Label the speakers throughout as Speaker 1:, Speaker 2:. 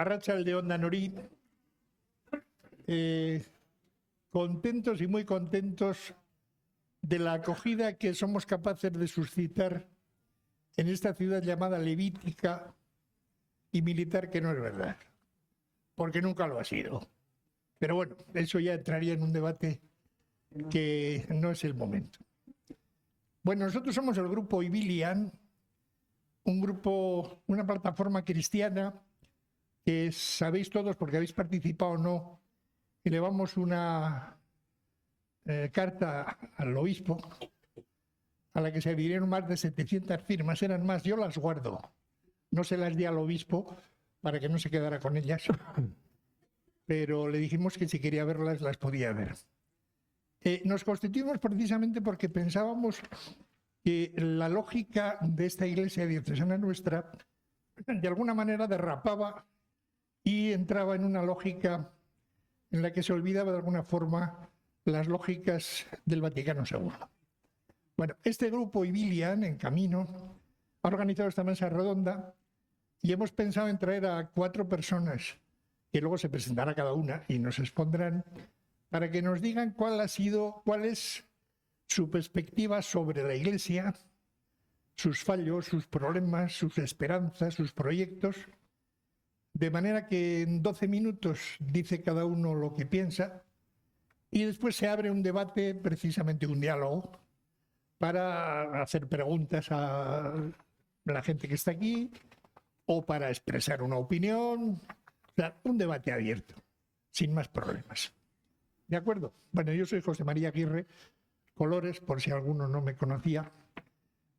Speaker 1: Arratsaldeon Danori, contentos y muy contentos de la acogida que somos capaces de suscitar en esta ciudad llamada levítica y militar, que no es verdad, porque nunca lo ha sido. Pero bueno, eso ya entraría en un debate que no es el momento. Bueno, nosotros somos el grupo Ibilian, un grupo, una plataforma cristiana que sabéis todos porque habéis participado o no, elevamos una carta al obispo a la que se adhirieron más de 700 firmas, eran más, yo las guardo, no se las di al obispo para que no se quedara con ellas, pero le dijimos que si quería verlas, las podía ver. Nos constituimos precisamente porque pensábamos que la lógica de esta iglesia diocesana nuestra de alguna manera derrapaba y entraba en una lógica en la que se olvidaba de alguna forma las lógicas del Vaticano II. Bueno, este grupo Ibilian, en camino, ha organizado esta mesa redonda y hemos pensado en traer a 4 personas que luego se presentará cada una y nos expondrán para que nos digan cuál es su perspectiva sobre la Iglesia, sus fallos, sus problemas, sus esperanzas, sus proyectos, de manera que en 12 minutos dice cada uno lo que piensa y después se abre un debate, precisamente un diálogo, para hacer preguntas a la gente que está aquí o para expresar una opinión, o sea, un debate abierto, sin más problemas. ¿De acuerdo? Bueno, yo soy José María Aguirre Colores, por si alguno no me conocía,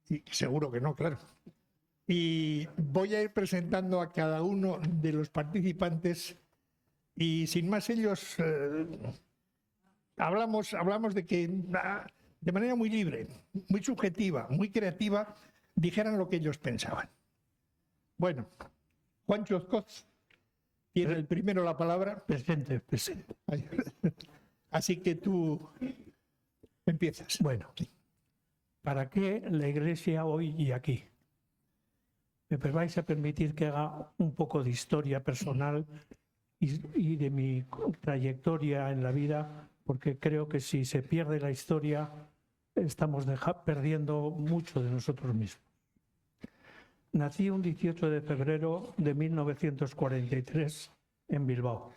Speaker 1: y seguro que no, claro. Y voy a ir presentando a cada uno de los participantes y sin más ellos hablamos de que de manera muy libre, muy subjetiva, muy creativa, dijeran lo que ellos pensaban. Bueno, Juancho Ozcoz tiene el primero la palabra. Presente. Así que tú empiezas.
Speaker 2: Bueno, ¿para qué la Iglesia hoy y aquí? Me vais a permitir que haga un poco de historia personal y de mi trayectoria en la vida, porque creo que si se pierde la historia estamos perdiendo mucho de nosotros mismos. Nací un 18 de febrero de 1943 en Bilbao.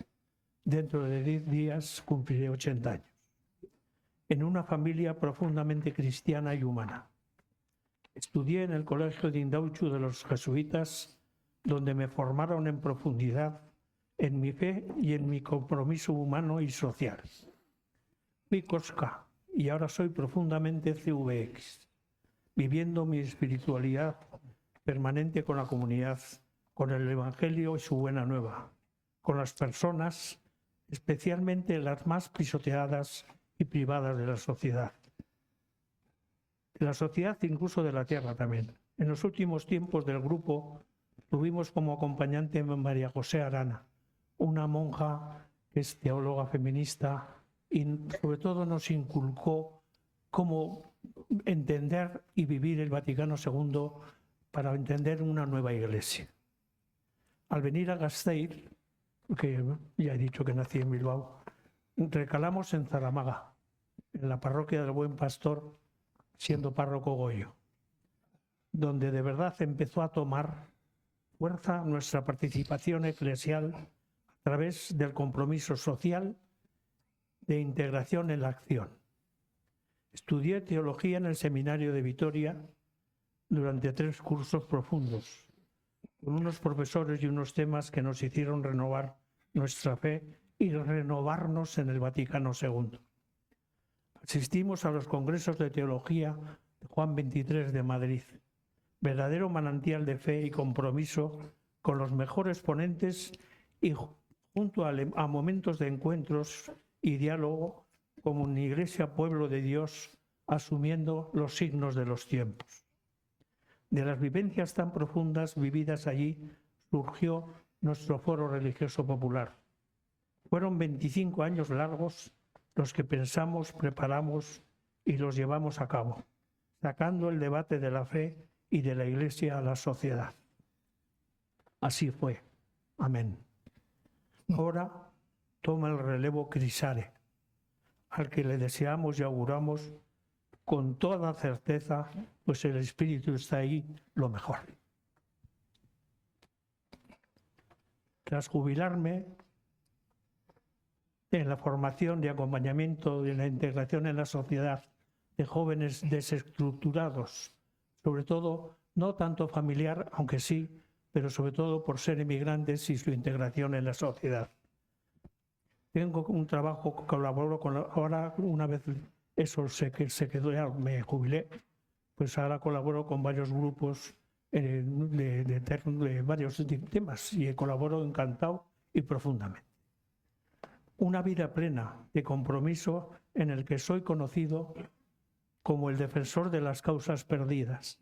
Speaker 2: Dentro de 10 días cumpliré 80 años. En una familia profundamente cristiana y humana. Estudié en el colegio de Indautxu de los jesuitas, donde me formaron en profundidad en mi fe y en mi compromiso humano y social. Fui Cosca y ahora soy profundamente CVX, viviendo mi espiritualidad permanente con la comunidad, con el Evangelio y su buena nueva, con las personas, especialmente las más pisoteadas y privadas de la sociedad. De la sociedad, incluso de la tierra también. En los últimos tiempos del grupo tuvimos como acompañante a María José Arana, una monja que es teóloga feminista y sobre todo nos inculcó cómo entender y vivir el Vaticano II para entender una nueva iglesia. Al venir a Gasteiz, que ya he dicho que nací en Bilbao, recalamos en Zaramaga, en la parroquia del Buen Pastor, siendo párroco Goyo, donde de verdad empezó a tomar fuerza nuestra participación eclesial a través del compromiso social de integración en la acción. Estudié teología en el seminario de Vitoria durante 3 cursos profundos, con unos profesores y unos temas que nos hicieron renovar nuestra fe y renovarnos en el Vaticano II. Asistimos a los congresos de teología de Juan XXIII de Madrid, verdadero manantial de fe y compromiso con los mejores ponentes y junto a momentos de encuentros y diálogo como una iglesia pueblo de Dios asumiendo los signos de los tiempos. De las vivencias tan profundas vividas allí surgió nuestro foro religioso popular. Fueron 25 años largos los que pensamos, preparamos y los llevamos a cabo, sacando el debate de la fe y de la Iglesia a la sociedad. Así fue. Amén. Ahora toma el relevo Crisare, al que le deseamos y auguramos con toda certeza, pues el Espíritu está ahí, lo mejor. Tras jubilarme, en la formación y acompañamiento de la integración en la sociedad de jóvenes desestructurados, sobre todo, no tanto familiar, aunque sí, pero sobre todo por ser emigrantes y su integración en la sociedad. Tengo un trabajo, colaboro con ahora, una vez eso se quedó, ya me jubilé, pues ahora colaboro con varios grupos de varios temas y colaboro encantado y profundamente. Una vida plena de compromiso en el que soy conocido como el defensor de las causas perdidas,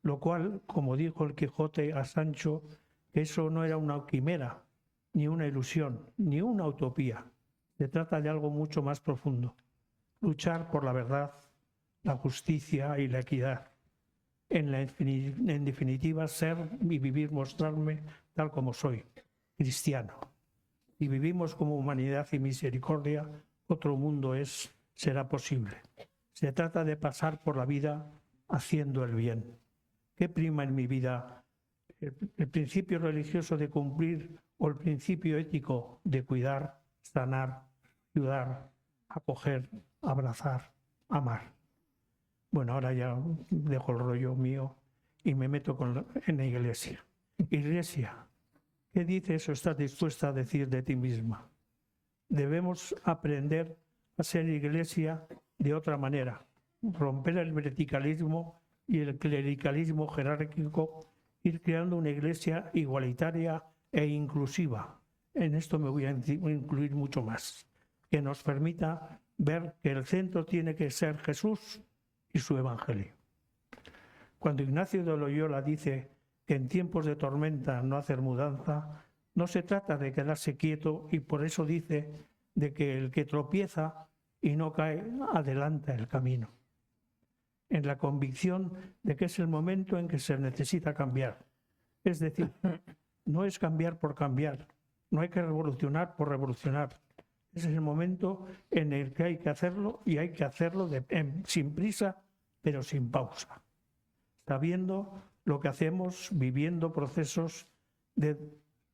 Speaker 2: lo cual, como dijo el Quijote a Sancho, eso no era una quimera, ni una ilusión, ni una utopía. Se trata de algo mucho más profundo. Luchar por la verdad, la justicia y la equidad. En definitiva, ser y vivir, mostrarme tal como soy, cristiano. Si vivimos como humanidad y misericordia, otro mundo será posible. Se trata de pasar por la vida haciendo el bien. ¿Qué prima en mi vida? ¿El principio religioso de cumplir o el principio ético de cuidar, sanar, ayudar, acoger, abrazar, amar? Bueno, ahora ya dejo el rollo mío y me meto en la Iglesia. Iglesia, ¿qué dice eso? ¿Estás dispuesta a decir de ti misma? Debemos aprender a ser Iglesia de otra manera, romper el verticalismo y el clericalismo jerárquico, ir creando una Iglesia igualitaria e inclusiva. En esto me voy a incluir mucho más, que nos permita ver que el centro tiene que ser Jesús y su Evangelio. Cuando Ignacio de Loyola dice que en tiempos de tormenta no hacer mudanza, no se trata de quedarse quieto, y por eso dice de que el que tropieza y no cae adelanta el camino, en la convicción de que es el momento en que se necesita cambiar. Es decir, no es cambiar por cambiar, no hay que revolucionar por revolucionar. Ese es el momento en el que hay que hacerlo, y hay que hacerlo sin prisa, pero sin pausa, sabiendo lo que hacemos, viviendo procesos de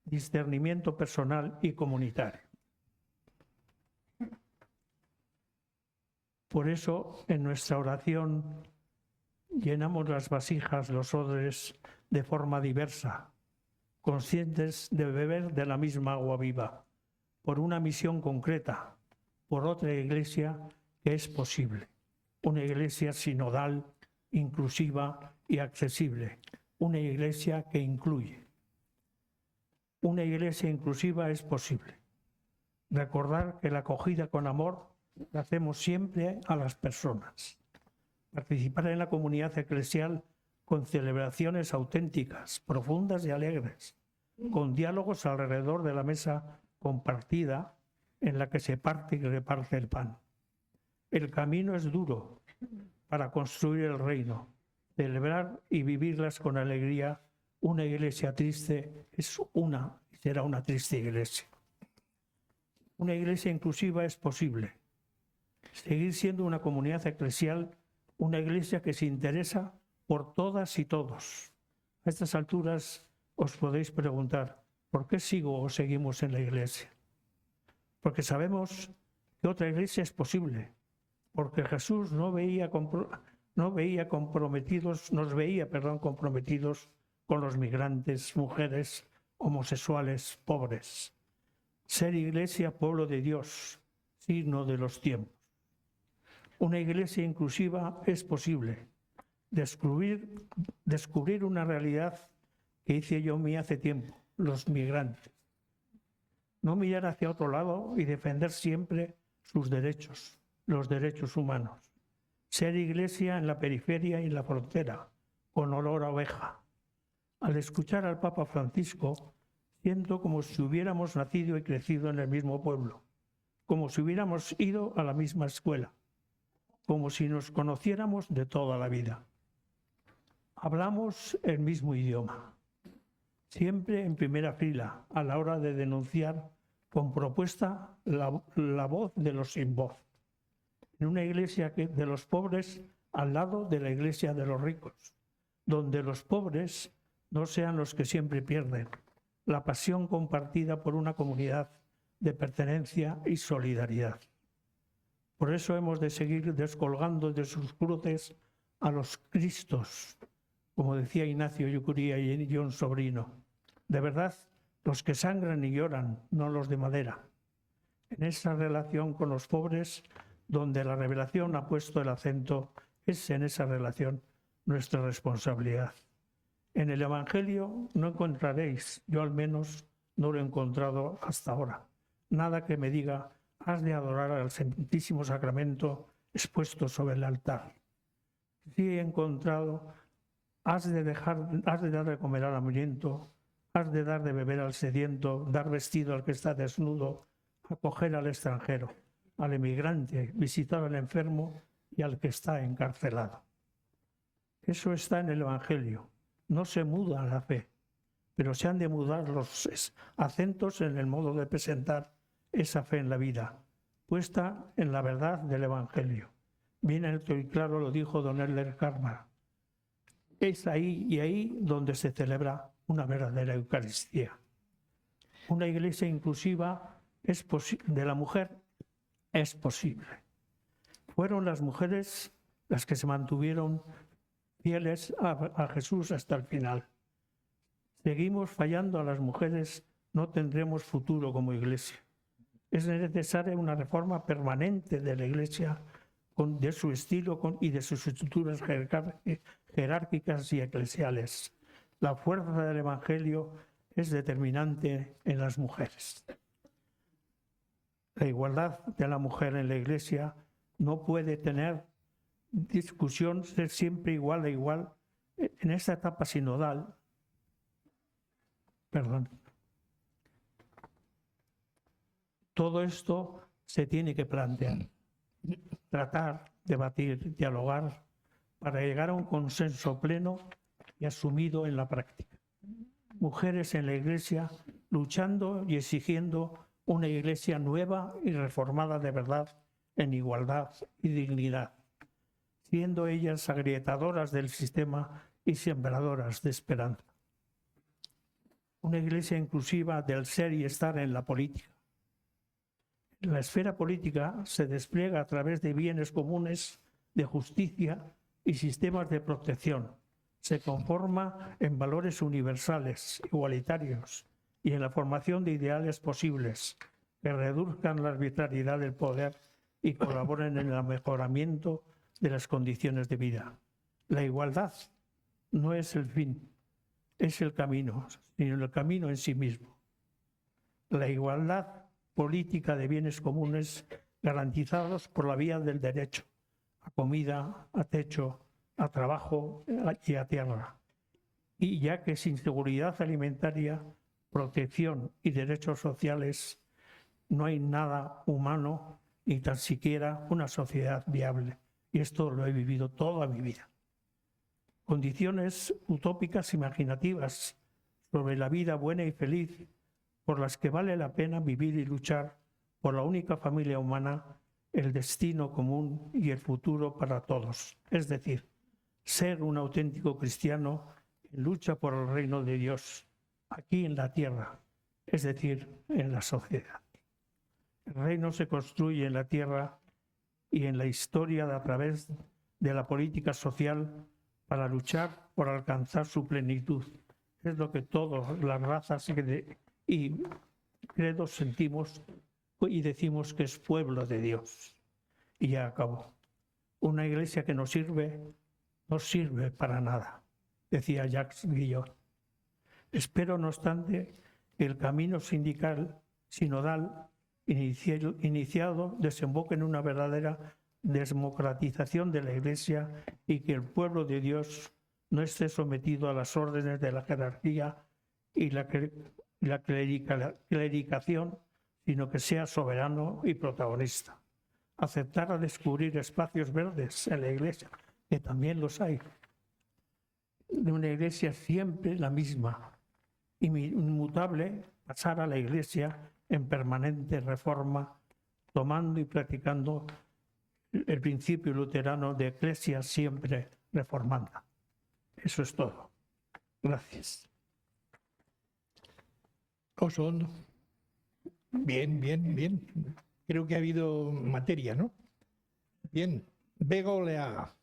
Speaker 2: discernimiento personal y comunitario. Por eso, en nuestra oración llenamos las vasijas, los odres, de forma diversa, conscientes de beber de la misma agua viva, por una misión concreta, por otra Iglesia que es posible, una Iglesia sinodal, inclusiva y accesible, una Iglesia que incluye. Una Iglesia inclusiva es posible. Recordar que la acogida con amor la hacemos siempre a las personas. Participar en la comunidad eclesial con celebraciones auténticas, profundas y alegres, con diálogos alrededor de la mesa compartida en la que se parte y reparte el pan. El camino es duro para construir el reino, celebrar y vivirlas con alegría. Una Iglesia triste será una triste Iglesia. Una Iglesia inclusiva es posible. Seguir siendo una comunidad eclesial, una Iglesia que se interesa por todas y todos. A estas alturas os podéis preguntar, ¿por qué sigo o seguimos en la Iglesia? Porque sabemos que otra Iglesia es posible, porque Jesús nos veía comprometidos con los migrantes, mujeres, homosexuales, pobres. Ser Iglesia, pueblo de Dios, signo de los tiempos. Una Iglesia inclusiva es posible. Descubrir una realidad que hice yo mía hace tiempo, los migrantes. No mirar hacia otro lado y defender siempre sus derechos, los derechos humanos. Ser Iglesia en la periferia y en la frontera, con olor a oveja. Al escuchar al Papa Francisco, siento como si hubiéramos nacido y crecido en el mismo pueblo, como si hubiéramos ido a la misma escuela, como si nos conociéramos de toda la vida. Hablamos el mismo idioma. siempre en primera fila a la hora de denunciar con propuesta la voz de los sin voz. En una iglesia de los pobres al lado de la iglesia de los ricos, donde los pobres no sean los que siempre pierden, la pasión compartida por una comunidad de pertenencia y solidaridad. Por eso hemos de seguir descolgando de sus cruces a los Cristos, como decía Ignacio Yucuría y John Sobrino. De verdad, los que sangran y lloran, no los de madera. En esa relación con los pobres, donde la revelación ha puesto el acento, es en esa relación nuestra responsabilidad. En el Evangelio no encontraréis, yo al menos no lo he encontrado hasta ahora, nada que me diga, has de adorar al Santísimo Sacramento expuesto sobre el altar. Sí he encontrado, has de dar de comer al hambriento, has de dar de beber al sediento, dar vestido al que está desnudo, acoger al extranjero, al emigrante, visitar al enfermo y al que está encarcelado. Eso está en el Evangelio. No se muda la fe, pero se han de mudar los acentos en el modo de presentar esa fe en la vida, puesta en la verdad del Evangelio. Bien alto y claro lo dijo don Erler Karmar. Es ahí donde se celebra una verdadera Eucaristía. Una iglesia inclusiva de la mujer es posible. Fueron las mujeres las que se mantuvieron fieles a Jesús hasta el final. Seguimos fallando a las mujeres, no tendremos futuro como iglesia. Es necesaria una reforma permanente de la iglesia de su estilo y de sus estructuras jerárquicas y eclesiales. La fuerza del Evangelio es determinante en las mujeres. La igualdad de la mujer en la iglesia no puede tener discusión, ser siempre igual a igual. En esta etapa sinodal, todo esto se tiene que plantear, tratar, debatir, dialogar, para llegar a un consenso pleno y asumido en la práctica. Mujeres en la iglesia luchando y exigiendo una iglesia nueva y reformada de verdad, en igualdad y dignidad, siendo ellas agrietadoras del sistema y sembradoras de esperanza. Una iglesia inclusiva del ser y estar en la política. La esfera política se despliega a través de bienes comunes, de justicia y sistemas de protección. Se conforma en valores universales, igualitarios, y en la formación de ideales posibles que reduzcan la arbitrariedad del poder y colaboren en el mejoramiento de las condiciones de vida. La igualdad no es el fin, es el camino, sino el camino en sí mismo. La igualdad política de bienes comunes garantizados por la vía del derecho, a comida, a techo, a trabajo y a tierra. Y ya que sin seguridad alimentaria, protección y derechos sociales no hay nada humano ni tan siquiera una sociedad viable. Y esto lo he vivido toda mi vida. Condiciones utópicas imaginativas sobre la vida buena y feliz por las que vale la pena vivir y luchar por la única familia humana, el destino común y el futuro para todos. Es decir, ser un auténtico cristiano en lucha por el reino de Dios, aquí en la tierra, es decir, en la sociedad. El reino se construye en la tierra y en la historia a través de la política social para luchar por alcanzar su plenitud. Es lo que todas las razas y credos sentimos y decimos que es pueblo de Dios. Y ya acabó. Una iglesia que no sirve para nada, decía Jacques Guillot. Espero, no obstante, que el camino sinodal iniciado desemboque en una verdadera democratización de la Iglesia y que el pueblo de Dios no esté sometido a las órdenes de la jerarquía y la clericación, sino que sea soberano y protagonista. Aceptar a descubrir espacios verdes en la Iglesia, que también los hay. De una Iglesia siempre la misma inmutable pasar a la Iglesia en permanente reforma, tomando y practicando el principio luterano de Ecclesia siempre reformanda. Eso es todo. Gracias.
Speaker 1: Osondo. Bien, bien, bien. Creo que ha habido materia, ¿no? Bien. Bego Oleaga.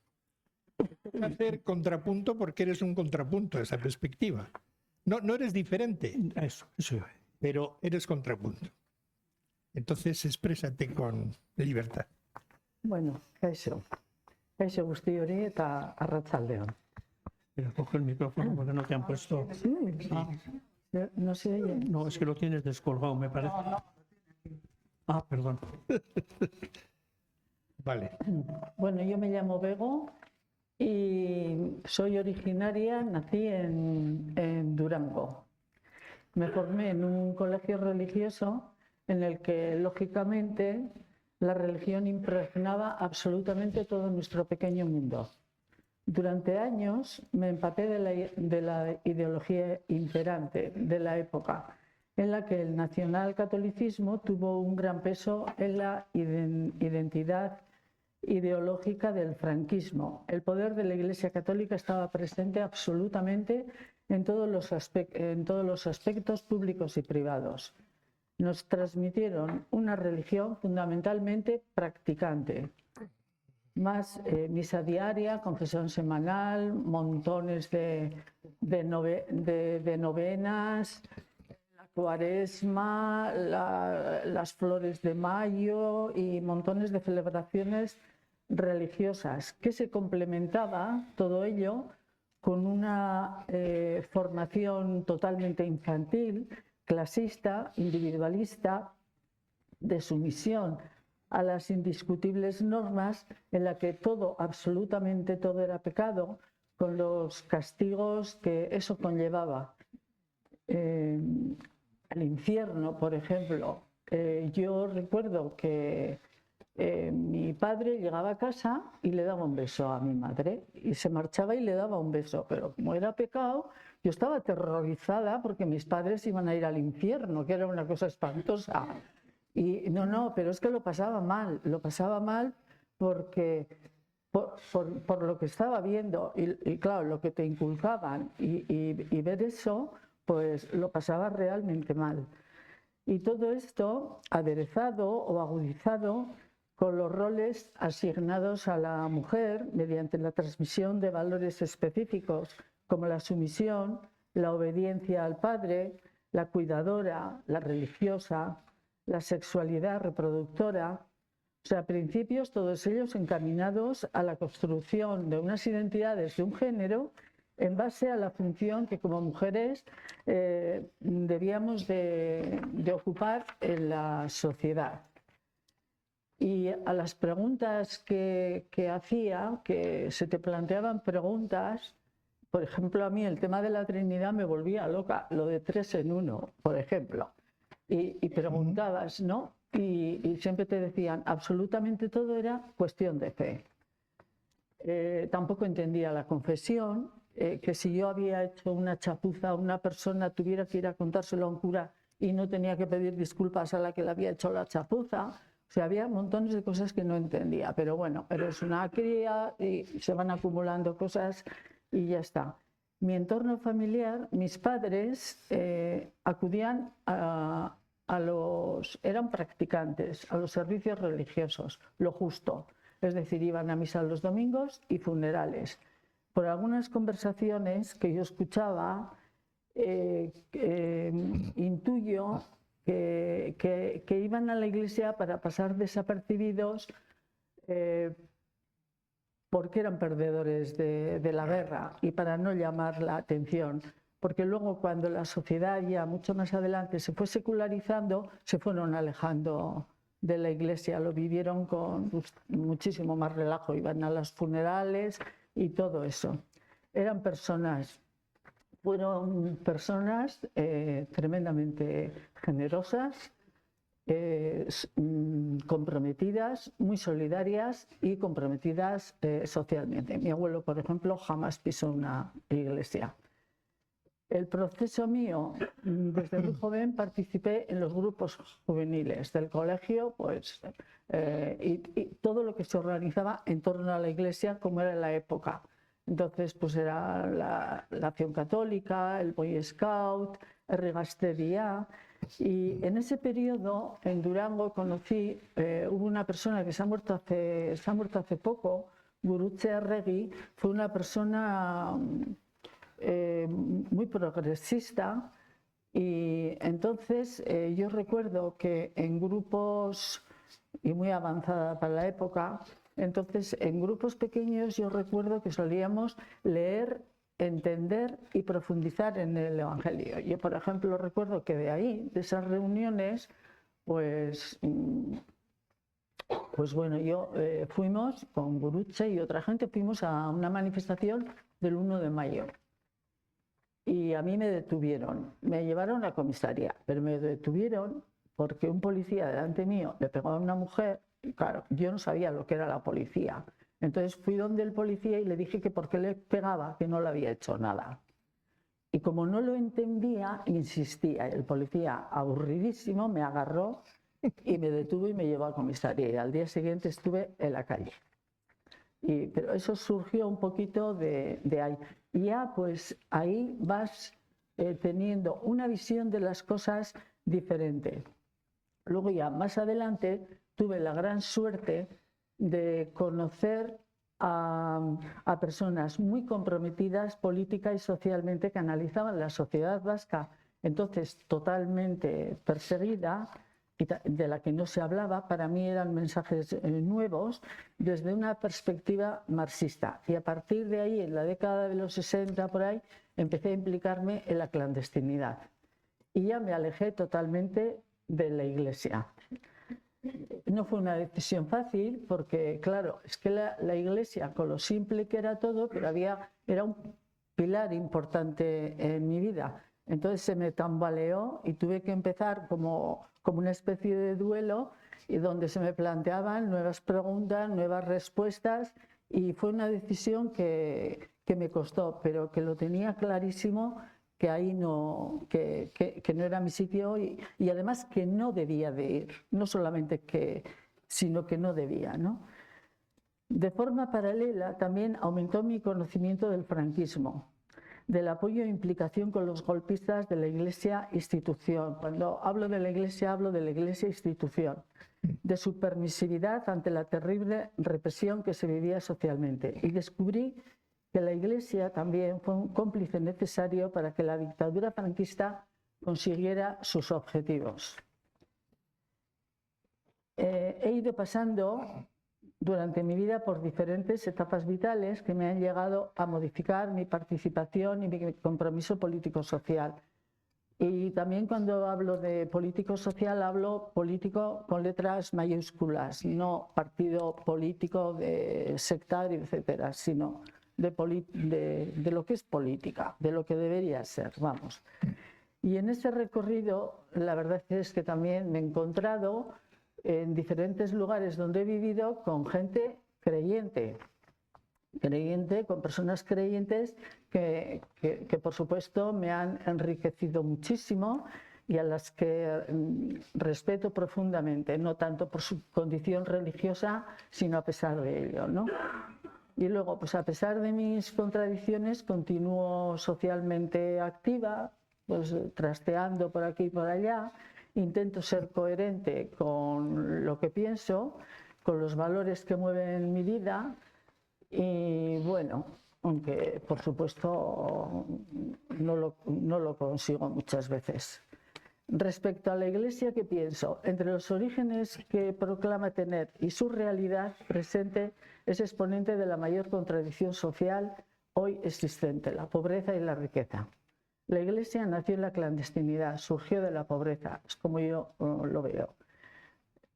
Speaker 1: Hacer contrapunto porque eres un contrapunto a esa perspectiva. No eres diferente,
Speaker 2: Eso.
Speaker 1: pero eres contrapunto. Entonces exprésate con libertad.
Speaker 3: Bueno, kaixo guzti hori eta arratsaldeon.
Speaker 2: Pero coge el micrófono porque no te han puesto. Ah,
Speaker 3: No se oye.
Speaker 2: no, es que lo tienes descolgado, me parece. Ah, perdón.
Speaker 1: Vale.
Speaker 3: Bueno, yo me llamo Bego y soy originaria, nací en Durango. Me formé en un colegio religioso en el que, lógicamente, la religión impregnaba absolutamente todo nuestro pequeño mundo. Durante años me empapé de la ideología imperante de la época, en la que el nacionalcatolicismo tuvo un gran peso en la identidad ideológica del franquismo. El poder de la Iglesia Católica estaba presente absolutamente en todos los aspectos públicos y privados. Nos transmitieron una religión fundamentalmente practicante, más misa diaria, confesión semanal, montones de novenas, la cuaresma, las flores de mayo y montones de celebraciones religiosas, que se complementaba todo ello con una formación totalmente infantil, clasista, individualista, de sumisión a las indiscutibles normas en la que todo, absolutamente todo era pecado, con los castigos que eso conllevaba. Al infierno, por ejemplo. Yo recuerdo que mi padre llegaba a casa y le daba un beso a mi madre y se marchaba y le daba un beso, pero como era pecado, yo estaba aterrorizada porque mis padres iban a ir al infierno, que era una cosa espantosa. Y no, pero es que lo pasaba mal porque por lo que estaba viendo y claro, lo que te inculcaban y ver eso, pues lo pasaba realmente mal. Y todo esto aderezado o agudizado con los roles asignados a la mujer mediante la transmisión de valores específicos como la sumisión, la obediencia al padre, la cuidadora, la religiosa, la sexualidad reproductora, o sea, principios todos ellos encaminados a la construcción de unas identidades de un género en base a la función que como mujeres debíamos de ocupar en la sociedad. Y a las preguntas que hacía, que se te planteaban preguntas, por ejemplo, a mí el tema de la Trinidad me volvía loca, lo de 3 en 1, por ejemplo. Y preguntabas, ¿no? Y siempre te decían, absolutamente todo era cuestión de fe. Tampoco entendía la confesión, que si yo había hecho una chapuza a una persona tuviera que ir a contárselo a un cura y no tenía que pedir disculpas a la que le había hecho la chapuza. O sea, había montones de cosas que no entendía, pero bueno, eres una cría y se van acumulando cosas y ya está. Mi entorno familiar, mis padres acudían eran practicantes, a los servicios religiosos, lo justo. Es decir, iban a misa los domingos y funerales. Por algunas conversaciones que yo escuchaba, intuyo que iban a la iglesia para pasar desapercibidos porque eran perdedores de la guerra y para no llamar la atención. Porque luego cuando la sociedad ya mucho más adelante se fue secularizando, se fueron alejando de la iglesia, lo vivieron con muchísimo más relajo, iban a los funerales y todo eso. Fueron personas tremendamente generosas, comprometidas, muy solidarias y comprometidas socialmente. Mi abuelo, por ejemplo, jamás pisó una iglesia. el proceso mío, desde muy joven participé en los grupos juveniles del colegio, pues, y todo lo que se organizaba en torno a la iglesia, como era en la época. Entonces, pues era la Acción Católica, el Boy Scout, el Regastería. Y en ese periodo, en Durango, conocí, hubo una persona que se ha muerto hace poco, Gurutze Arregui, fue una persona muy progresista, y entonces yo recuerdo que en grupos, y muy avanzada para la época, entonces en grupos pequeños yo recuerdo que solíamos leer, entender y profundizar en el Evangelio. Yo, por ejemplo, recuerdo que de ahí, de esas reuniones, pues bueno, fuimos con Gurutze y otra gente, fuimos a una manifestación del 1 de mayo. Y a mí me detuvieron, me llevaron a la comisaría, pero me detuvieron porque un policía delante mío le pegó a una mujer, y claro, yo no sabía lo que era la policía. Entonces fui donde el policía y le dije que por qué le pegaba, que no le había hecho nada. Y como no lo entendía, insistía. El policía, aburridísimo, me agarró y me detuvo y me llevó a la comisaría. Y al día siguiente estuve en la calle. Pero eso surgió un poquito de ahí. Y ya pues ahí vas teniendo una visión de las cosas diferente. Luego ya más adelante tuve la gran suerte de conocer a personas muy comprometidas política y socialmente, que analizaban la sociedad vasca, entonces totalmente perseguida, y de la que no se hablaba. Para mí eran mensajes nuevos desde una perspectiva marxista. Y a partir de ahí, en la década de los 60 por ahí, empecé a implicarme en la clandestinidad. Y ya me alejé totalmente de la iglesia. No fue una decisión fácil porque, claro, es que la iglesia, con lo simple que era todo, pero era un pilar importante en mi vida. Entonces se me tambaleó y tuve que empezar como una especie de duelo, y donde se me planteaban nuevas preguntas, nuevas respuestas, y fue una decisión que me costó, pero que lo tenía clarísimo, que ahí no era mi sitio, y además que no debía de ir, no solamente sino que no debía, ¿no? De forma paralela también aumentó mi conocimiento del franquismo, del apoyo e implicación con los golpistas de la Iglesia institución. Cuando hablo de la Iglesia, hablo de la Iglesia institución, de su permisividad ante la terrible represión que se vivía socialmente. Y descubrí que la Iglesia también fue un cómplice necesario para que la dictadura franquista consiguiera sus objetivos. He ido pasando durante mi vida por diferentes etapas vitales que me han llegado a modificar mi participación y mi compromiso político-social. Y también cuando hablo de político-social, hablo político con letras mayúsculas, no partido político sectario, etcétera, sino de lo que es política, de lo que debería ser, vamos. Y en ese recorrido, la verdad es que también me he encontrado en diferentes lugares donde he vivido con gente creyente, con personas creyentes que por supuesto me han enriquecido muchísimo y a las que respeto profundamente, no tanto por su condición religiosa, sino a pesar de ello, ¿no? Y luego, pues a pesar de mis contradicciones, continúo socialmente activa, pues trasteando por aquí y por allá. Intento ser coherente con lo que pienso, con los valores que mueven mi vida, y bueno, aunque por supuesto no lo consigo muchas veces. Respecto a la Iglesia, ¿qué pienso? Entre los orígenes que proclama tener y su realidad presente, es exponente de la mayor contradicción social hoy existente, la pobreza y la riqueza. La Iglesia nació en la clandestinidad, surgió de la pobreza, es como yo lo veo.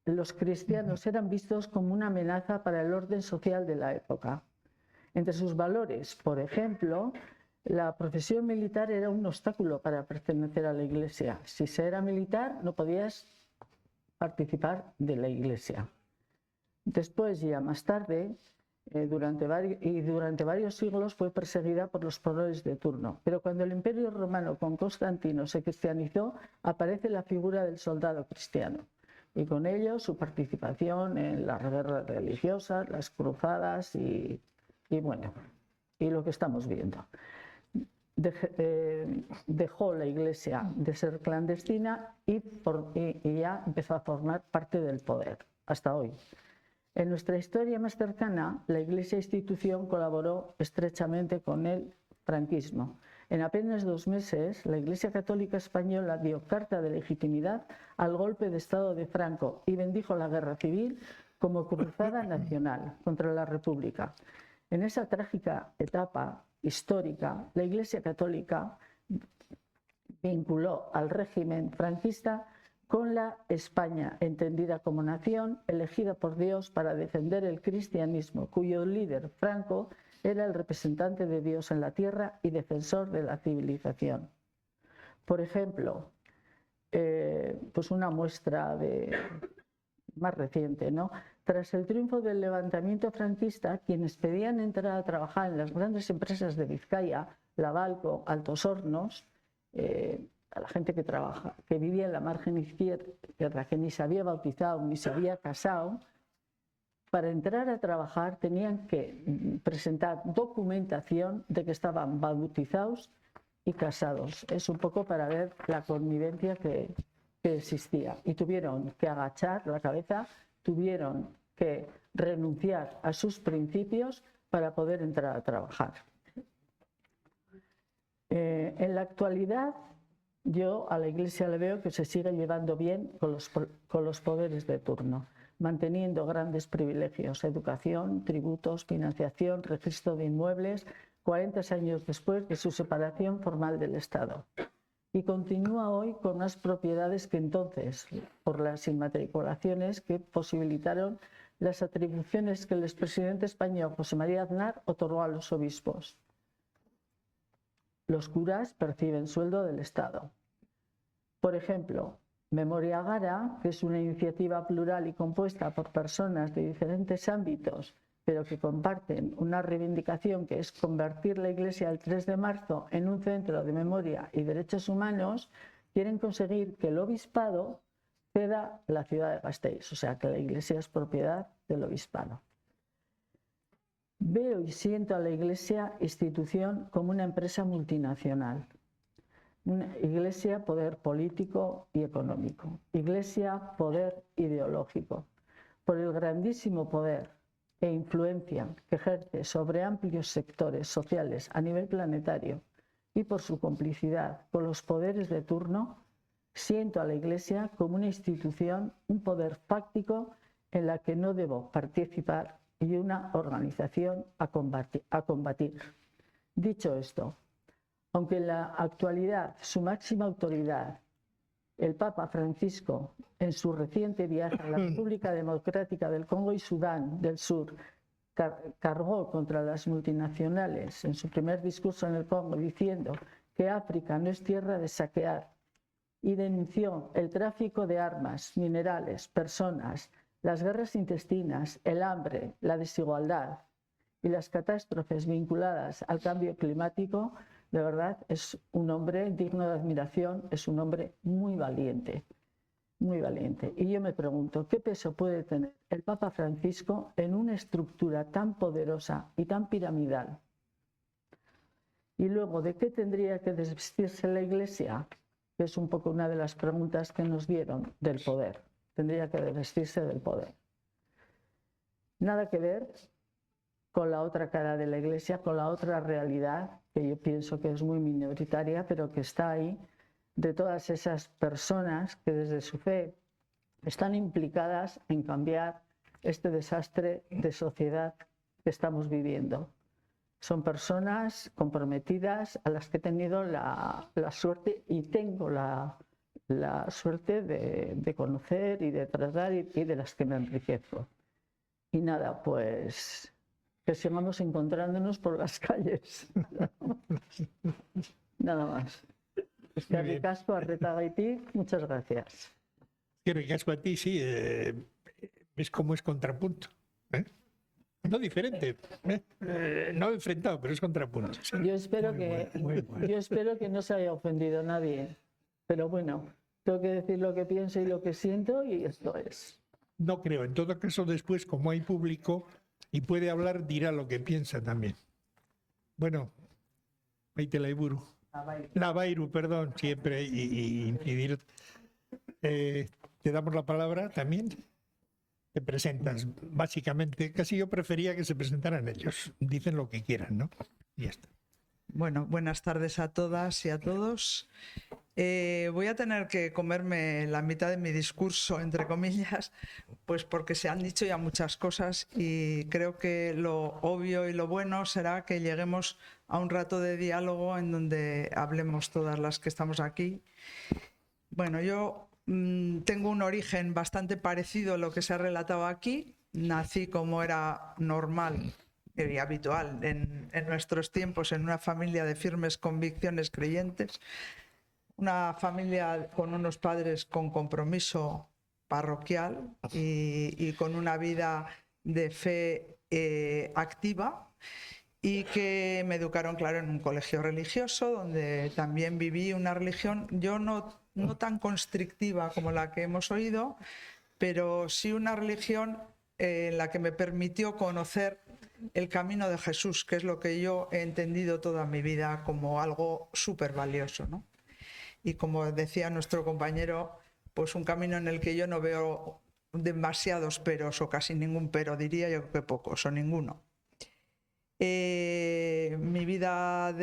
Speaker 3: Los cristianos eran vistos como una amenaza para el orden social de la época. Entre sus valores, por ejemplo, la profesión militar era un obstáculo para pertenecer a la Iglesia. Si se era militar, no podías participar de la Iglesia. Después, ya más tarde, Durante varios siglos fue perseguida por los poderes de turno. Pero cuando el Imperio Romano con Constantino se cristianizó, aparece la figura del soldado cristiano. Y con ello su participación en las guerras religiosas, las cruzadas y lo que estamos viendo. Dejó la Iglesia de ser clandestina y ya empezó a formar parte del poder, hasta hoy. En nuestra historia más cercana, la Iglesia institución colaboró estrechamente con el franquismo. En apenas 2 meses, la Iglesia Católica Española dio carta de legitimidad al golpe de Estado de Franco y bendijo la guerra civil como cruzada nacional contra la República. En esa trágica etapa histórica, la Iglesia Católica vinculó al régimen franquista con la España entendida como nación, elegida por Dios para defender el cristianismo, cuyo líder, Franco, era el representante de Dios en la tierra y defensor de la civilización. Por ejemplo, pues una muestra más reciente, ¿no? Tras el triunfo del levantamiento franquista, quienes pedían entrar a trabajar en las grandes empresas de Vizcaya, Lavalco, Altos Hornos, a la gente que vivía en la margen izquierda, que ni se había bautizado ni se había casado, para entrar a trabajar tenían que presentar documentación de que estaban bautizados y casados. Es un poco para ver la connivencia que existía. Y tuvieron que agachar la cabeza, tuvieron que renunciar a sus principios para poder entrar a trabajar. En la actualidad, yo a la Iglesia le veo que se sigue llevando bien con los poderes de turno, manteniendo grandes privilegios, educación, tributos, financiación, registro de inmuebles, 40 años después de su separación formal del Estado. Y continúa hoy con más propiedades que entonces, por las inmatriculaciones que posibilitaron las atribuciones que el expresidente español José María Aznar otorgó a los obispos. Los curas perciben sueldo del Estado. Por ejemplo, Memoria Gara, que es una iniciativa plural y compuesta por personas de diferentes ámbitos, pero que comparten una reivindicación que es convertir la Iglesia el 3 de marzo en un centro de memoria y derechos humanos, quieren conseguir que el obispado ceda la ciudad de Gasteiz, o sea, que la Iglesia es propiedad del obispado. Veo y siento a la Iglesia institución como una empresa multinacional. Una Iglesia, poder político y económico. Iglesia, poder ideológico. Por el grandísimo poder e influencia que ejerce sobre amplios sectores sociales a nivel planetario y por su complicidad con los poderes de turno, siento a la Iglesia como una institución, un poder fáctico en la que no debo participar y una organización a combatir. Dicho esto, aunque en la actualidad su máxima autoridad, el Papa Francisco, en su reciente viaje a la República Democrática del Congo y Sudán del Sur, cargó contra las multinacionales en su primer discurso en el Congo diciendo que África no es tierra de saquear y denunció el tráfico de armas, minerales, personas, las guerras intestinas, el hambre, la desigualdad y las catástrofes vinculadas al cambio climático, de verdad es un hombre digno de admiración, es un hombre muy valiente, muy valiente. Y yo me pregunto, ¿qué peso puede tener el Papa Francisco en una estructura tan poderosa y tan piramidal? Y luego, ¿de qué tendría que desvestirse la Iglesia? Que es un poco una de las preguntas que nos dieron, del poder. Tendría que desvestirse del poder. Nada que ver con la otra cara de la Iglesia, con la otra realidad, que yo pienso que es muy minoritaria, pero que está ahí, de todas esas personas que desde su fe están implicadas en cambiar este desastre de sociedad que estamos viviendo. Son personas comprometidas a las que he tenido la suerte y tengo la suerte de conocer y de tratar y de las que me enriquezco. Y nada, pues que sigamos encontrándonos por las calles. Nada más. Eskerrik asko, Arretagaitik, muchas gracias.
Speaker 1: Eskerrik asko a ti, sí. ¿Ves cómo es contrapunto? no diferente, no enfrentado, pero es contrapunto. Sí.
Speaker 3: Yo espero
Speaker 2: Muy bueno.
Speaker 3: yo espero que no se haya ofendido nadie, pero bueno, tengo que decir lo que pienso y lo que siento y esto es.
Speaker 1: No creo. En todo caso, después, como hay público y puede hablar, dirá lo que piensa también. Bueno, Maite Laiburu. Labairu, perdón, siempre y impedir. Te damos la palabra también. Te presentas, básicamente. Casi yo prefería que se presentaran ellos. Dicen lo que quieran, ¿no? Y ya está.
Speaker 4: Bueno, buenas tardes a todas y a todos. Voy a tener que comerme la mitad de mi discurso, entre comillas, pues porque se han dicho ya muchas cosas y creo que lo obvio y lo bueno será que lleguemos a un rato de diálogo en donde hablemos todas las que estamos aquí. Bueno, yo tengo un origen bastante parecido a lo que se ha relatado aquí. Nací como era normal y habitual en nuestros tiempos en una familia de firmes convicciones creyentes, una familia con unos padres con compromiso parroquial y con una vida de fe activa, y que me educaron, claro, en un colegio religioso donde también viví una religión, yo no tan constrictiva como la que hemos oído, pero sí una religión en la que me permitió conocer el camino de Jesús, que es lo que yo he entendido toda mi vida como algo súper valioso, ¿no? Y como decía nuestro compañero, pues un camino en el que yo no veo demasiados peros o casi ningún pero, diría yo que pocos o ninguno. Mi vida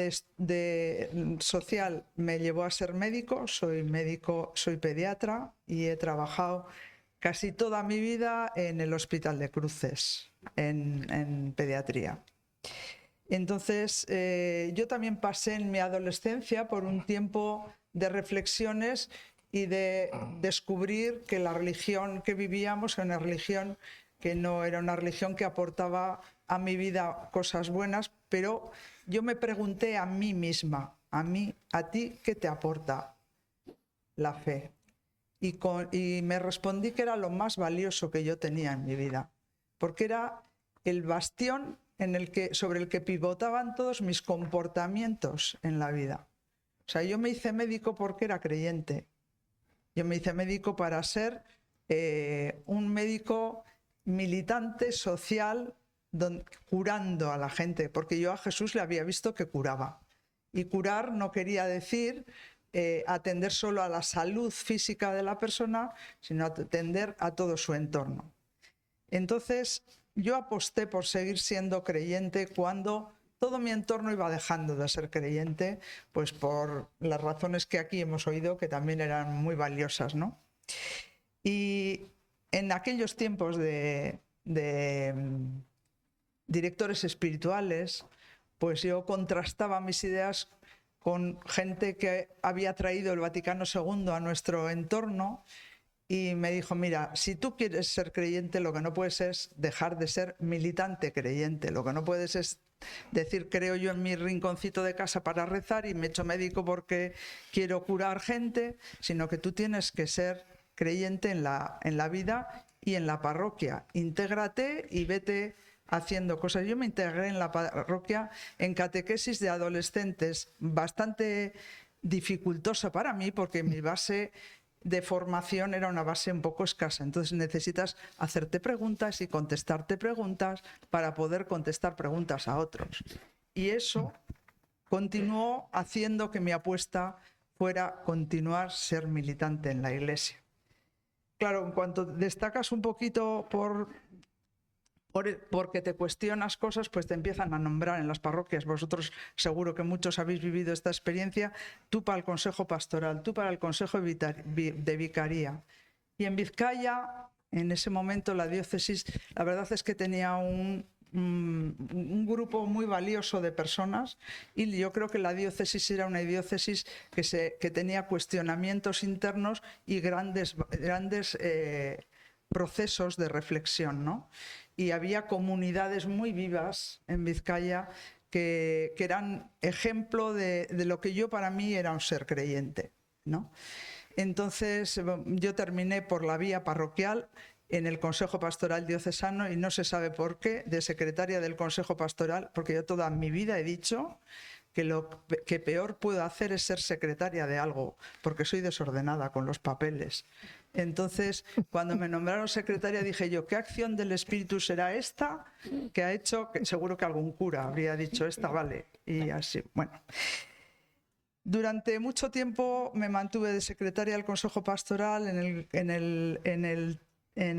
Speaker 4: social me llevó a ser médico, soy pediatra y he trabajado casi toda mi vida en el Hospital de Cruces, en pediatría. Entonces, yo también pasé en mi adolescencia por un tiempo de reflexiones y de descubrir que la religión que vivíamos era una religión que no era una religión que aportaba a mi vida cosas buenas, pero yo me pregunté a mí misma, a ti, ¿qué te aporta la fe? Y me respondí que era lo más valioso que yo tenía en mi vida, porque era el bastión sobre el que pivotaban todos mis comportamientos en la vida. O sea, yo me hice médico porque era creyente. Yo me hice médico para ser un médico militante social, curando a la gente, porque yo a Jesús le había visto que curaba. Y curar no quería decir atender solo a la salud física de la persona, sino atender a todo su entorno. Entonces, yo aposté por seguir siendo creyente cuando todo mi entorno iba dejando de ser creyente, pues por las razones que aquí hemos oído, que también eran muy valiosas, ¿no? Y en aquellos tiempos de directores espirituales, pues yo contrastaba mis ideas con gente que había traído el Vaticano II a nuestro entorno y me dijo, mira, si tú quieres ser creyente, lo que no puedes es dejar de ser militante creyente, lo que no puedes es decir, creo yo en mi rinconcito de casa para rezar y me he hecho médico porque quiero curar gente, sino que tú tienes que ser creyente en la vida y en la parroquia. Intégrate y vete haciendo cosas. Yo me integré en la parroquia en catequesis de adolescentes, bastante dificultosa para mí porque mi base de formación era una base un poco escasa. Entonces necesitas hacerte preguntas y contestarte preguntas para poder contestar preguntas a otros. Y eso continuó haciendo que mi apuesta fuera continuar ser militante en la Iglesia. Claro, en cuanto destacas un poquito porque te cuestionas cosas, pues te empiezan a nombrar en las parroquias. Vosotros seguro que muchos habéis vivido esta experiencia, tú para el consejo pastoral, tú para el consejo de vicaría. Y en Vizcaya, en ese momento la diócesis, la verdad es que tenía un grupo muy valioso de personas y yo creo que la diócesis era una diócesis que tenía cuestionamientos internos y grandes procesos de reflexión, ¿no? Y había comunidades muy vivas en Vizcaya que eran ejemplo de lo que yo para mí era un ser creyente, ¿no? Entonces yo terminé por la vía parroquial en el Consejo Pastoral Diocesano y no se sabe por qué, de secretaria del Consejo Pastoral, porque yo toda mi vida he dicho que lo que peor puedo hacer es ser secretaria de algo, porque soy desordenada con los papeles. Entonces, cuando me nombraron secretaria, dije yo, ¿qué acción del Espíritu será esta que ha hecho? Que seguro que algún cura habría dicho, esta vale, y así, bueno. Durante mucho tiempo me mantuve de secretaria del Consejo Pastoral en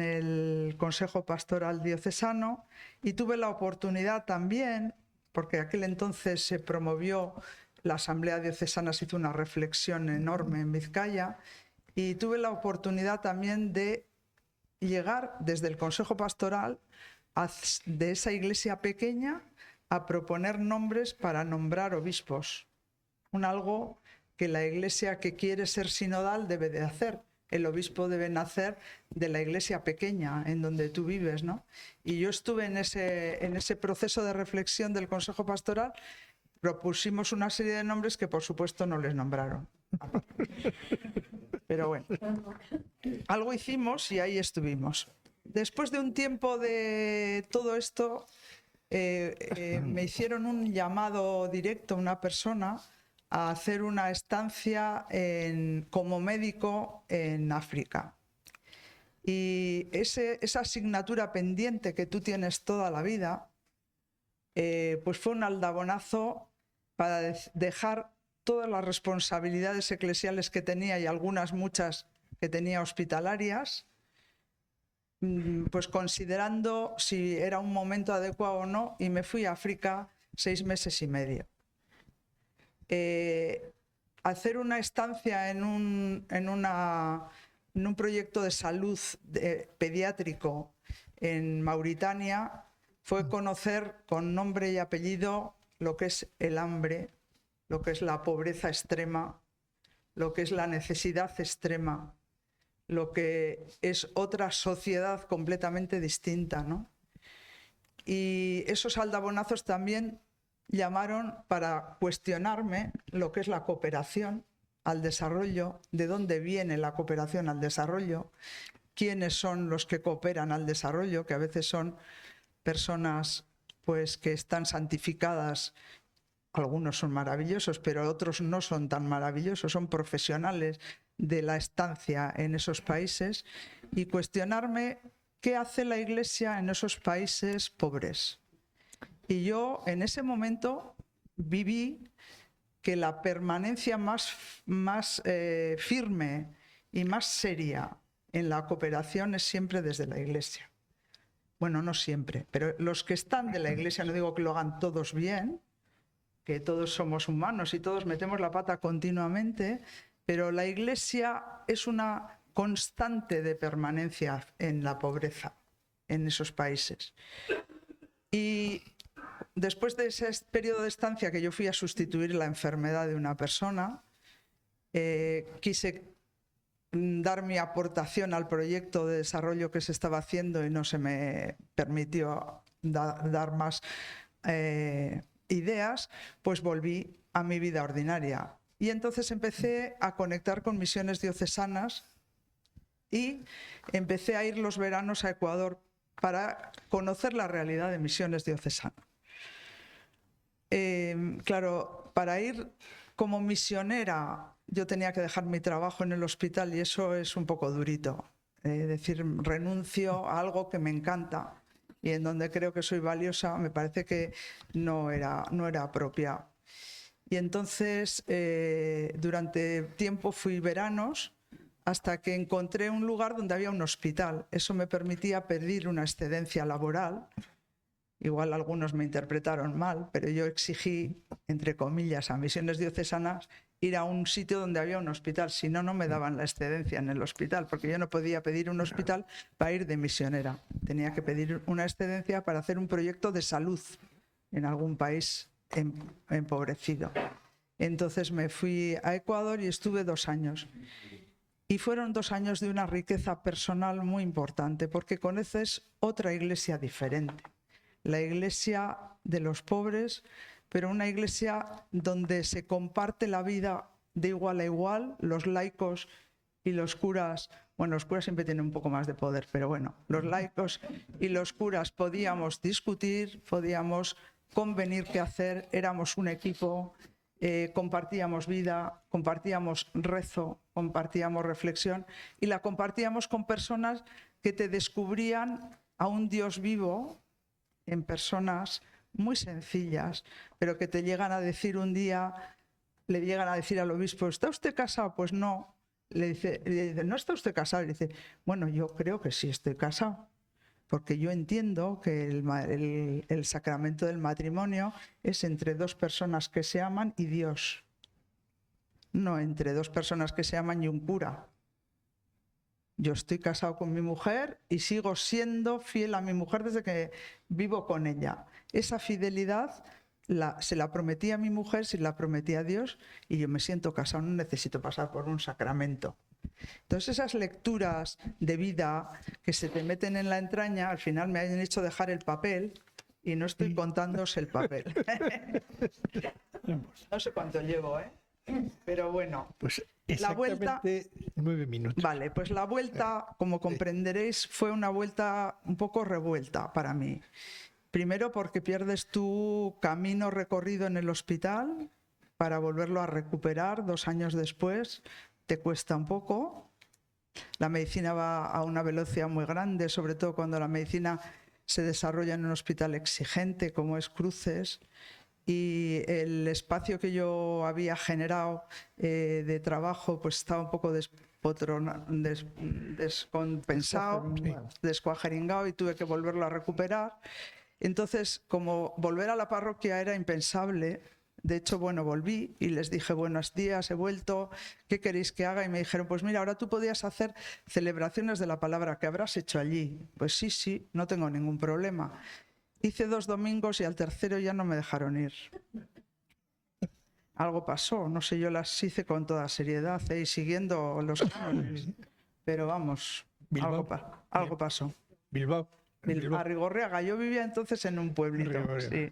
Speaker 4: el Consejo Pastoral Diocesano y tuve la oportunidad también, porque aquel entonces se promovió la Asamblea Diocesana, se hizo una reflexión enorme en Vizcaya, y tuve la oportunidad también de llegar desde el Consejo Pastoral de esa iglesia pequeña a proponer nombres para nombrar obispos. Algo que la iglesia que quiere ser sinodal debe de hacer. El obispo debe nacer de la iglesia pequeña en donde tú vives, ¿no? Y yo estuve en ese proceso de reflexión del Consejo Pastoral, propusimos una serie de nombres que por supuesto no les nombraron. Pero bueno, algo hicimos y ahí estuvimos. Después de un tiempo de todo esto, me hicieron un llamado directo, una persona, a hacer una estancia como médico en África. Y esa asignatura pendiente que tú tienes toda la vida, pues fue un aldabonazo para dejar todas las responsabilidades eclesiales que tenía y muchas que tenía hospitalarias, pues considerando si era un momento adecuado o no, y me fui a África 6 meses y medio. Hacer una estancia en un proyecto de salud pediátrico en Mauritania fue conocer con nombre y apellido lo que es el hambre, lo que es la pobreza extrema, lo que es la necesidad extrema, lo que es otra sociedad completamente distinta, ¿no? Y esos aldabonazos también llamaron para cuestionarme lo que es la cooperación al desarrollo, de dónde viene la cooperación al desarrollo, quiénes son los que cooperan al desarrollo, que a veces son personas pues que están santificadas. Algunos son maravillosos, pero otros no son tan maravillosos, son profesionales de la estancia en esos países, y cuestionarme qué hace la Iglesia en esos países pobres. Y yo en ese momento viví que la permanencia más firme y más seria en la cooperación es siempre desde la Iglesia. Bueno, no siempre, pero los que están de la Iglesia, no digo que lo hagan todos bien, que todos somos humanos y todos metemos la pata continuamente, pero la Iglesia es una constante de permanencia en la pobreza en esos países. Y después de ese periodo de estancia que yo fui a sustituir la enfermedad de una persona, quise dar mi aportación al proyecto de desarrollo que se estaba haciendo y no se me permitió dar más ideas, pues volví a mi vida ordinaria. Y entonces empecé a conectar con misiones diocesanas y empecé a ir los veranos a Ecuador para conocer la realidad de misiones diocesanas. Claro, para ir como misionera yo tenía que dejar mi trabajo en el hospital y eso es un poco durito. Decir, renuncio a algo que me encanta y en donde creo que soy valiosa, me parece que no era apropiado. Y entonces, durante tiempo fui veranos hasta que encontré un lugar donde había un hospital. Eso me permitía pedir una excedencia laboral. Igual algunos me interpretaron mal, pero yo exigí, entre comillas, a misiones diocesanas ir a un sitio donde había un hospital. Si no, no me daban la excedencia en el hospital, porque yo no podía pedir un hospital para ir de misionera. Tenía que pedir una excedencia para hacer un proyecto de salud en algún país empobrecido. Entonces me fui a Ecuador y estuve 2 años. Y fueron 2 años de una riqueza personal muy importante, porque conoces otra iglesia diferente. La iglesia de los pobres, pero una iglesia donde se comparte la vida de igual a igual, los laicos y los curas Bueno, los curas siempre tienen un poco más de poder, pero bueno, los laicos y los curas podíamos discutir, podíamos convenir qué hacer, éramos un equipo, compartíamos vida, compartíamos rezo, compartíamos reflexión y la compartíamos con personas que te descubrían a un Dios vivo en personas muy sencillas, pero que te llegan a decir un día, le llegan a decir al obispo, ¿está usted casado? Pues no. Le dice, ¿no está usted casado? Le dice, bueno, yo creo que sí estoy casado, porque yo entiendo que el sacramento del matrimonio es entre dos personas que se aman y Dios, no entre dos personas que se aman y un cura. Yo estoy casado con mi mujer y sigo siendo fiel a mi mujer desde que vivo con ella. Esa fidelidad se la prometí a mi mujer, se la prometí a Dios y yo me siento casado, no necesito pasar por un sacramento. Entonces esas lecturas de vida que se te meten en la entraña, al final me han hecho dejar el papel y no estoy contándoos el papel. No sé cuánto llevo, ¿eh? Pero bueno,
Speaker 1: Pues
Speaker 4: la vuelta...
Speaker 1: exactamente 9 minutos.
Speaker 4: Vale, pues la vuelta, como comprenderéis, fue una vuelta un poco revuelta para mí. Primero porque pierdes tu camino recorrido en el hospital para volverlo a recuperar 2 años después. Te cuesta un poco. La medicina va a una velocidad muy grande, sobre todo cuando la medicina se desarrolla en un hospital exigente como es Cruces. Y el espacio que yo había generado de trabajo pues estaba un poco descompensado, descuajeringado y tuve que volverlo a recuperar. Entonces, como volver a la parroquia era impensable, de hecho, bueno, volví y les dije, buenos días, he vuelto, ¿qué queréis que haga? Y me dijeron, pues mira, ahora tú podías hacer celebraciones de la palabra que habrás hecho allí. Pues sí, no tengo ningún problema. Hice 2 domingos y al tercero ya no me dejaron ir. Algo pasó, no sé, yo las hice con toda seriedad y siguiendo los cánones. Pero vamos, algo pasó.
Speaker 1: Bilbao.
Speaker 4: Arrigorriaga, yo vivía entonces en un pueblito. Sí.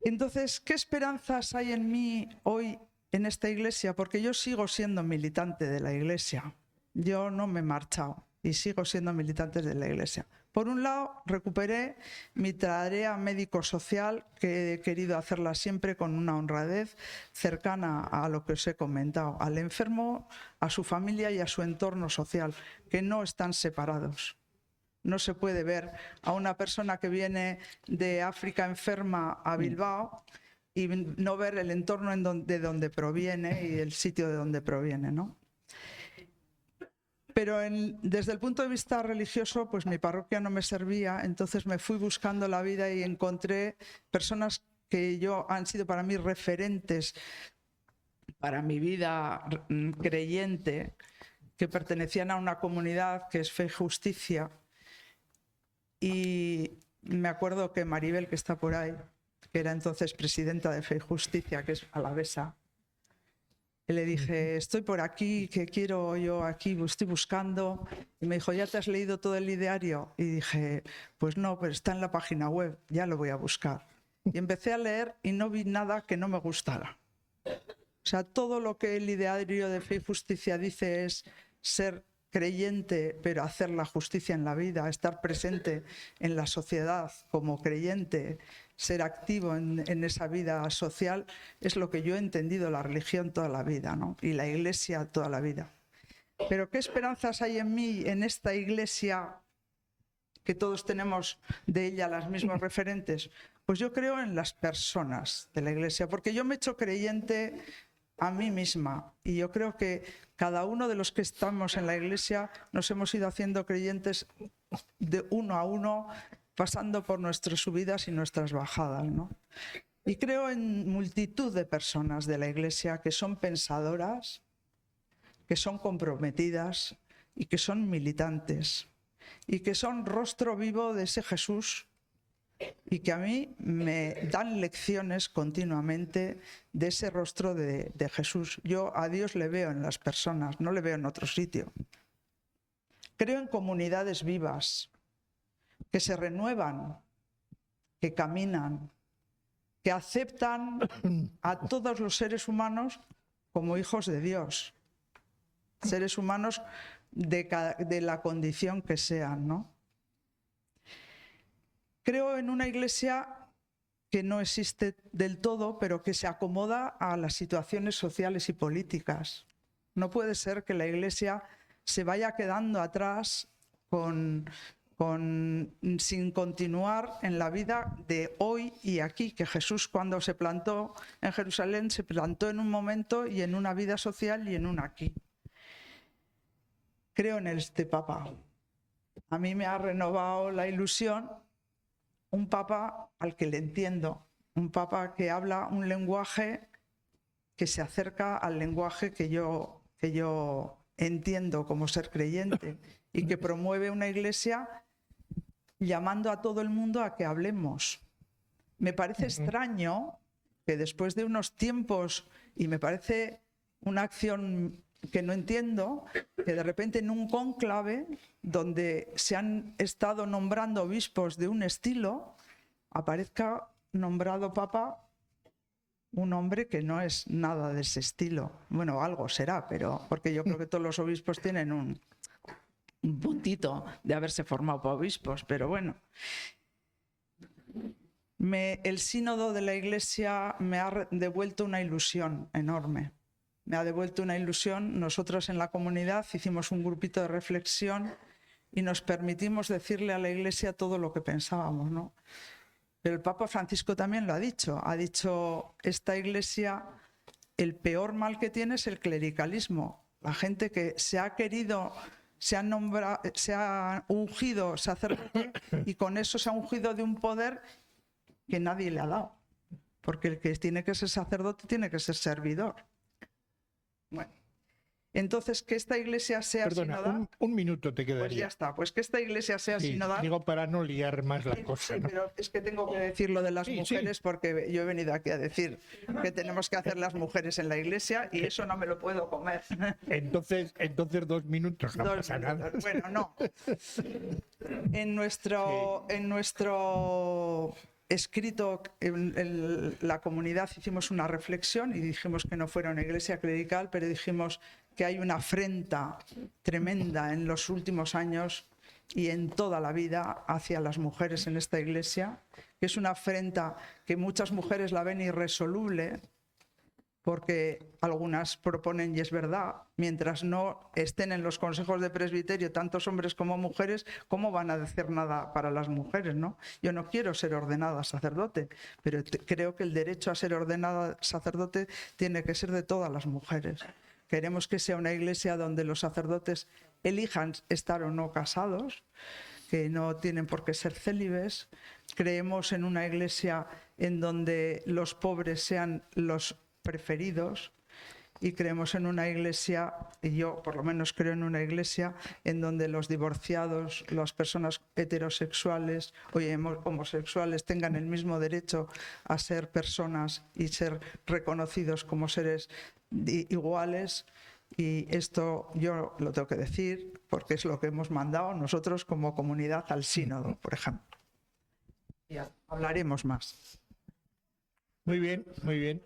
Speaker 4: Entonces, ¿qué esperanzas hay en mí hoy en esta iglesia? Porque yo sigo siendo militante de la iglesia. Yo no me he marchado y sigo siendo militante de la iglesia. Por un lado, recuperé mi tarea médico-social, que he querido hacerla siempre con una honradez cercana a lo que os he comentado, al enfermo, a su familia y a su entorno social, que no están separados. No se puede ver a una persona que viene de África enferma a Bilbao y no ver el entorno de donde proviene y el sitio de donde proviene, ¿no? Pero desde el punto de vista religioso, pues mi parroquia no me servía, entonces me fui buscando la vida y encontré personas que han sido para mí referentes para mi vida creyente, que pertenecían a una comunidad que es Fe y Justicia. Y me acuerdo que Maribel, que está por ahí, que era entonces presidenta de Fe y Justicia, que es alavesa, le dije, estoy por aquí, ¿qué quiero yo aquí? Estoy buscando. Y me dijo, ¿ya te has leído todo el ideario? Y dije, pues no, pero está en la página web, ya lo voy a buscar. Y empecé a leer y no vi nada que no me gustara. O sea, todo lo que el ideario de Fe y Justicia dice es ser creyente, pero hacer la justicia en la vida, estar presente en la sociedad como creyente, ser activo en esa vida social, es lo que yo he entendido la religión toda la vida, ¿no? Y la iglesia toda la vida. Pero ¿qué esperanzas hay en mí, en esta iglesia, que todos tenemos de ella las mismas referentes? Pues yo creo en las personas de la iglesia, porque yo me he hecho creyente a mí misma y yo creo que cada uno de los que estamos en la iglesia nos hemos ido haciendo creyentes de uno a uno, pasando por nuestras subidas y nuestras bajadas, ¿no? Y creo en multitud de personas de la iglesia que son pensadoras, que son comprometidas y que son militantes y que son rostro vivo de ese Jesús y que a mí me dan lecciones continuamente de ese rostro de Jesús. Yo a Dios le veo en las personas, no le veo en otro sitio. Creo en comunidades vivas que se renuevan, que caminan, que aceptan a todos los seres humanos como hijos de Dios. seres humanos de la condición que sean, ¿no? Creo en una iglesia que no existe del todo, pero que se acomoda a las situaciones sociales y políticas. No puede ser que la iglesia se vaya quedando atrás sin continuar en la vida de hoy y aquí, que Jesús cuando se plantó en Jerusalén se plantó en un momento y en una vida social y en un aquí. Creo en este Papa. A mí me ha renovado la ilusión un Papa al que le entiendo, un Papa que habla un lenguaje que se acerca al lenguaje que yo entiendo como ser creyente y que promueve una iglesia llamando a todo el mundo a que hablemos. Me parece extraño que después de unos tiempos, y me parece una acción que no entiendo, que de repente en un cónclave donde se han estado nombrando obispos de un estilo, aparezca nombrado papa un hombre que no es nada de ese estilo. Bueno, algo será, pero porque yo creo que todos los obispos tienen un puntito de haberse formado para obispos, pero bueno. El sínodo de la Iglesia me ha devuelto una ilusión enorme. Me ha devuelto una ilusión. Nosotros en la comunidad hicimos un grupito de reflexión y nos permitimos decirle a la Iglesia todo lo que pensábamos, ¿no? Pero el Papa Francisco también lo ha dicho. Ha dicho, esta Iglesia, el peor mal que tiene es el clericalismo. La gente que se ha querido, se ha ungido sacerdote y con eso se ha ungido de un poder que nadie le ha dado. Porque el que tiene que ser sacerdote tiene que ser servidor. Bueno, entonces que esta iglesia sea sinodal.
Speaker 1: Un minuto te quedaría.
Speaker 4: Pues ya está, pues que esta iglesia sea sinodal.
Speaker 1: Digo para no liar más la cosa, ¿no?
Speaker 4: Pero es que tengo que decir lo de las mujeres porque yo he venido aquí a decir que tenemos que hacer las mujeres en la iglesia y eso no me lo puedo comer.
Speaker 1: Entonces 2 minutos, no pasa nada.
Speaker 4: Bueno, no. En nuestro escrito en la comunidad hicimos una reflexión y dijimos que no fuera una iglesia clerical, pero dijimos que hay una afrenta tremenda en los últimos años y en toda la vida hacia las mujeres en esta iglesia, que es una afrenta que muchas mujeres la ven irresoluble, porque algunas proponen, y es verdad, mientras no estén en los consejos de presbiterio tantos hombres como mujeres, ¿cómo van a decir nada para las mujeres, no? Yo no quiero ser ordenada sacerdote, pero creo que el derecho a ser ordenada sacerdote tiene que ser de todas las mujeres. Queremos que sea una iglesia donde los sacerdotes elijan estar o no casados, que no tienen por qué ser célibes. Creemos en una iglesia en donde los pobres sean los preferidos y creemos en una iglesia, y yo por lo menos creo en una iglesia en donde los divorciados, las personas heterosexuales o homosexuales tengan el mismo derecho a ser personas y ser reconocidos como seres iguales. Y esto yo lo tengo que decir porque es lo que hemos mandado nosotros como comunidad al sínodo, por ejemplo. Ya hablaremos más.
Speaker 1: Muy bien, muy bien.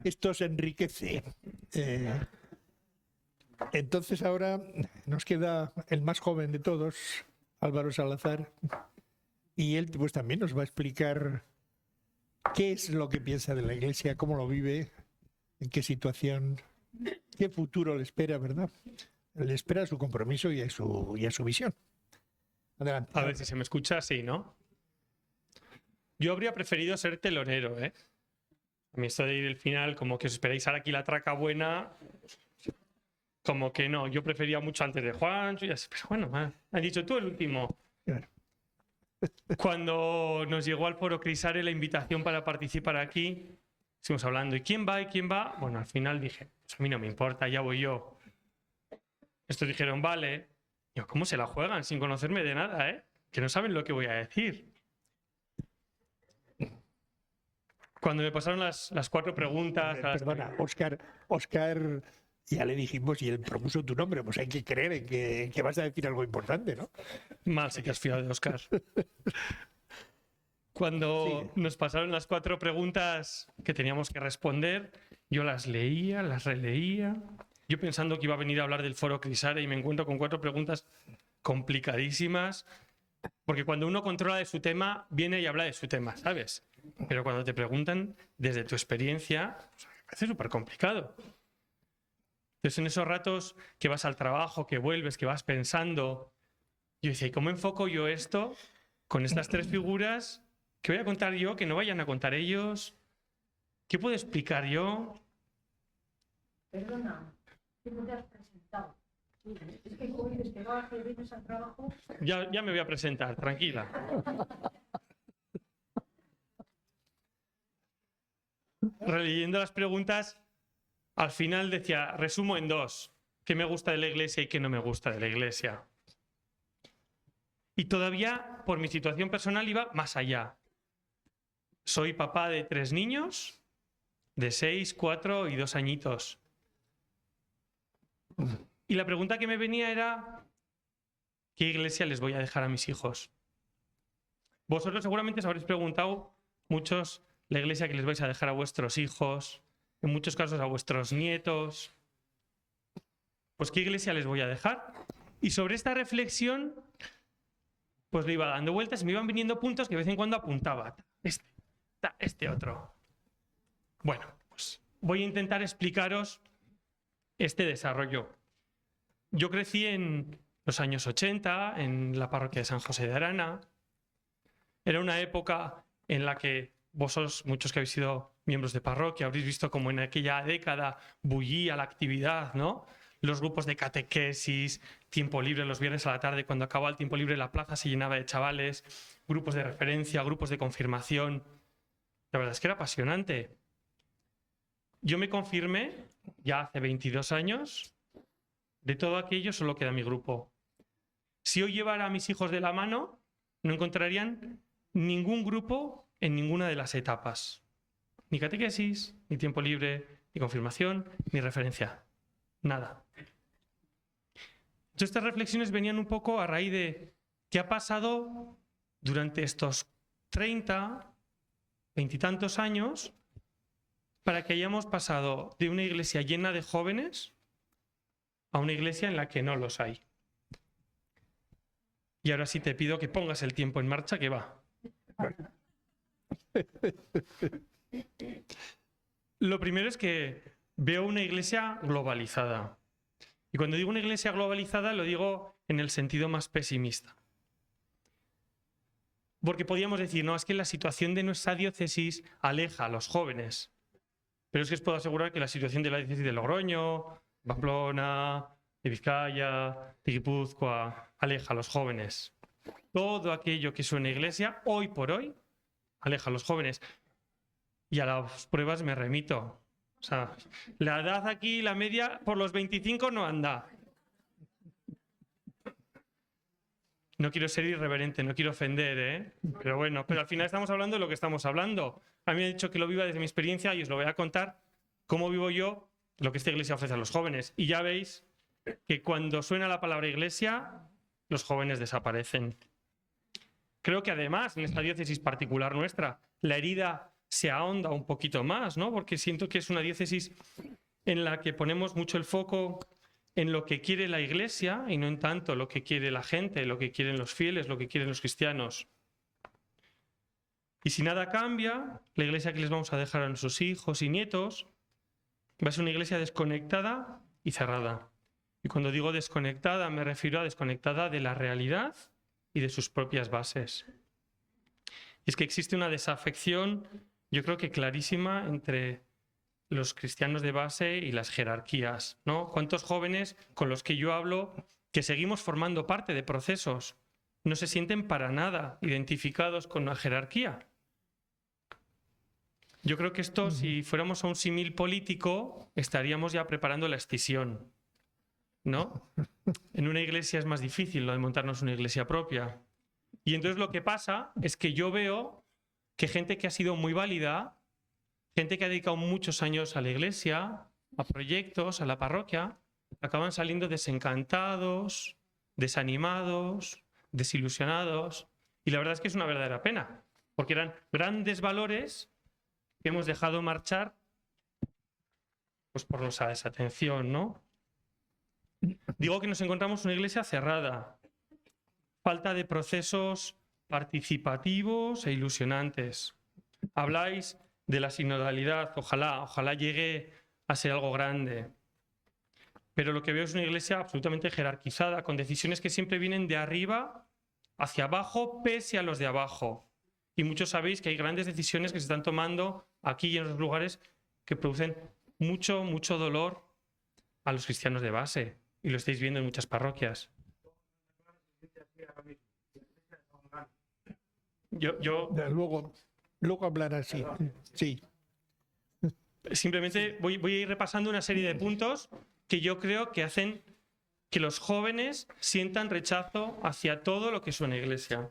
Speaker 1: Esto se enriquece. Entonces ahora nos queda el más joven de todos, Álvaro Salazar, y él pues también nos va a explicar qué es lo que piensa de la Iglesia, cómo lo vive, en qué situación, qué futuro le espera, ¿verdad? Le espera su compromiso y a su visión. Adelante.
Speaker 5: A ver si se me escucha así, ¿no? Yo habría preferido ser telonero, ¿eh? A mí esto de ir al final, como que os esperáis ahora aquí la traca buena, como que no. Yo prefería mucho antes de Juan, pero bueno, has dicho tú el último.
Speaker 1: Claro.
Speaker 5: Cuando nos llegó al Foro Crisare la invitación para participar aquí, estuvimos hablando, ¿y quién va? ¿Y quién va? Bueno, al final dije, pues a mí no me importa, ya voy yo. Estos dijeron, vale. Yo, ¿cómo se la juegan sin conocerme de nada, eh? Que no saben lo que voy a decir. Cuando me pasaron las 4 preguntas...
Speaker 1: Perdona, Óscar, ya le dijimos y él propuso tu nombre, pues hay que creer en que vas a decir algo importante, ¿no?
Speaker 5: Mal sé que has fiado de Óscar. Cuando nos pasaron las 4 preguntas que teníamos que responder, yo las leía, las releía Yo pensando que iba a venir a hablar del foro Crisare y me encuentro con 4 preguntas complicadísimas, porque cuando uno controla de su tema, viene y habla de su tema, ¿sabes? Pero cuando te preguntan desde tu experiencia, me parece súper complicado. Entonces, en esos ratos que vas al trabajo, que vuelves, que vas pensando, yo decía, ¿y cómo enfoco yo esto con estas 3 figuras? ¿Qué voy a contar yo? ¿Que no vayan a contar ellos? ¿Qué puedo explicar yo?
Speaker 6: Perdona, ¿qué no te has presentado? Es que como dices que vas, que vienes al trabajo.
Speaker 5: Ya me voy a presentar, tranquila. Releyendo las preguntas, al final decía, resumo en 2, qué me gusta de la Iglesia y qué no me gusta de la Iglesia. Y todavía, por mi situación personal, iba más allá. Soy papá de 3 niños, de 6, 4 y 2 añitos. Y la pregunta que me venía era, ¿qué iglesia les voy a dejar a mis hijos? Vosotros seguramente os habréis preguntado, muchos, la iglesia que les vais a dejar a vuestros hijos, en muchos casos a vuestros nietos. Pues ¿qué iglesia les voy a dejar? Y sobre esta reflexión, pues le iba dando vueltas y me iban viniendo puntos que de vez en cuando apuntaba. Este otro. Bueno, pues voy a intentar explicaros este desarrollo. Yo crecí en los años 80, en la parroquia de San José de Arana. Era una época en la que vosotros, muchos que habéis sido miembros de parroquia, habréis visto como en aquella década bullía la actividad, ¿no? Los grupos de catequesis, tiempo libre los viernes a la tarde, cuando acababa el tiempo libre la plaza se llenaba de chavales, grupos de referencia, grupos de confirmación. La verdad es que era apasionante. Yo me confirmé ya hace 22 años. De todo aquello solo queda mi grupo. Si hoy llevara a mis hijos de la mano, no encontrarían ningún grupo en ninguna de las etapas. Ni catequesis, ni tiempo libre, ni confirmación, ni referencia. Nada. Entonces, estas reflexiones venían un poco a raíz de qué ha pasado durante estos 30, 20 y tantos años para que hayamos pasado de una iglesia llena de jóvenes a una iglesia en la que no los hay. Y ahora sí te pido que pongas el tiempo en marcha, que va. Lo primero es que veo una iglesia globalizada. Y cuando digo una iglesia globalizada, lo digo en el sentido más pesimista. Porque podríamos decir, no, es que la situación de nuestra diócesis aleja a los jóvenes. Pero es que os puedo asegurar que la situación de la diócesis de Logroño, Pamplona, de Vizcaya, de Guipúzcoa, aleja a los jóvenes. Todo aquello que suena iglesia, hoy por hoy, aleja a los jóvenes. Y a las pruebas me remito. O sea, la edad aquí, la media, por los 25 no anda. No quiero ser irreverente, no quiero ofender, ¿eh? Pero bueno, pero al final estamos hablando de lo que estamos hablando. A mí me han dicho que lo viva desde mi experiencia y os lo voy a contar cómo vivo yo lo que esta iglesia ofrece a los jóvenes. Y ya veis que cuando suena la palabra iglesia, los jóvenes desaparecen. Creo que además, en esta diócesis particular nuestra, la herida se ahonda un poquito más, ¿no? Porque siento que es una diócesis en la que ponemos mucho el foco en lo que quiere la iglesia y no en tanto lo que quiere la gente, lo que quieren los fieles, lo que quieren los cristianos. Y si nada cambia, la iglesia que les vamos a dejar a nuestros hijos y nietos va a ser una iglesia desconectada y cerrada. Y cuando digo desconectada, me refiero a desconectada de la realidad y de sus propias bases. Y es que existe una desafección, yo creo que clarísima, entre los cristianos de base y las jerarquías, ¿no? ¿Cuántos jóvenes con los que yo hablo que seguimos formando parte de procesos no se sienten para nada identificados con la jerarquía? Yo creo que esto, si fuéramos a un símil político, estaríamos ya preparando la escisión, ¿no? En una iglesia es más difícil lo de montarnos una iglesia propia. Y entonces lo que pasa es que yo veo que gente que ha sido muy válida, gente que ha dedicado muchos años a la iglesia, a proyectos, a la parroquia, acaban saliendo desencantados, desanimados, desilusionados. Y la verdad es que es una verdadera pena, porque eran grandes valores que hemos dejado marchar pues por nuestra desatención, ¿no? Digo que nos encontramos una iglesia cerrada, falta de procesos participativos e ilusionantes. Habláis de la sinodalidad, ojalá llegue a ser algo grande. Pero lo que veo es una iglesia absolutamente jerarquizada, con decisiones que siempre vienen de arriba hacia abajo, pese a los de abajo. Y muchos sabéis que hay grandes decisiones que se están tomando aquí y en otros lugares que producen mucho dolor a los cristianos de base. Y lo estáis viendo en muchas parroquias.
Speaker 1: Luego hablar así. Sí.
Speaker 5: Simplemente voy a ir repasando una serie de puntos que yo creo que hacen que los jóvenes sientan rechazo hacia todo lo que es una iglesia.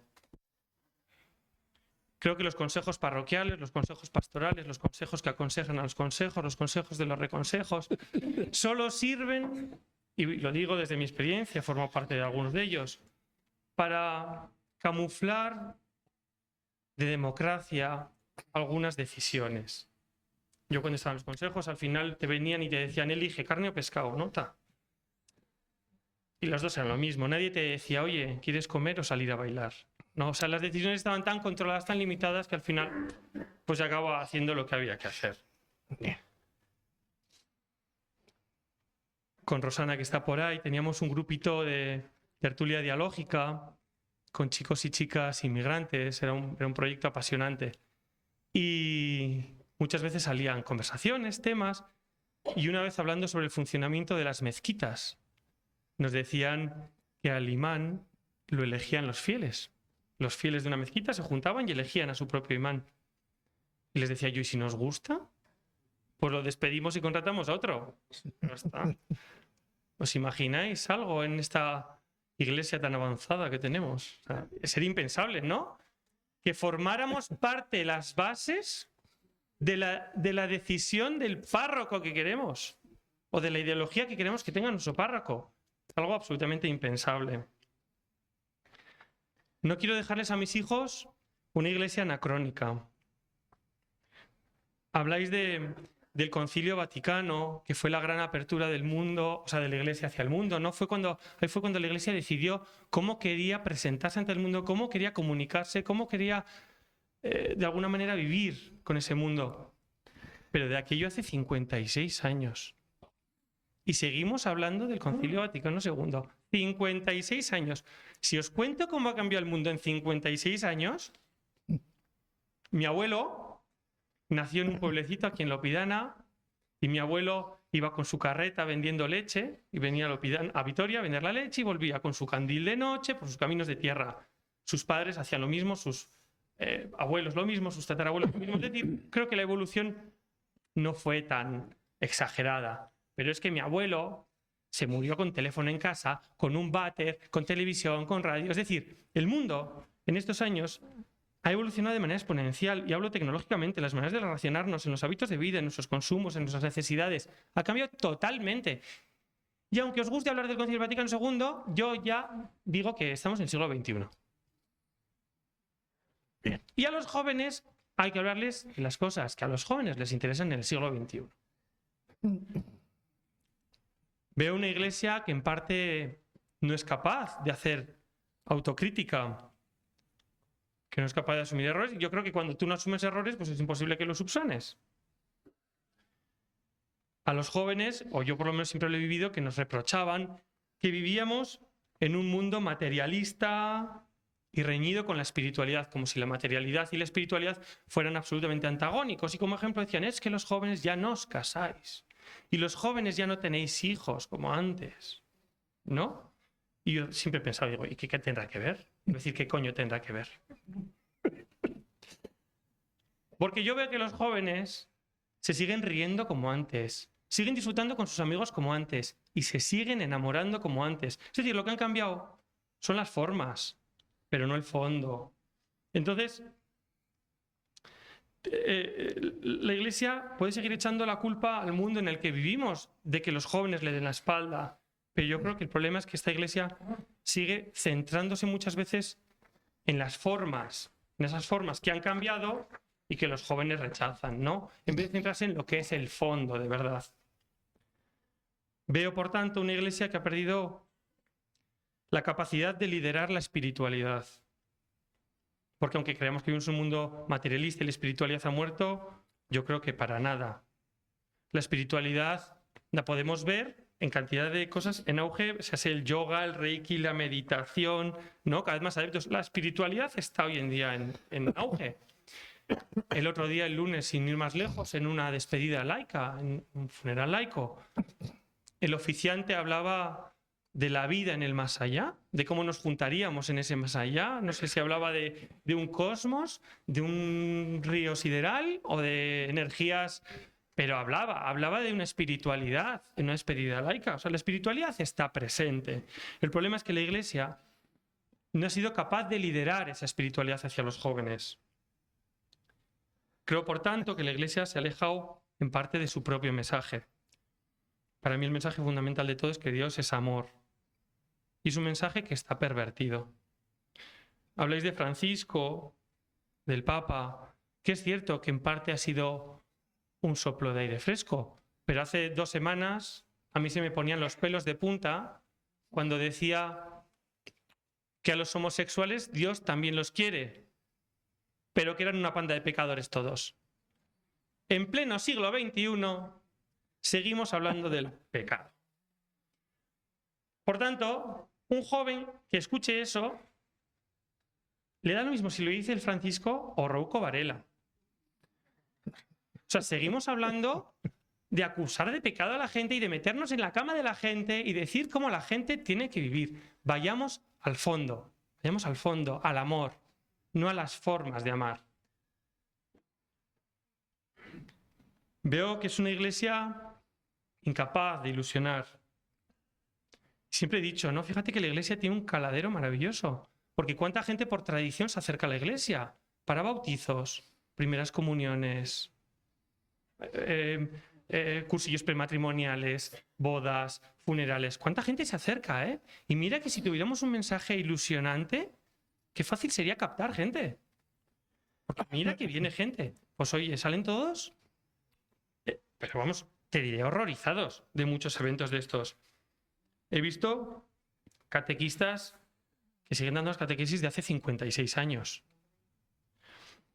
Speaker 5: Creo que los consejos parroquiales, los consejos pastorales, los consejos que aconsejan a los consejos de los reconsejos, solo sirven, y lo digo desde mi experiencia, formo parte de algunos de ellos, para camuflar de democracia algunas decisiones. Yo cuando estaba en los consejos, al final te venían y te decían, elige carne o pescado, ¿nota? Y las dos eran lo mismo. Nadie te decía, oye, ¿quieres comer o salir a bailar? No, o sea, las decisiones estaban tan controladas, tan limitadas, que al final pues acaba haciendo lo que había que hacer. Con Rosana, que está por ahí, teníamos un grupito de tertulia dialógica con chicos y chicas inmigrantes. Era un proyecto apasionante. Y muchas veces salían conversaciones, temas, y una vez hablando sobre el funcionamiento de las mezquitas, nos decían que al imán lo elegían los fieles. Los fieles de una mezquita se juntaban y elegían a su propio imán. Y les decía yo, ¿y si nos gusta? Pues lo despedimos y contratamos a otro. Ya está. ¿Os imagináis algo en esta iglesia tan avanzada que tenemos? O sea, sería impensable, ¿no? Que formáramos parte de las bases de la decisión del párroco que queremos o de la ideología que queremos que tenga nuestro párroco. Algo absolutamente impensable. No quiero dejarles a mis hijos una iglesia anacrónica. Habláis del Concilio Vaticano, que fue la gran apertura del mundo, o sea, de la iglesia hacia el mundo, ¿no? Ahí fue cuando la iglesia decidió cómo quería presentarse ante el mundo, cómo quería comunicarse, cómo quería, de alguna manera, vivir con ese mundo. Pero de aquello hace 56 años. Y seguimos hablando del Concilio Vaticano II. 56 años. Si os cuento cómo ha cambiado el mundo en 56 años, mi abuelo nació en un pueblecito aquí en Lopidana y mi abuelo iba con su carreta vendiendo leche y venía a Vitoria a vender la leche y volvía con su candil de noche por sus caminos de tierra. Sus padres hacían lo mismo, sus abuelos lo mismo, sus tatarabuelos lo mismo. Es decir, creo que la evolución no fue tan exagerada. Pero es que mi abuelo se murió con teléfono en casa, con un váter, con televisión, con radio. Es decir, el mundo en estos años ha evolucionado de manera exponencial, y hablo tecnológicamente, las maneras de relacionarnos, en los hábitos de vida, en nuestros consumos, en nuestras necesidades. Ha cambiado totalmente. Y aunque os guste hablar del Concilio Vaticano II, yo ya digo que estamos en el siglo XXI. Bien. Y a los jóvenes hay que hablarles de las cosas que a los jóvenes les interesan en el siglo XXI. Veo una iglesia que en parte no es capaz de hacer autocrítica, que no es capaz de asumir errores. Y yo creo que cuando tú no asumes errores, pues es imposible que los subsanes. A los jóvenes, o yo por lo menos siempre lo he vivido, que nos reprochaban que vivíamos en un mundo materialista y reñido con la espiritualidad, como si la materialidad y la espiritualidad fueran absolutamente antagónicos. Y como ejemplo decían, es que los jóvenes ya no os casáis. Y los jóvenes ya no tenéis hijos como antes, ¿no? Y yo siempre he pensado, digo, ¿y qué tendrá que ver? Es decir, ¿qué coño tendrá que ver? Porque yo veo que los jóvenes se siguen riendo como antes, siguen disfrutando con sus amigos como antes y se siguen enamorando como antes. Es decir, lo que han cambiado son las formas, pero no el fondo. Entonces, la Iglesia puede seguir echando la culpa al mundo en el que vivimos de que los jóvenes le den la espalda, pero yo creo que el problema es que esta Iglesia sigue centrándose muchas veces en las formas, en esas formas que han cambiado y que los jóvenes rechazan, ¿no? En vez de centrarse en lo que es el fondo de verdad. Veo, por tanto, una iglesia que ha perdido la capacidad de liderar la espiritualidad. Porque aunque creamos que vivimos en un mundo materialista y la espiritualidad ha muerto, yo creo que para nada. La espiritualidad la podemos ver en cantidad de cosas en auge, se hace el yoga, el reiki, la meditación, ¿no? Cada vez más adeptos. La espiritualidad está hoy en día en auge. El otro día, el lunes, sin ir más lejos, en una despedida laica, en un funeral laico, el oficiante hablaba de la vida en el más allá, de cómo nos juntaríamos en ese más allá. No sé si hablaba de un cosmos, de un río sideral o de energías, pero hablaba de una espiritualidad, en una despedida laica. O sea, la espiritualidad está presente. El problema es que la Iglesia no ha sido capaz de liderar esa espiritualidad hacia los jóvenes. Creo, por tanto, que la Iglesia se ha alejado en parte de su propio mensaje. Para mí el mensaje fundamental de todo es que Dios es amor. Y es un mensaje que está pervertido. Habláis de Francisco, del Papa, que es cierto que en parte ha sido un soplo de aire fresco, pero hace 2 semanas a mí se me ponían los pelos de punta cuando decía que a los homosexuales Dios también los quiere, pero que eran una panda de pecadores todos. En pleno siglo XXI seguimos hablando del pecado. Por tanto, un joven que escuche eso le da lo mismo si lo dice el Francisco o Rouco Varela. O sea, seguimos hablando de acusar de pecado a la gente y de meternos en la cama de la gente y decir cómo la gente tiene que vivir. Vayamos al fondo, al amor, no a las formas de amar. Veo que es una iglesia incapaz de ilusionar. Siempre he dicho, ¿no? Fíjate que la iglesia tiene un caladero maravilloso, porque cuánta gente por tradición se acerca a la iglesia para bautizos, primeras comuniones, cursillos prematrimoniales, bodas, funerales. ¿Cuánta gente se acerca, eh? Y mira que si tuviéramos un mensaje ilusionante, qué fácil sería captar gente. Porque mira que viene gente. Pues oye, ¿salen todos? Pero vamos, te diré horrorizados de muchos eventos de estos. He visto catequistas que siguen dando las catequesis de hace 56 años.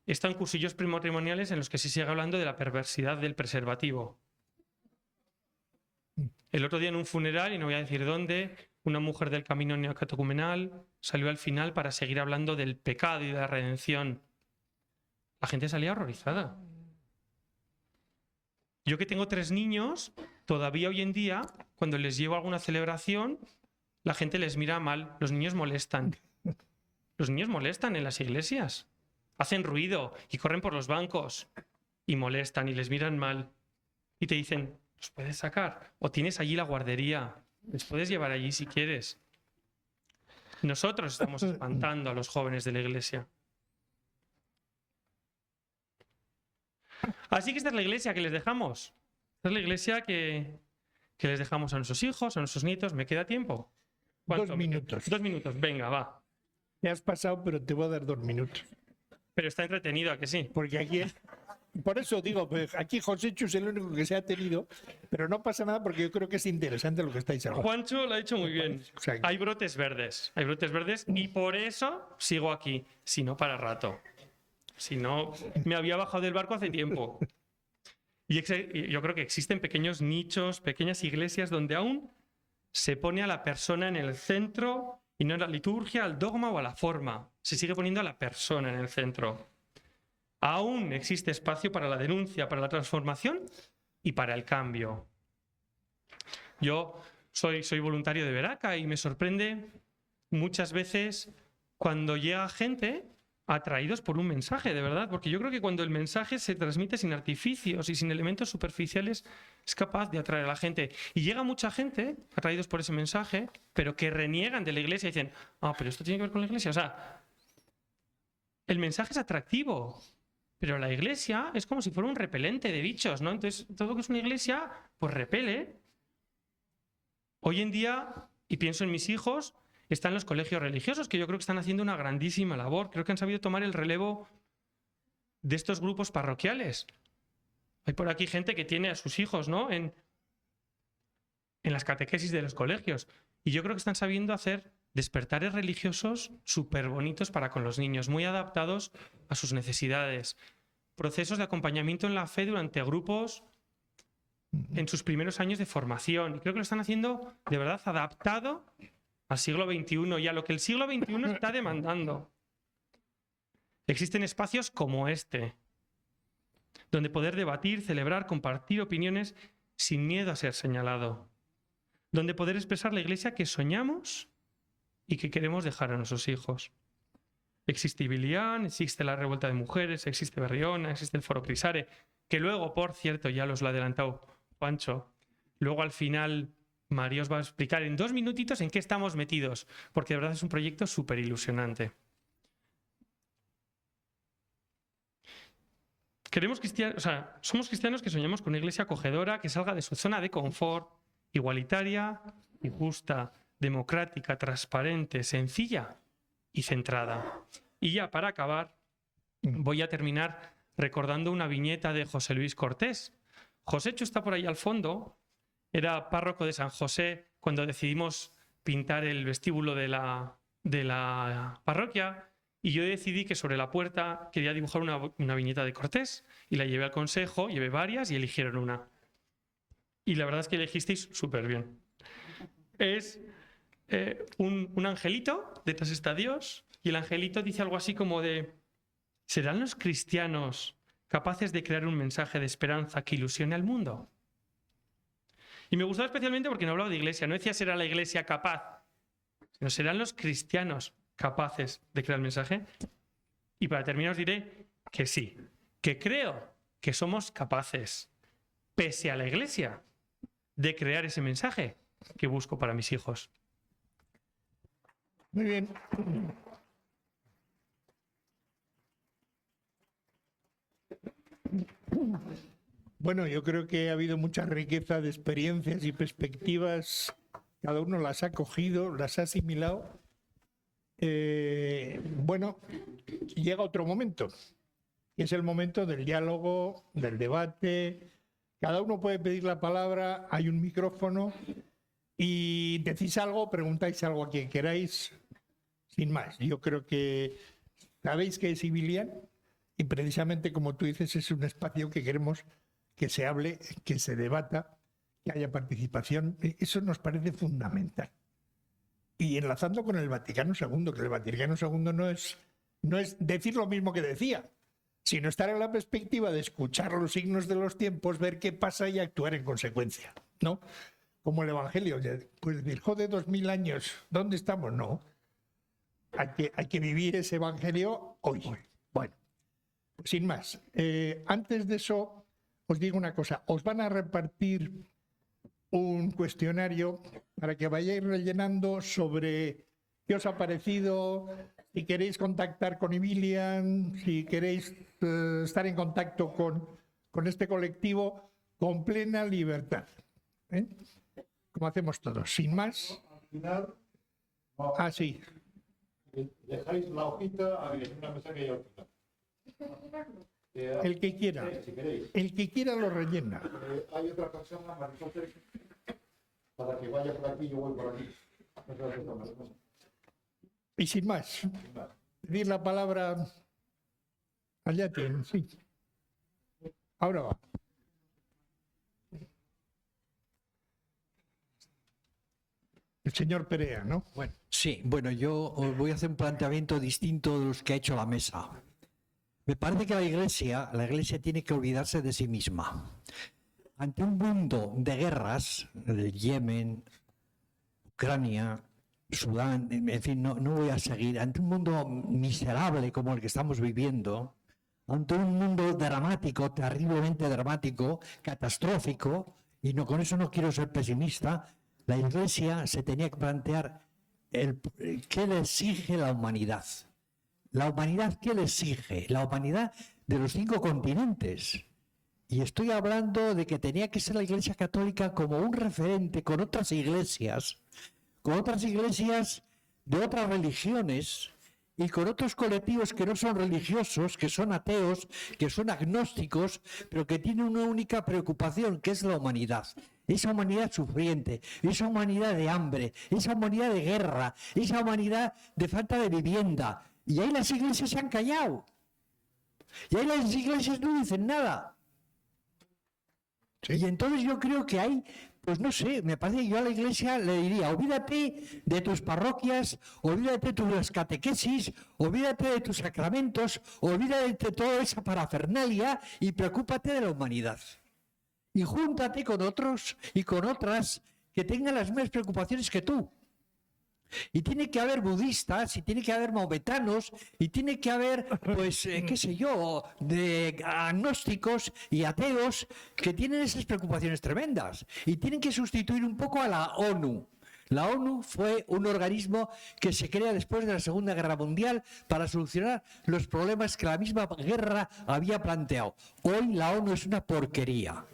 Speaker 5: Están cursillos prematrimoniales en los que se sigue hablando de la perversidad del preservativo. El otro día en un funeral, y no voy a decir dónde, una mujer del camino neocatecumenal salió al final para seguir hablando del pecado y de la redención. La gente salía horrorizada. Yo que tengo 3 niños, todavía hoy en día, cuando les llevo a alguna celebración, la gente les mira mal, los niños molestan. Los niños molestan en las iglesias. Hacen ruido y corren por los bancos y molestan y les miran mal. Y te dicen, ¿los puedes sacar? O tienes allí la guardería, les puedes llevar allí si quieres. Nosotros estamos espantando a los jóvenes de la iglesia. Así que esta es la iglesia que les dejamos. Esta es la iglesia que les dejamos a nuestros hijos, a nuestros nietos. ¿Me queda tiempo?
Speaker 1: 2 minutos.
Speaker 5: 2 minutos, venga, va.
Speaker 1: Me has pasado, pero te voy a dar 2 minutos.
Speaker 5: Pero está entretenido, ¿a que sí?
Speaker 1: Porque aquí, por eso digo, pues aquí Joséchu es el único que se ha tenido, pero no pasa nada porque yo creo que es interesante lo que estáis hablando.
Speaker 5: Juancho lo ha dicho muy bien.
Speaker 1: O sea,
Speaker 5: Hay brotes verdes y por eso sigo aquí, si no para rato. Si no, me había bajado del barco hace tiempo. Y yo creo que existen pequeños nichos, pequeñas iglesias donde aún se pone a la persona en el centro y no a la liturgia, al dogma o a la forma. Se sigue poniendo a la persona en el centro. Aún existe espacio para la denuncia, para la transformación y para el cambio. Yo soy voluntario de Veraca y me sorprende muchas veces cuando llega gente atraídos por un mensaje, de verdad, porque yo creo que cuando el mensaje se transmite sin artificios y sin elementos superficiales, es capaz de atraer a la gente. Y llega mucha gente atraídos por ese mensaje, pero que reniegan de la iglesia y dicen, pero esto tiene que ver con la iglesia. O sea, el mensaje es atractivo, pero la iglesia es como si fuera un repelente de bichos, ¿no? Entonces, todo lo que es una iglesia, pues repele. Hoy en día, y pienso en mis hijos, están los colegios religiosos, que yo creo que están haciendo una grandísima labor. Creo que han sabido tomar el relevo de estos grupos parroquiales. Hay por aquí gente que tiene a sus hijos, ¿no? en las catequesis de los colegios. Y yo creo que están sabiendo hacer despertares religiosos súper bonitos para con los niños, muy adaptados a sus necesidades. Procesos de acompañamiento en la fe durante grupos en sus primeros años de formación. Y creo que lo están haciendo de verdad adaptado al siglo XXI y a lo que el siglo XXI está demandando. Existen espacios como este, donde poder debatir, celebrar, compartir opiniones sin miedo a ser señalado. Donde poder expresar la Iglesia que soñamos y que queremos dejar a nuestros hijos. Existe Ibilián, existe la Revuelta de Mujeres, existe Berriona, existe el Foro Crisare, que luego, por cierto, ya os lo ha adelantado Pancho, luego al final María os va a explicar en 2 minutitos en qué estamos metidos, porque de verdad es un proyecto súper ilusionante. Somos cristianos que soñamos con una iglesia acogedora que salga de su zona de confort, igualitaria y justa, democrática, transparente, sencilla y centrada. Y ya para acabar, voy a terminar recordando una viñeta de José Luis Cortés. Josécho está por ahí al fondo, era párroco de San José cuando decidimos pintar el vestíbulo de la parroquia, y yo decidí que sobre la puerta quería dibujar una viñeta de Cortés y la llevé al consejo, llevé varias y eligieron una. Y la verdad es que elegisteis súper bien. Es un angelito, detrás está Dios, y el angelito dice algo así como de: ¿serán los cristianos capaces de crear un mensaje de esperanza que ilusione al mundo? Y me gustaba especialmente porque no hablaba de iglesia, no decía será la iglesia capaz, sino serán los cristianos capaces de crear el mensaje. Y para terminar os diré que sí, que creo que somos capaces, pese a la iglesia, de crear ese mensaje que busco para mis hijos.
Speaker 1: Muy bien. Bueno, yo creo que ha habido mucha riqueza de experiencias y perspectivas. Cada uno las ha cogido, las ha asimilado. Bueno, llega otro momento, que es el momento del diálogo, del debate. Cada uno puede pedir la palabra, hay un micrófono y decís algo, preguntáis algo a quien queráis, sin más. Yo creo que sabéis que es Ibilián y precisamente, como tú dices, es un espacio que queremos que se hable, que se debata, que haya participación. Eso nos parece fundamental. Y enlazando con el Vaticano II, que el Vaticano II no es decir lo mismo que decía, sino estar en la perspectiva de escuchar los signos de los tiempos, ver qué pasa y actuar en consecuencia, ¿no? Como el Evangelio, pues decir, joder, 2000 años, ¿dónde estamos? No. Hay que vivir ese Evangelio hoy. Bueno, sin más. Antes de eso, os digo una cosa. Os van a repartir un cuestionario para que vayáis rellenando sobre qué os ha parecido, si queréis contactar con Ibilián, si queréis estar en contacto con este colectivo, con plena libertad. Como hacemos todos, sin más.
Speaker 7: Al final,
Speaker 1: Sí.
Speaker 7: dejáis la hojita a una mesa que hay al final.
Speaker 1: El que quiera.
Speaker 7: Si queréis.
Speaker 1: El que quiera lo rellena.
Speaker 7: Hay otra persona, Marisol, para que vaya por aquí, yo voy por aquí. No sé qué tomas, ¿no?
Speaker 1: Y sin más, pedir la palabra. Allá tienen, sí. Ahora va. El señor Perea, ¿no? Bueno.
Speaker 8: Sí, bueno, yo os voy a hacer un planteamiento distinto de los que ha hecho la mesa. Me parece que la Iglesia tiene que olvidarse de sí misma. Ante un mundo de guerras, del Yemen, Ucrania, Sudán, en fin, no voy a seguir, ante un mundo miserable como el que estamos viviendo, ante un mundo dramático, terriblemente dramático, catastrófico, y no, con eso no quiero ser pesimista, la Iglesia se tenía que plantear qué le exige la humanidad. ¿La humanidad qué le exige? La humanidad de los 5 continentes. Y estoy hablando de que tenía que ser la Iglesia Católica como un referente con otras iglesias de otras religiones y con otros colectivos que no son religiosos, que son ateos, que son agnósticos, pero que tienen una única preocupación, que es la humanidad. esa humanidad sufriente, esa humanidad de hambre, esa humanidad de guerra, esa humanidad de falta de vivienda. Y ahí las iglesias se han callado. Y ahí las iglesias no dicen nada.
Speaker 1: Sí.
Speaker 8: Y entonces yo creo que hay, pues no sé, me parece que yo a la iglesia le diría, olvídate de tus parroquias, olvídate de tus catequesis, olvídate de tus sacramentos, olvídate de toda esa parafernalia y preocúpate de la humanidad. Y júntate con otros y con otras que tengan las mismas preocupaciones que tú. Y tiene que haber budistas, y tiene que haber maometanos, y tiene que haber, pues, qué sé yo, de agnósticos y ateos que tienen esas preocupaciones tremendas. Y tienen que sustituir un poco a la ONU. La ONU fue un organismo que se crea después de la Segunda Guerra Mundial para solucionar los problemas que la misma guerra había planteado. Hoy la ONU es una porquería.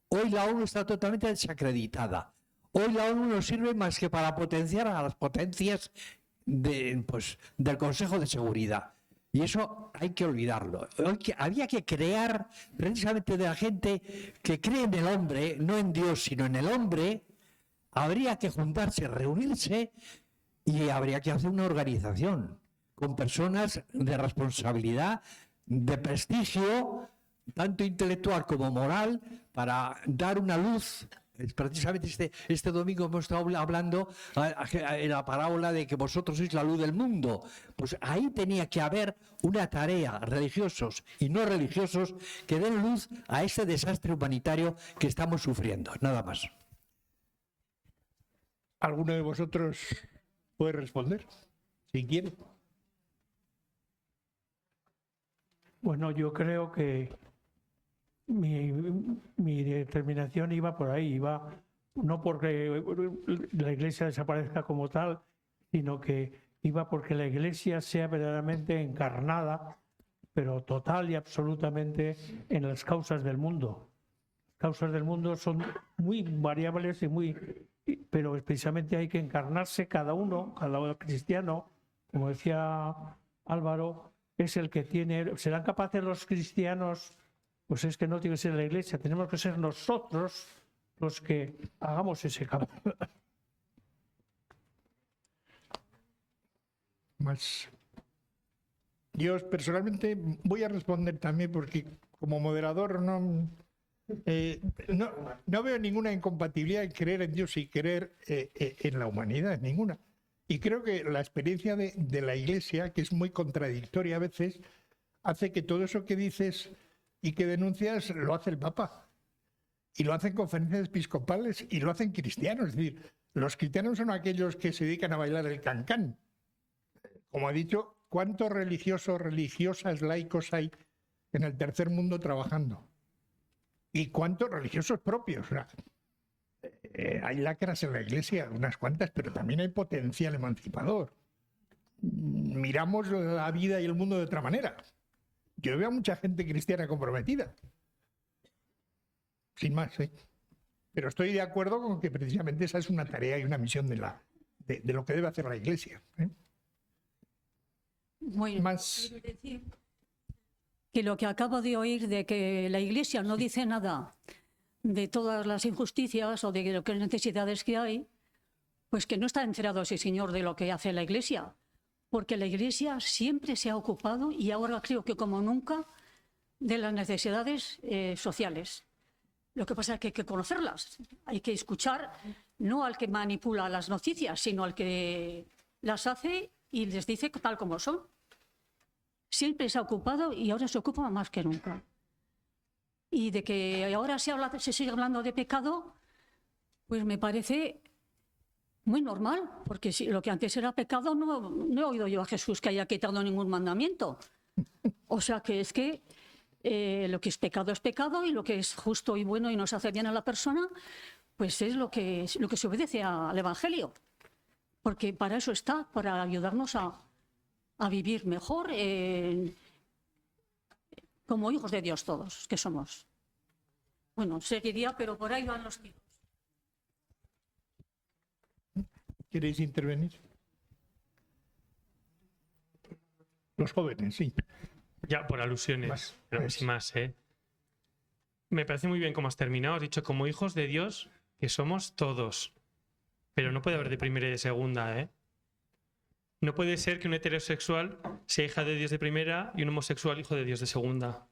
Speaker 8: Hoy la ONU está totalmente desacreditada. Hoy la ONU no sirve más que para potenciar a las potencias del Consejo de Seguridad. Y eso hay que olvidarlo. Había que crear, precisamente de la gente que cree en el hombre, no en Dios, sino en el hombre, habría que juntarse, reunirse y habría que hacer una organización con personas de responsabilidad, de prestigio, tanto intelectual como moral, para dar una luz. Precisamente este domingo hemos estado hablando en la parábola de que vosotros sois la luz del mundo. Pues ahí tenía que haber una tarea, religiosos y no religiosos, que den luz a este desastre humanitario que estamos sufriendo. Nada más.
Speaker 1: ¿Alguno de vosotros puede responder? Si quiere.
Speaker 2: Bueno, yo creo que mi determinación iba por ahí, iba no porque la Iglesia desaparezca como tal, sino que iba porque la Iglesia sea verdaderamente encarnada, pero total y absolutamente en las causas del mundo. Las causas del mundo son muy variables pero precisamente hay que encarnarse cada uno cristiano, como decía Álvaro, es el que tiene. ¿Serán capaces los cristianos? Pues es que no tiene que ser la Iglesia, tenemos que ser nosotros los que hagamos ese cambio.
Speaker 1: Más. Yo personalmente voy a responder también porque como moderador no veo ninguna incompatibilidad en creer en Dios y creer en la humanidad, ninguna. Y creo que la experiencia de la Iglesia, que es muy contradictoria a veces, hace que todo eso que dices y que denuncias lo hace el Papa. Y lo hacen conferencias episcopales y lo hacen cristianos. Es decir, los cristianos son aquellos que se dedican a bailar el cancán. Como ha dicho, ¿cuántos religiosos, religiosas, laicos hay en el tercer mundo trabajando? ¿Y cuántos religiosos propios? O sea, hay lacras en la Iglesia, unas cuantas, pero también hay potencial emancipador. Miramos la vida y el mundo de otra manera. Yo veo a mucha gente cristiana comprometida. Sin más, ¿eh? Pero estoy de acuerdo con que precisamente esa es una tarea y una misión de lo que debe hacer la Iglesia, ¿eh?
Speaker 6: Muy
Speaker 1: Más.
Speaker 6: quiero decir que lo que acabo de oír de que la Iglesia no dice nada de todas las injusticias o de las necesidades que hay, pues que no está enterado ese señor de lo que hace la Iglesia, porque la Iglesia siempre se ha ocupado, y ahora creo que como nunca, de las necesidades sociales. Lo que pasa es que hay que conocerlas, hay que escuchar no al que manipula las noticias, sino al que las hace y les dice tal como son. Siempre se ha ocupado y ahora se ocupa más que nunca. Y de que ahora se sigue hablando de pecado, pues me parece muy normal, porque si lo que antes era pecado no he oído yo a Jesús que haya quitado ningún mandamiento. O sea que es que lo que es pecado y lo que es justo y bueno y nos hace bien a la persona, pues es lo que se obedece al Evangelio. Porque para eso está, para ayudarnos a vivir mejor como hijos de Dios todos, que somos. Bueno, seguiría, pero por ahí van los tiros.
Speaker 1: ¿Queréis intervenir? Los jóvenes, sí.
Speaker 5: Ya, por alusiones, pero
Speaker 1: pues.
Speaker 5: sin más, ¿eh? Me parece muy bien cómo has terminado. Has dicho, como hijos de Dios que somos todos. Pero no puede haber de primera y de segunda, ¿eh? No puede ser que un heterosexual sea hija de Dios de primera y un homosexual hijo de Dios de segunda.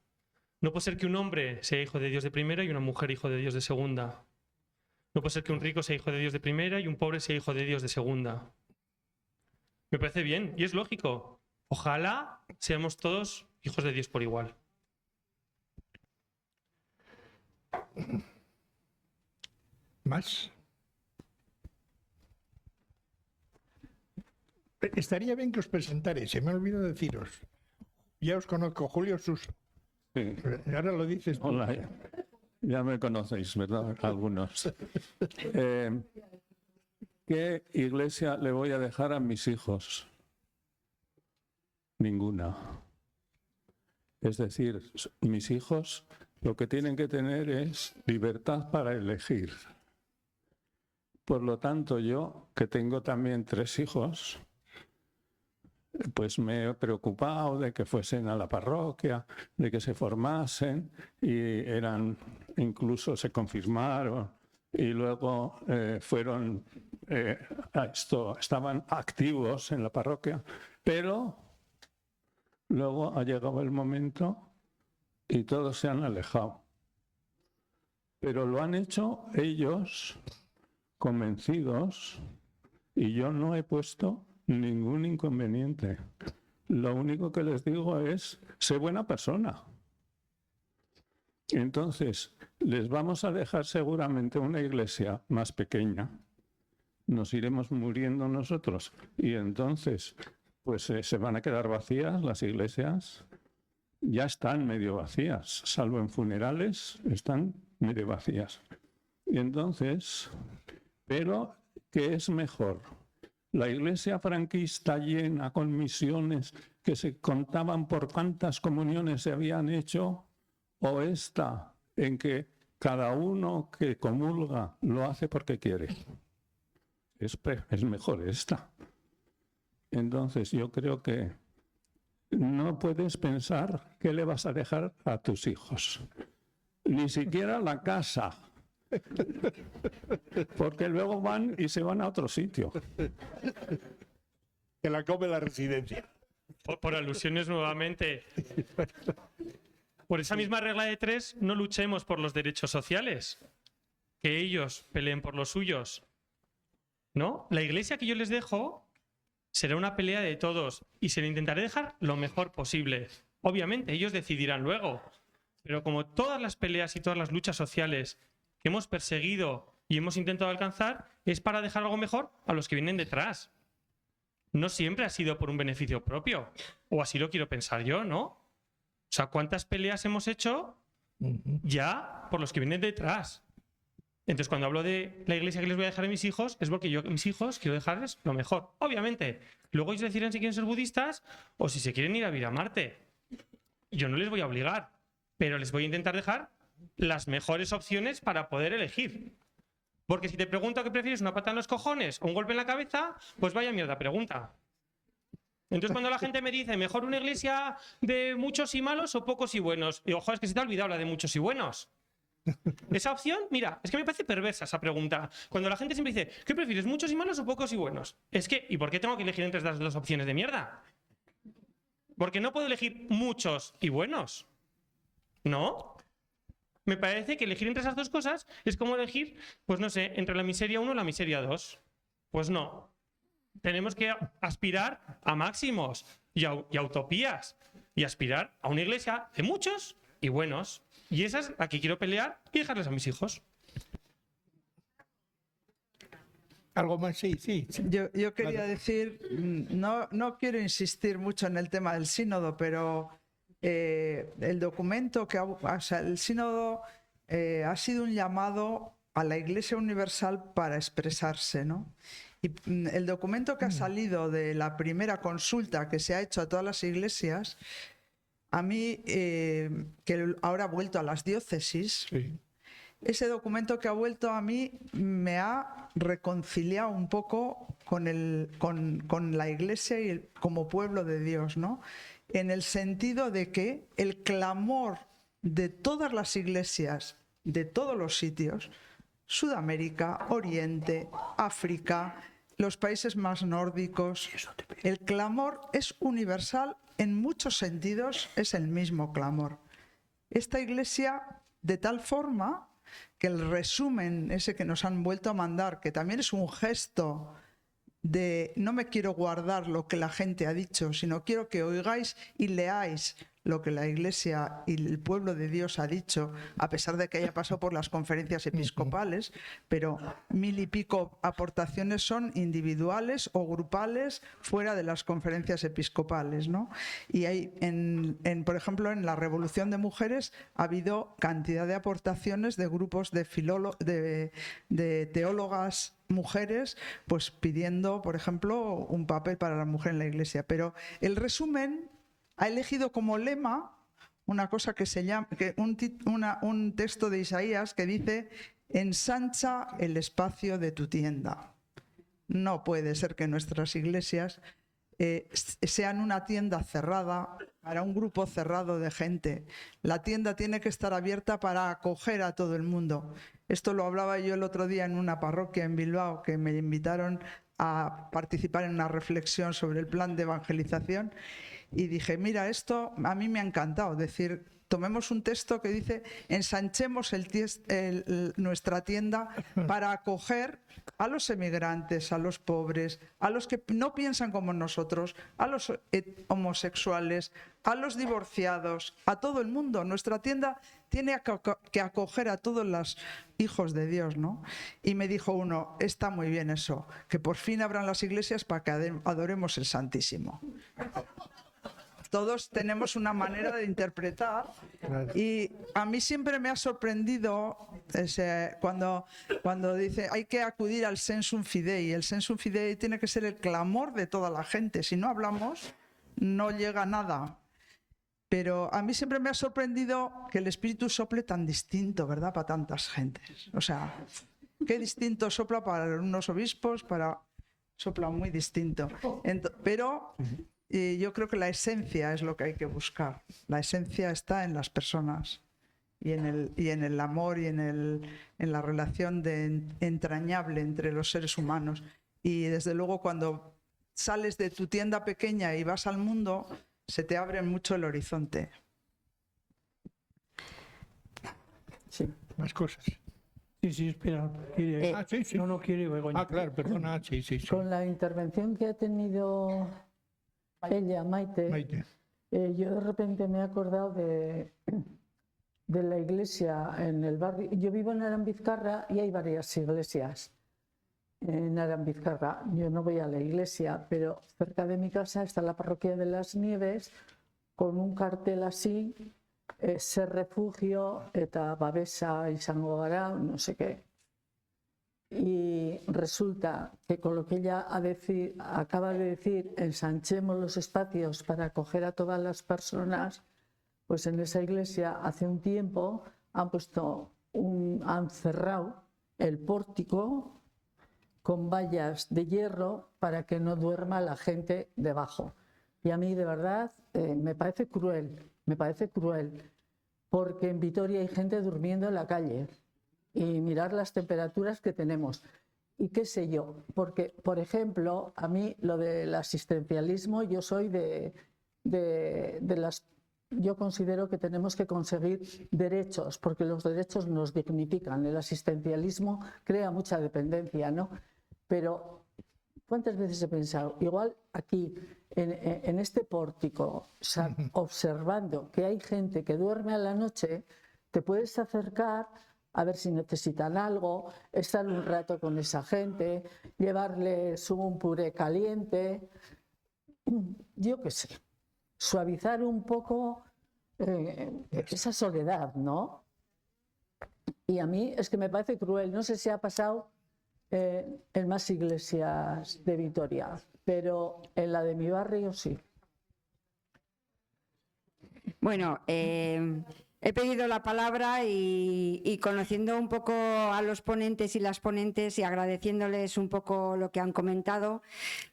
Speaker 5: No puede ser que un hombre sea hijo de Dios de primera y una mujer hijo de Dios de segunda. No puede ser que un rico sea hijo de Dios de primera y un pobre sea hijo de Dios de segunda. Me parece bien y es lógico. Ojalá seamos todos hijos de Dios por igual.
Speaker 1: ¿Más? Estaría bien que os presentarais, se me ha olvidado deciros. Ya os conozco, Julio Suso.
Speaker 9: Sí.
Speaker 1: Ahora lo dices tú.
Speaker 9: Hola, ya me conocéis, ¿verdad? Algunos. ¿Qué iglesia le voy a dejar a mis hijos? Ninguna. Es decir, mis hijos lo que tienen que tener es libertad para elegir. Por lo tanto, yo, que tengo también 3 hijos, pues me he preocupado de que fuesen a la parroquia, de que se formasen y incluso se confirmaron y luego estaban activos en la parroquia, pero luego ha llegado el momento y todos se han alejado. Pero lo han hecho ellos convencidos y yo no he puesto ningún inconveniente. Lo único que les digo es, sé buena persona. Entonces, les vamos a dejar seguramente una iglesia más pequeña. Nos iremos muriendo nosotros y entonces, pues se van a quedar vacías las iglesias. Ya están medio vacías, salvo en funerales, están medio vacías. Y entonces, pero ¿qué es mejor? La iglesia franquista llena con misiones que se contaban por cuántas comuniones se habían hecho, o esta en que cada uno que comulga lo hace porque quiere. Es mejor esta. Entonces yo creo que no puedes pensar qué le vas a dejar a tus hijos. Ni siquiera la casa. Porque luego van y se van a otro sitio.
Speaker 1: Que la come la residencia.
Speaker 5: Por alusiones nuevamente. Por esa misma regla de 3, no luchemos por los derechos sociales. Que ellos peleen por los suyos. ¿No? La iglesia que yo les dejo será una pelea de todos y se le intentaré dejar lo mejor posible. Obviamente, ellos decidirán luego. Pero como todas las peleas y todas las luchas sociales que hemos perseguido y hemos intentado alcanzar, es para dejar algo mejor a los que vienen detrás. No siempre ha sido por un beneficio propio. O así lo quiero pensar yo, ¿no? O sea, ¿cuántas peleas hemos hecho ya por los que vienen detrás? Entonces, cuando hablo de la iglesia que les voy a dejar a mis hijos, es porque yo a mis hijos quiero dejarles lo mejor. Obviamente, luego ellos decidirán si quieren ser budistas o si se quieren ir a vivir a Marte. Yo no les voy a obligar, pero les voy a intentar dejar las mejores opciones para poder elegir. Porque si te pregunto qué prefieres, una patada en los cojones o un golpe en la cabeza, pues vaya mierda pregunta. Entonces cuando la gente me dice, mejor una iglesia de muchos y malos o pocos y buenos, digo, joder, es que se te ha olvidado la de muchos y buenos. Esa opción, mira, es que me parece perversa esa pregunta. Cuando la gente siempre dice, ¿qué prefieres, muchos y malos o pocos y buenos? Es que, ¿y por qué tengo que elegir entre estas 2 opciones de mierda? Porque no puedo elegir muchos y buenos. ¿No? Me parece que elegir entre esas 2 cosas es como elegir, pues no sé, entre la miseria 1 y la miseria 2. Pues no. Tenemos que aspirar a máximos y a utopías. Y aspirar a una iglesia de muchos y buenos. Y esa es la que quiero pelear y dejarles a mis hijos.
Speaker 1: ¿Algo más? Sí.
Speaker 4: Yo quería decir, no quiero insistir mucho en el tema del sínodo, pero el documento el sínodo ha sido un llamado a la Iglesia Universal para expresarse, ¿no? Y el documento que ha salido de la primera consulta que se ha hecho a todas las iglesias, a mí, que ahora ha vuelto a las diócesis,
Speaker 1: Sí.
Speaker 4: ese documento que ha vuelto a mí me ha reconciliado un poco con la Iglesia y como pueblo de Dios, ¿no? En el sentido de que el clamor de todas las iglesias, de todos los sitios, Sudamérica, Oriente, África, los países más nórdicos. El clamor es universal, en muchos sentidos es el mismo clamor. Esta Iglesia, de tal forma que el resumen ese que nos han vuelto a mandar, que también es un gesto de no me quiero guardar lo que la gente ha dicho, sino quiero que oigáis y leáis lo que la Iglesia y el pueblo de Dios ha dicho, a pesar de que haya pasado por las conferencias episcopales, pero 1000 y pico aportaciones son individuales o grupales fuera de las conferencias episcopales, ¿no? Y hay, por ejemplo, en la Revolución de Mujeres ha habido cantidad de aportaciones de grupos de teólogas mujeres, pues pidiendo, por ejemplo, un papel para la mujer en la Iglesia. Pero el resumen ha elegido como lema una cosa que se llama, un texto de Isaías que dice: ensancha el espacio de tu tienda. No puede ser que nuestras iglesias sean una tienda cerrada para un grupo cerrado de gente. La tienda tiene que estar abierta para acoger a todo el mundo. Esto lo hablaba yo el otro día en una parroquia en Bilbao, que me invitaron a participar en una reflexión sobre el plan de evangelización. Y dije, mira, esto a mí me ha encantado, decir, tomemos un texto que dice, ensanchemos nuestra tienda para acoger a los emigrantes, a los pobres, a los que no piensan como nosotros, a los homosexuales, a los divorciados, a todo el mundo. Nuestra tienda tiene que acoger a todos los hijos de Dios, ¿no? Y me dijo uno, está muy bien eso, que por fin abran las iglesias para que adoremos el Santísimo. Todos tenemos una manera de interpretar y a mí siempre me ha sorprendido cuando dice hay que acudir al sensum fidei. El sensum fidei tiene que ser el clamor de toda la gente. Si no hablamos, no llega nada. Pero a mí siempre me ha sorprendido que el Espíritu sople tan distinto, ¿verdad? Para tantas gentes. O sea, qué distinto sopla para unos obispos, sopla muy distinto. Pero yo creo que la esencia es lo que hay que buscar. La esencia está en las personas y en el amor y en la relación entrañable entre los seres humanos. Y desde luego cuando sales de tu tienda pequeña y vas al mundo, se te abre mucho el horizonte.
Speaker 3: Sí.
Speaker 1: Más cosas.
Speaker 2: Sí, espera. Quiere,
Speaker 1: Sí.
Speaker 2: No quiere Begoña.
Speaker 1: Ah, claro, perdona. Sí.
Speaker 3: Con la intervención que ha tenido ella, Maite, yo de repente me he acordado de la iglesia en el barrio. Yo vivo en Arambizkarra y hay varias iglesias en Arambizkarra. Yo no voy a la iglesia, pero cerca de mi casa está la parroquia de las Nieves con un cartel así, ser refugio eta babesa izango gara, no sé qué. Y resulta que con lo que ella acaba de decir, ensanchemos los espacios para acoger a todas las personas, pues en esa iglesia hace un tiempo han cerrado el pórtico con vallas de hierro para que no duerma la gente debajo. Y a mí de verdad me parece cruel, porque en Vitoria hay gente durmiendo en la calle. Y mirar las temperaturas que tenemos. Y qué sé yo, porque, por ejemplo, a mí lo del asistencialismo, yo soy yo considero que tenemos que conseguir derechos, porque los derechos nos dignifican. El asistencialismo crea mucha dependencia, ¿no? Pero, ¿cuántas veces he pensado? Igual aquí, en este pórtico, observando que hay gente que duerme a la noche, te puedes acercar a ver si necesitan algo, estar un rato con esa gente, llevarles un puré caliente, yo qué sé, suavizar un poco esa soledad, ¿no? Y a mí es que me parece cruel, no sé si ha pasado en más iglesias de Vitoria, pero en la de mi barrio sí.
Speaker 10: Bueno, he pedido la palabra y conociendo un poco a los ponentes y las ponentes y agradeciéndoles un poco lo que han comentado,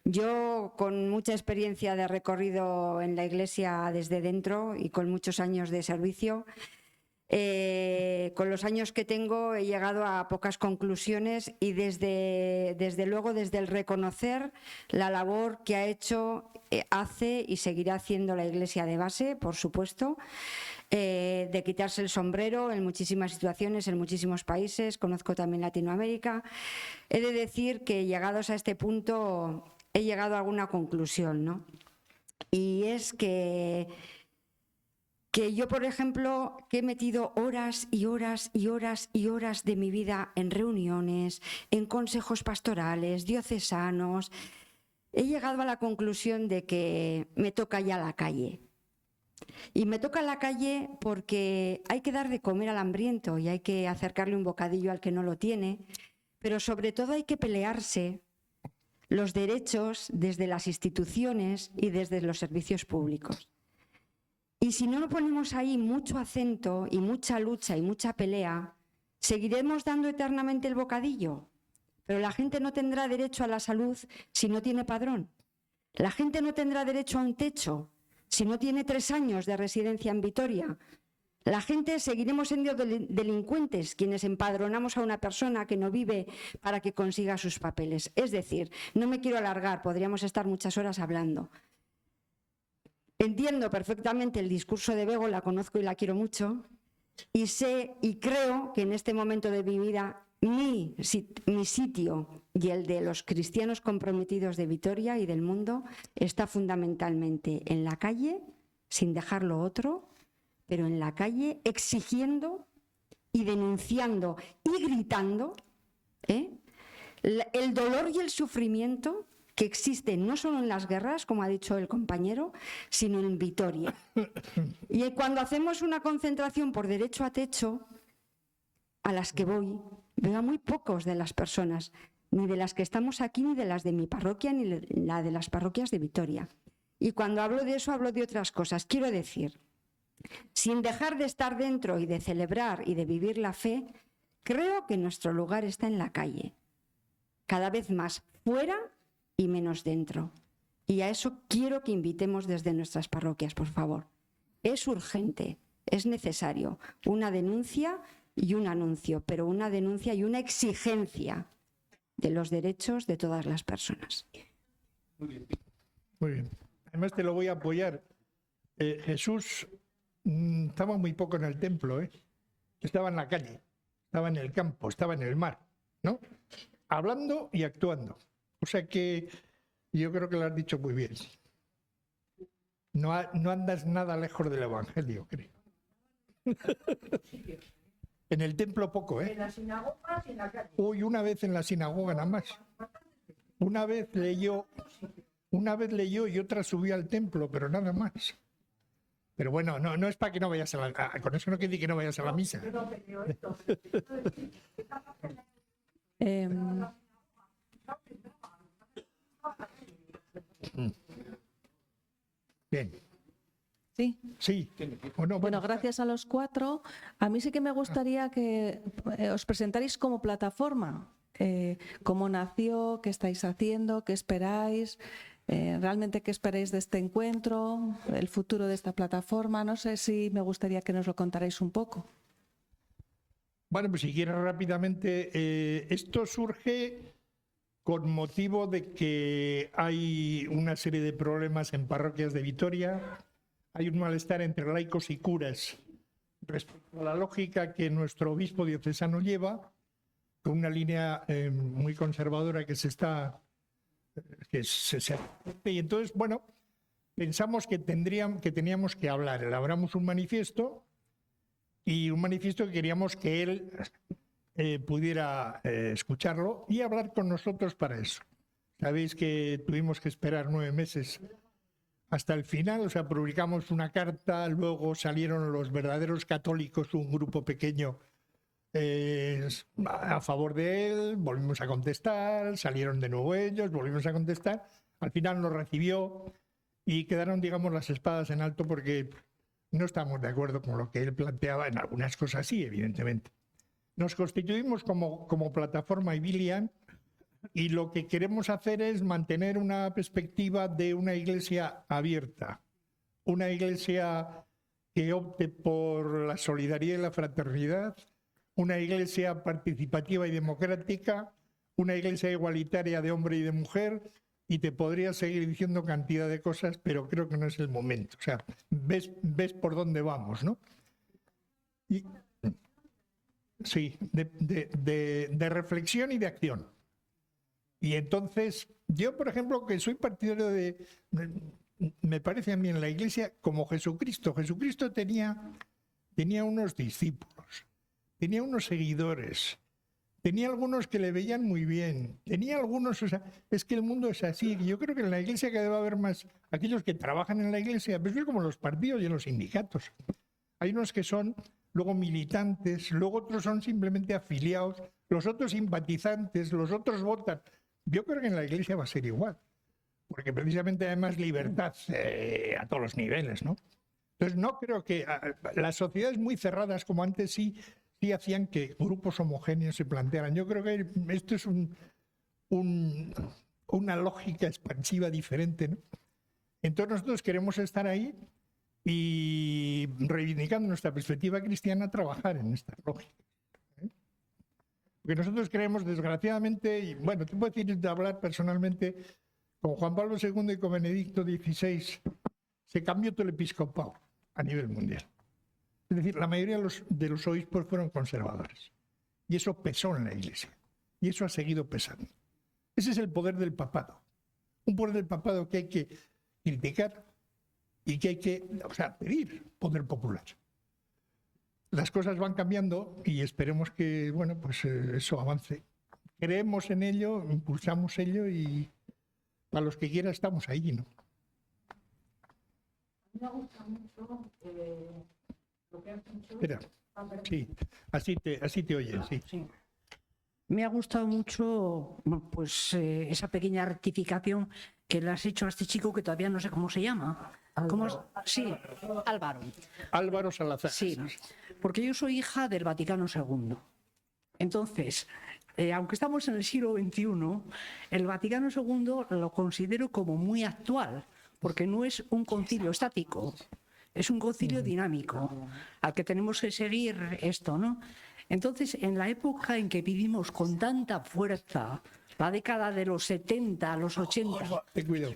Speaker 10: yo con mucha experiencia de recorrido en la Iglesia desde dentro y con muchos años de servicio, Con los años que tengo he llegado a pocas conclusiones y desde luego desde el reconocer la labor que ha hecho, hace y seguirá haciendo la Iglesia de base, por supuesto, de quitarse el sombrero en muchísimas situaciones, en muchísimos países, conozco también Latinoamérica. He de decir que llegados a este punto he llegado a alguna conclusión, ¿no? Y es que yo, por ejemplo, que he metido horas y horas y horas y horas de mi vida en reuniones, en consejos pastorales, diocesanos, he llegado a la conclusión de que me toca ya la calle. Y me toca la calle porque hay que dar de comer al hambriento y hay que acercarle un bocadillo al que no lo tiene, pero sobre todo hay que pelearse los derechos desde las instituciones y desde los servicios públicos. Y si no ponemos ahí mucho acento y mucha lucha y mucha pelea, seguiremos dando eternamente el bocadillo. Pero la gente no tendrá derecho a la salud si no tiene padrón. La gente no tendrá derecho a un techo si no tiene 3 años de residencia en Vitoria. La gente seguiremos siendo delincuentes quienes empadronamos a una persona que no vive para que consiga sus papeles. Es decir, no me quiero alargar, podríamos estar muchas horas hablando. Entiendo perfectamente el discurso de Bego, la conozco y la quiero mucho, y sé y creo que en este momento de mi vida mi sitio y el de los cristianos comprometidos de Vitoria y del mundo está fundamentalmente en la calle, sin dejar lo otro, pero en la calle exigiendo y denunciando y gritando el dolor y el sufrimiento que existe no solo en las guerras, como ha dicho el compañero, sino en Vitoria. Y cuando hacemos una concentración por derecho a techo, a las que voy, veo a muy pocos de las personas, ni de las que estamos aquí, ni de las de mi parroquia, ni la de las parroquias de Vitoria. Y cuando hablo de eso, hablo de otras cosas. Quiero decir, sin dejar de estar dentro y de celebrar y de vivir la fe, creo que nuestro lugar está en la calle, cada vez más fuera y menos dentro. Y a eso quiero que invitemos desde nuestras parroquias, por favor. Es urgente, es necesario una denuncia y un anuncio, pero una denuncia y una exigencia de los derechos de todas las personas.
Speaker 1: Muy bien. Además te lo voy a apoyar. Jesús estaba muy poco en el templo, estaba en la calle, estaba en el campo, estaba en el mar, ¿no? Hablando y actuando. O sea que yo creo que lo has dicho muy bien. No andas nada lejos del Evangelio, creo. En el templo poco, ¿eh?
Speaker 3: En la sinagoga y en la calle.
Speaker 1: Uy, una vez en la sinagoga nada más. Una vez leyó y otra subió al templo, pero nada más. Pero bueno, no es para que no vayas a la... Con eso no quiere decir que no vayas a la misa. Bien.
Speaker 11: Sí.
Speaker 1: Sí. ¿O no?
Speaker 11: Bueno, gracias a los 4. A mí sí que me gustaría que os presentarais como plataforma. Cómo nació, qué estáis haciendo, qué esperáis, realmente qué esperáis de este encuentro, el futuro de esta plataforma. No sé si me gustaría que nos lo contarais un poco.
Speaker 1: Bueno, pues si quieres rápidamente, esto surge con motivo de que hay una serie de problemas en parroquias de Vitoria, hay un malestar entre laicos y curas respecto a la lógica que nuestro obispo diocesano lleva, con una línea muy conservadora que y entonces, bueno, pensamos que teníamos que hablar, elaboramos un manifiesto que queríamos que él pudiera escucharlo y hablar con nosotros para eso. Sabéis que tuvimos que esperar 9 meses hasta el final, o sea, publicamos una carta, luego salieron los verdaderos católicos, un grupo pequeño a favor de él, volvimos a contestar, salieron de nuevo ellos, volvimos a contestar, al final nos recibió y quedaron, digamos, las espadas en alto porque no estamos de acuerdo con lo que él planteaba, en algunas cosas sí, evidentemente. Nos constituimos como plataforma Ibilian y lo que queremos hacer es mantener una perspectiva de una iglesia abierta, una iglesia que opte por la solidaridad y la fraternidad, una iglesia participativa y democrática, una iglesia igualitaria de hombre y de mujer, y te podría seguir diciendo cantidad de cosas, pero creo que no es el momento. O sea, ves por dónde vamos, ¿no? Y, sí, de reflexión y de acción. Y entonces, yo, por ejemplo, que soy partidario me parece a mí en la iglesia como Jesucristo. Jesucristo tenía unos discípulos, tenía unos seguidores, tenía algunos que le veían muy bien, tenía algunos, o sea, es que el mundo es así. Yo creo que en la iglesia cada vez va a haber más aquellos que trabajan en la iglesia, pero es como los partidos y en los sindicatos. Hay unos que son luego militantes, luego otros son simplemente afiliados, los otros simpatizantes, los otros votan. Yo creo que en la iglesia va a ser igual, porque precisamente hay más libertad a todos los niveles, ¿no? Entonces no creo que las sociedades muy cerradas como antes sí hacían que grupos homogéneos se plantearan. Yo creo que esto es una lógica expansiva diferente, ¿no? Entonces nosotros queremos estar ahí y reivindicando nuestra perspectiva cristiana trabajar en esta lógica. Porque nosotros creemos, desgraciadamente, y bueno, te puedo decir de hablar personalmente, con Juan Pablo II y con Benedicto XVI, se cambió todo el episcopado a nivel mundial. Es decir, la mayoría de los obispos fueron conservadores. Y eso pesó en la Iglesia. Y eso ha seguido pesando. Ese es el poder del papado. Un poder del papado que hay que criticar y que hay que, o sea, pedir poder popular. Las cosas van cambiando y esperemos que, bueno, pues eso avance. Creemos en ello, impulsamos ello y para los que quieran estamos ahí, ¿no?
Speaker 3: Me gusta mucho lo que has dicho.
Speaker 1: Espera, sí, así te oyen, sí.
Speaker 12: Sí. Me ha gustado mucho pues esa pequeña rectificación que le has hecho a este chico que todavía no sé cómo se llama. Sí, Álvaro.
Speaker 1: Álvaro Salazar.
Speaker 12: Sí, porque yo soy hija del Vaticano II. Entonces, aunque estamos en el siglo XXI, el Vaticano II lo considero como muy actual, porque no es un concilio estático, es un concilio dinámico, al que tenemos que seguir esto, ¿no? Entonces, en la época en que vivimos con tanta fuerza, la década de los 70, los 80...
Speaker 1: Ten cuidado.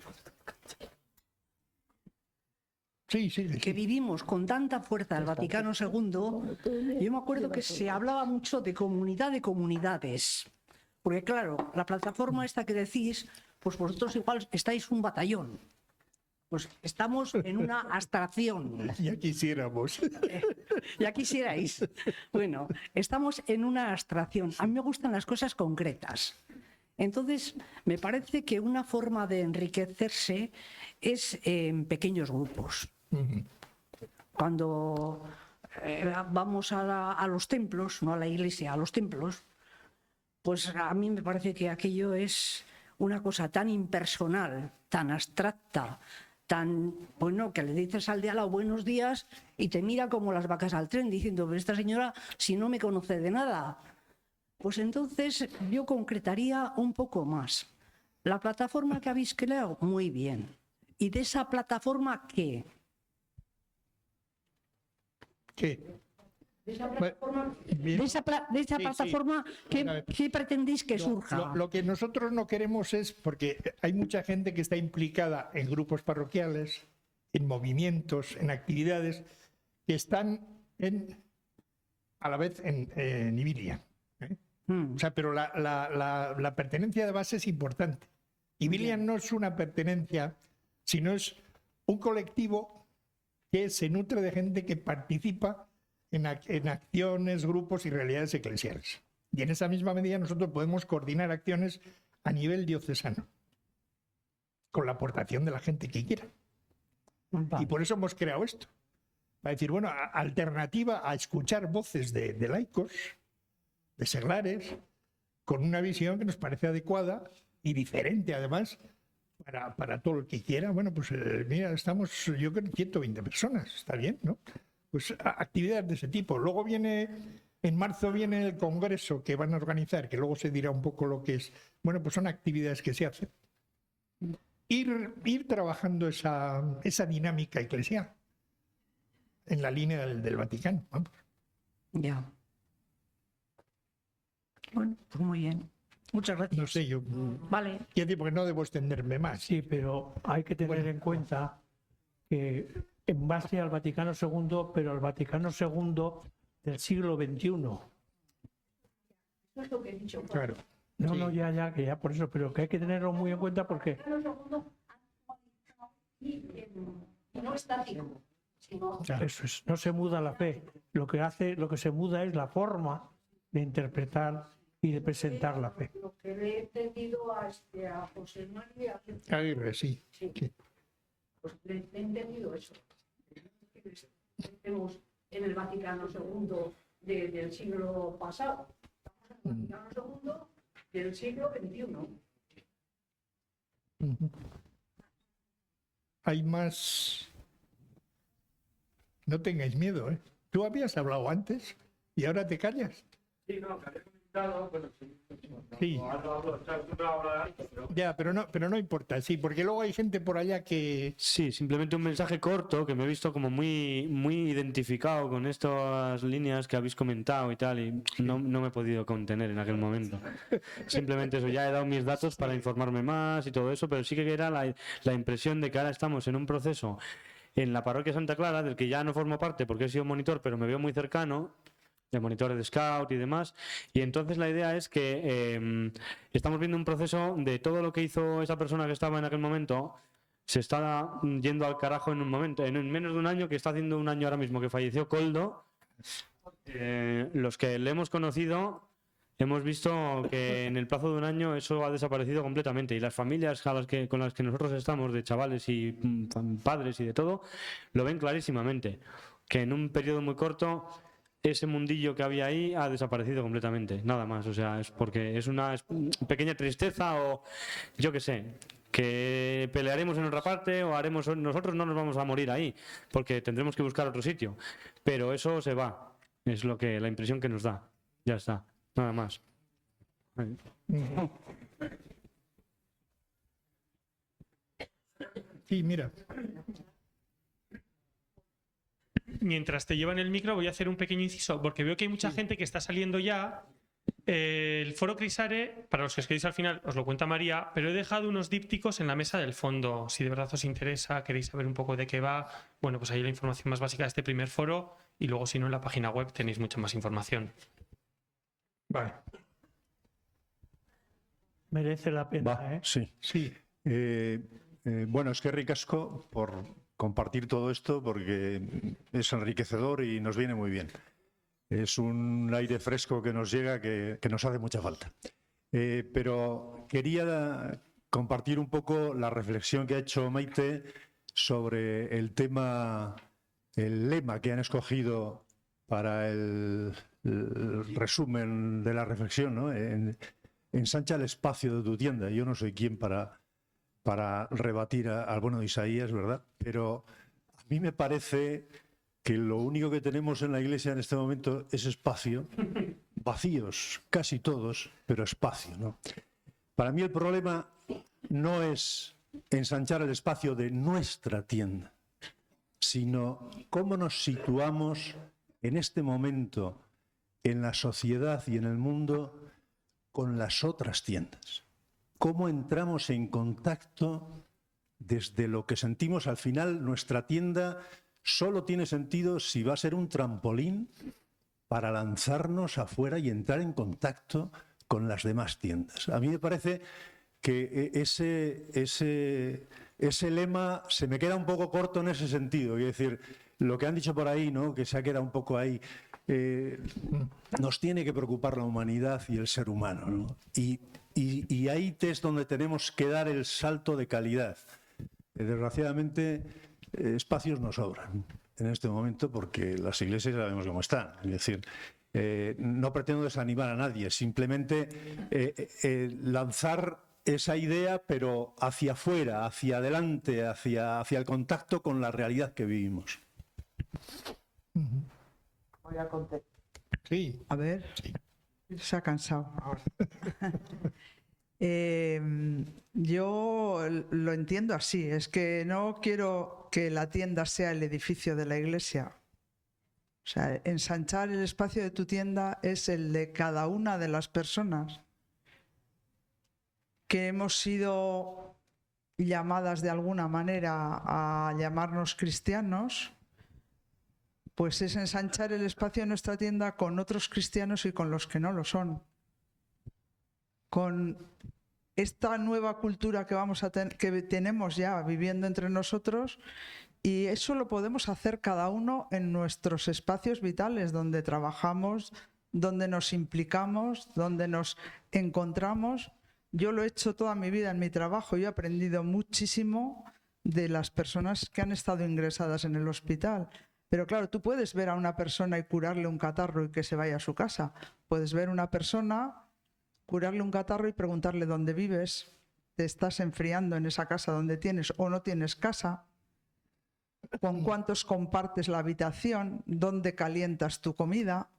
Speaker 1: Sí.
Speaker 12: Que vivimos con tanta fuerza el Vaticano II, yo me acuerdo que se hablaba mucho de comunidad de comunidades. Porque claro, la plataforma esta que decís, pues vosotros igual estáis un batallón. Pues estamos en una abstracción.
Speaker 1: Ya quisiéramos.
Speaker 12: Ya quisierais. Bueno, estamos en una abstracción. A mí me gustan las cosas concretas. Entonces, me parece que una forma de enriquecerse es en pequeños grupos. Cuando vamos a los templos, no a la iglesia, a los templos, pues a mí me parece que aquello es una cosa tan impersonal, tan abstracta, tan, bueno, que le dices al de al lado buenos días y te mira como las vacas al tren diciendo, pero esta señora si no me conoce de nada. Pues entonces yo concretaría un poco más. La plataforma que habéis creado, muy bien. ¿Y de esa plataforma qué?
Speaker 1: ¿Qué?
Speaker 12: De esa plataforma, ¿qué pretendéis que surja?
Speaker 1: Lo que nosotros no queremos es, porque hay mucha gente que está implicada en grupos parroquiales, en movimientos, en actividades, que están a la vez en Iberia. O sea, pero la pertenencia de base es importante. Iberia no es una pertenencia, sino es un colectivo que se nutre de gente que participa en acciones, grupos y realidades eclesiales. Y en esa misma medida nosotros podemos coordinar acciones a nivel diocesano, con la aportación de la gente que quiera. Y por eso hemos creado esto. Para decir, bueno, alternativa a escuchar voces de laicos, de seglares, con una visión que nos parece adecuada y diferente además para todo el que quiera. Bueno, pues mira, estamos, yo creo, 120 personas, está bien, ¿no? Pues actividades de ese tipo. Luego en marzo viene el congreso que van a organizar, que luego se dirá un poco lo que es. Bueno, pues son actividades que se hacen. Ir trabajando esa dinámica eclesial. en la línea del Vaticano. Vamos.
Speaker 12: Ya. Bueno, pues muy bien. Muchas gracias.
Speaker 1: No sé, yo
Speaker 12: Vale.
Speaker 1: quiero decir, porque no debo extenderme más.
Speaker 2: Sí, pero hay que tener en cuenta que en base al Vaticano II, pero al Vaticano II del siglo XXI.
Speaker 12: Eso es lo que he dicho.
Speaker 1: Claro.
Speaker 2: No,
Speaker 1: Sí.
Speaker 2: no, que ya por eso, pero que hay que tenerlo muy en cuenta porque
Speaker 12: Y no estático, sino
Speaker 2: eso es, no se muda la fe. Lo que se muda es la forma de interpretar y de presentar la fe.
Speaker 12: lo que le he entendido a José María.
Speaker 1: Aguirre, sí.
Speaker 12: Sí.
Speaker 1: Sí.
Speaker 12: Pues le he entendido eso. Estemos en el Vaticano II del siglo pasado. Estamos en el Vaticano II del siglo XXI.
Speaker 1: Ujú. Hay más. No tengáis miedo, ¿eh? Tú habías hablado antes y ahora te callas.
Speaker 13: Sí, no, que había comentado, bueno,
Speaker 1: Sí. Ya, pero no importa, sí, porque luego hay gente por allá que.
Speaker 14: Sí, simplemente un mensaje corto que me he visto como muy, muy identificado con estas líneas que habéis comentado y tal, y no me he podido contener en aquel momento. Simplemente eso, ya he dado mis datos para informarme más y todo eso, pero sí que era la impresión de que ahora estamos en un proceso en la parroquia Santa Clara, del que ya no formo parte porque he sido monitor, pero me veo muy cercano, de monitores de scout y demás, y entonces la idea es que estamos viendo un proceso de todo lo que hizo esa persona que estaba en aquel momento, se está yendo al carajo en un momento, en menos de un año, que está haciendo un año ahora mismo que falleció Coldo. Los que le hemos conocido hemos visto que en el plazo de un año eso ha desaparecido completamente, y las familias con las que nosotros estamos, de chavales y padres y de todo, lo ven clarísimamente, que en un periodo muy corto ese mundillo que había ahí ha desaparecido completamente, nada más. O sea, es porque es una pequeña tristeza, o yo qué sé, que pelearemos en otra parte o haremos, nosotros no nos vamos a morir ahí, porque tendremos que buscar otro sitio, pero eso se va, es la impresión que nos da, ya está, nada más.
Speaker 1: Sí, mira.
Speaker 5: Mientras te llevan el micro, voy a hacer un pequeño inciso, porque veo que hay mucha gente que está saliendo ya. El foro Crisare, para los que os queréis al final, os lo cuenta María, pero he dejado unos dípticos en la mesa del fondo. Si de verdad os interesa, queréis saber un poco de qué va, bueno, pues ahí la información más básica de este primer foro, y luego si no en la página web tenéis mucha más información.
Speaker 1: Vale.
Speaker 2: Merece la pena,
Speaker 15: Va,
Speaker 2: ¿eh?
Speaker 15: sí.
Speaker 1: Sí.
Speaker 15: Bueno, es que ricasco por compartir todo esto, porque es enriquecedor y nos viene muy bien. Es un aire fresco que nos llega, que nos hace mucha falta. Pero quería compartir un poco la reflexión que ha hecho Maite sobre el tema, el lema que han escogido para el resumen de la reflexión, ¿no? Ensancha el espacio de tu tienda. Yo no soy quien para rebatir al bueno de Isaías, ¿verdad? Pero a mí me parece que lo único que tenemos en la Iglesia en este momento es espacio, vacíos, casi todos, pero espacio, ¿no? Para mí el problema no es ensanchar el espacio de nuestra tienda, sino cómo nos situamos en este momento en la sociedad y en el mundo con las otras tiendas. Cómo entramos en contacto desde lo que sentimos. Al final, nuestra tienda solo tiene sentido si va a ser un trampolín para lanzarnos afuera y entrar en contacto con las demás tiendas. A mí me parece que ese lema se me queda un poco corto en ese sentido. Es decir, lo que han dicho por ahí, ¿no?, que se ha quedado un poco ahí, nos tiene que preocupar la humanidad y el ser humano, ¿no? Y ahí es donde tenemos que dar el salto de calidad. Desgraciadamente, espacios nos sobran en este momento, porque las iglesias sabemos cómo están. Es decir, no pretendo desanimar a nadie, simplemente lanzar esa idea, pero hacia afuera, hacia adelante, hacia el contacto con la realidad que vivimos.
Speaker 4: Voy a contestar.
Speaker 1: Sí.
Speaker 4: A ver,
Speaker 1: Sí.
Speaker 4: se ha cansado ahora. Yo lo entiendo así, es que no quiero que la tienda sea el edificio de la iglesia, O sea, ensanchar el espacio de tu tienda es el de cada una de las personas que hemos sido llamadas de alguna manera a llamarnos cristianos, pues es ensanchar el espacio de nuestra tienda con otros cristianos y con los que no lo son. Con esta nueva cultura que que tenemos ya viviendo entre nosotros, y eso lo podemos hacer cada uno en nuestros espacios vitales, donde trabajamos, donde nos implicamos, donde nos encontramos. Yo lo he hecho toda mi vida en mi trabajo y he aprendido muchísimo de las personas que han estado ingresadas en el hospital. Pero claro, tú puedes ver a una persona y curarle un catarro y que se vaya a su casa. Puedes ver a una persona, curarle un catarro y preguntarle dónde vives, te estás enfriando en esa casa donde tienes o no tienes casa, con cuántos compartes la habitación, dónde calientas tu comida.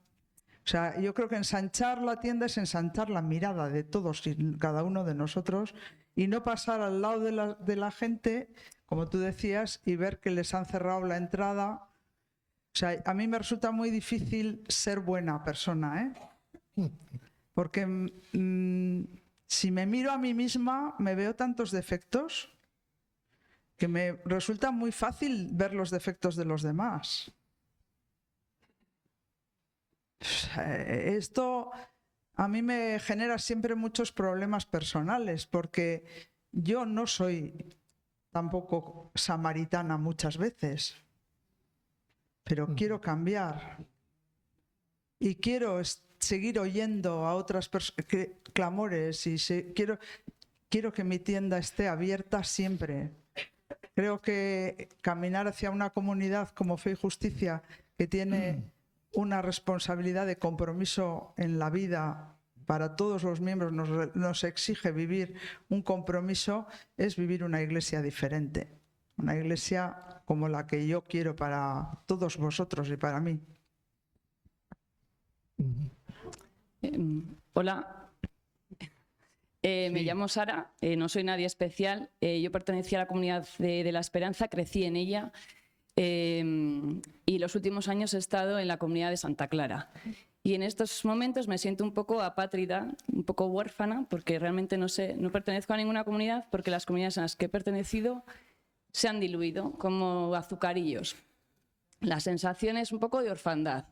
Speaker 4: O sea, yo creo que ensanchar la tienda es ensanchar la mirada de todos y cada uno de nosotros y no pasar al lado de la gente, como tú decías, y ver que les han cerrado la entrada. O sea, a mí me resulta muy difícil ser buena persona, ¿eh? Porque si me miro a mí misma, me veo tantos defectos que me resulta muy fácil ver los defectos de los demás. Esto a mí me genera siempre muchos problemas personales, porque yo no soy tampoco samaritana muchas veces, pero quiero cambiar y quiero seguir oyendo a otras clamores y quiero que mi tienda esté abierta siempre. Creo que caminar hacia una comunidad como Fe y Justicia, que tiene una responsabilidad de compromiso en la vida para todos los miembros, nos exige vivir un compromiso, es vivir una iglesia diferente. Una iglesia como la que yo quiero para todos vosotros y para mí.
Speaker 16: Hola. Me llamo Sara, no soy nadie especial. Yo pertenecía a la comunidad de la Esperanza, crecí en ella y los últimos años he estado en la comunidad de Santa Clara. Y en estos momentos me siento un poco apátrida, un poco huérfana, porque realmente no pertenezco a ninguna comunidad, porque las comunidades a las que he pertenecido se han diluido como azucarillos. La sensación es un poco de orfandad.